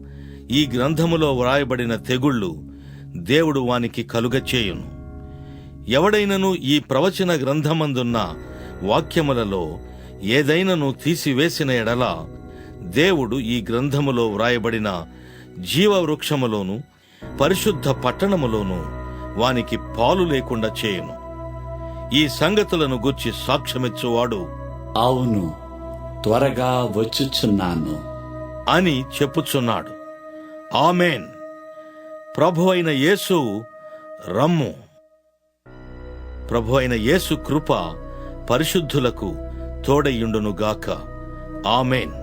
ఈ గ్రంథములో వ్రాయబడిన తెగుళ్ళు దేవుడు వానికి కలుగచేయును. ఎవడైనను ఈ ప్రవచన గ్రంథమందున్న వాక్యములలో ఏదైనను తీసివేసిన ఎడల దేవుడు ఈ గ్రంథములో వ్రాయబడిన జీవవృక్షములోను పరిశుద్ధ పట్టణములోను వానికి పాలు లేకుండా చేయును. ఈ సంగతులను గూర్చి సాక్ష్యమిచ్చువాడు అవును, త్వరగా వచ్చుచున్నాను అని చెప్పుచున్నాడు. ఆమేన్. ప్రభువైన యేసు రమ్ము. ప్రభువైన యేసు కృప పరిశుద్ధులకు తోడయుండునుగాక. ఆమేన్.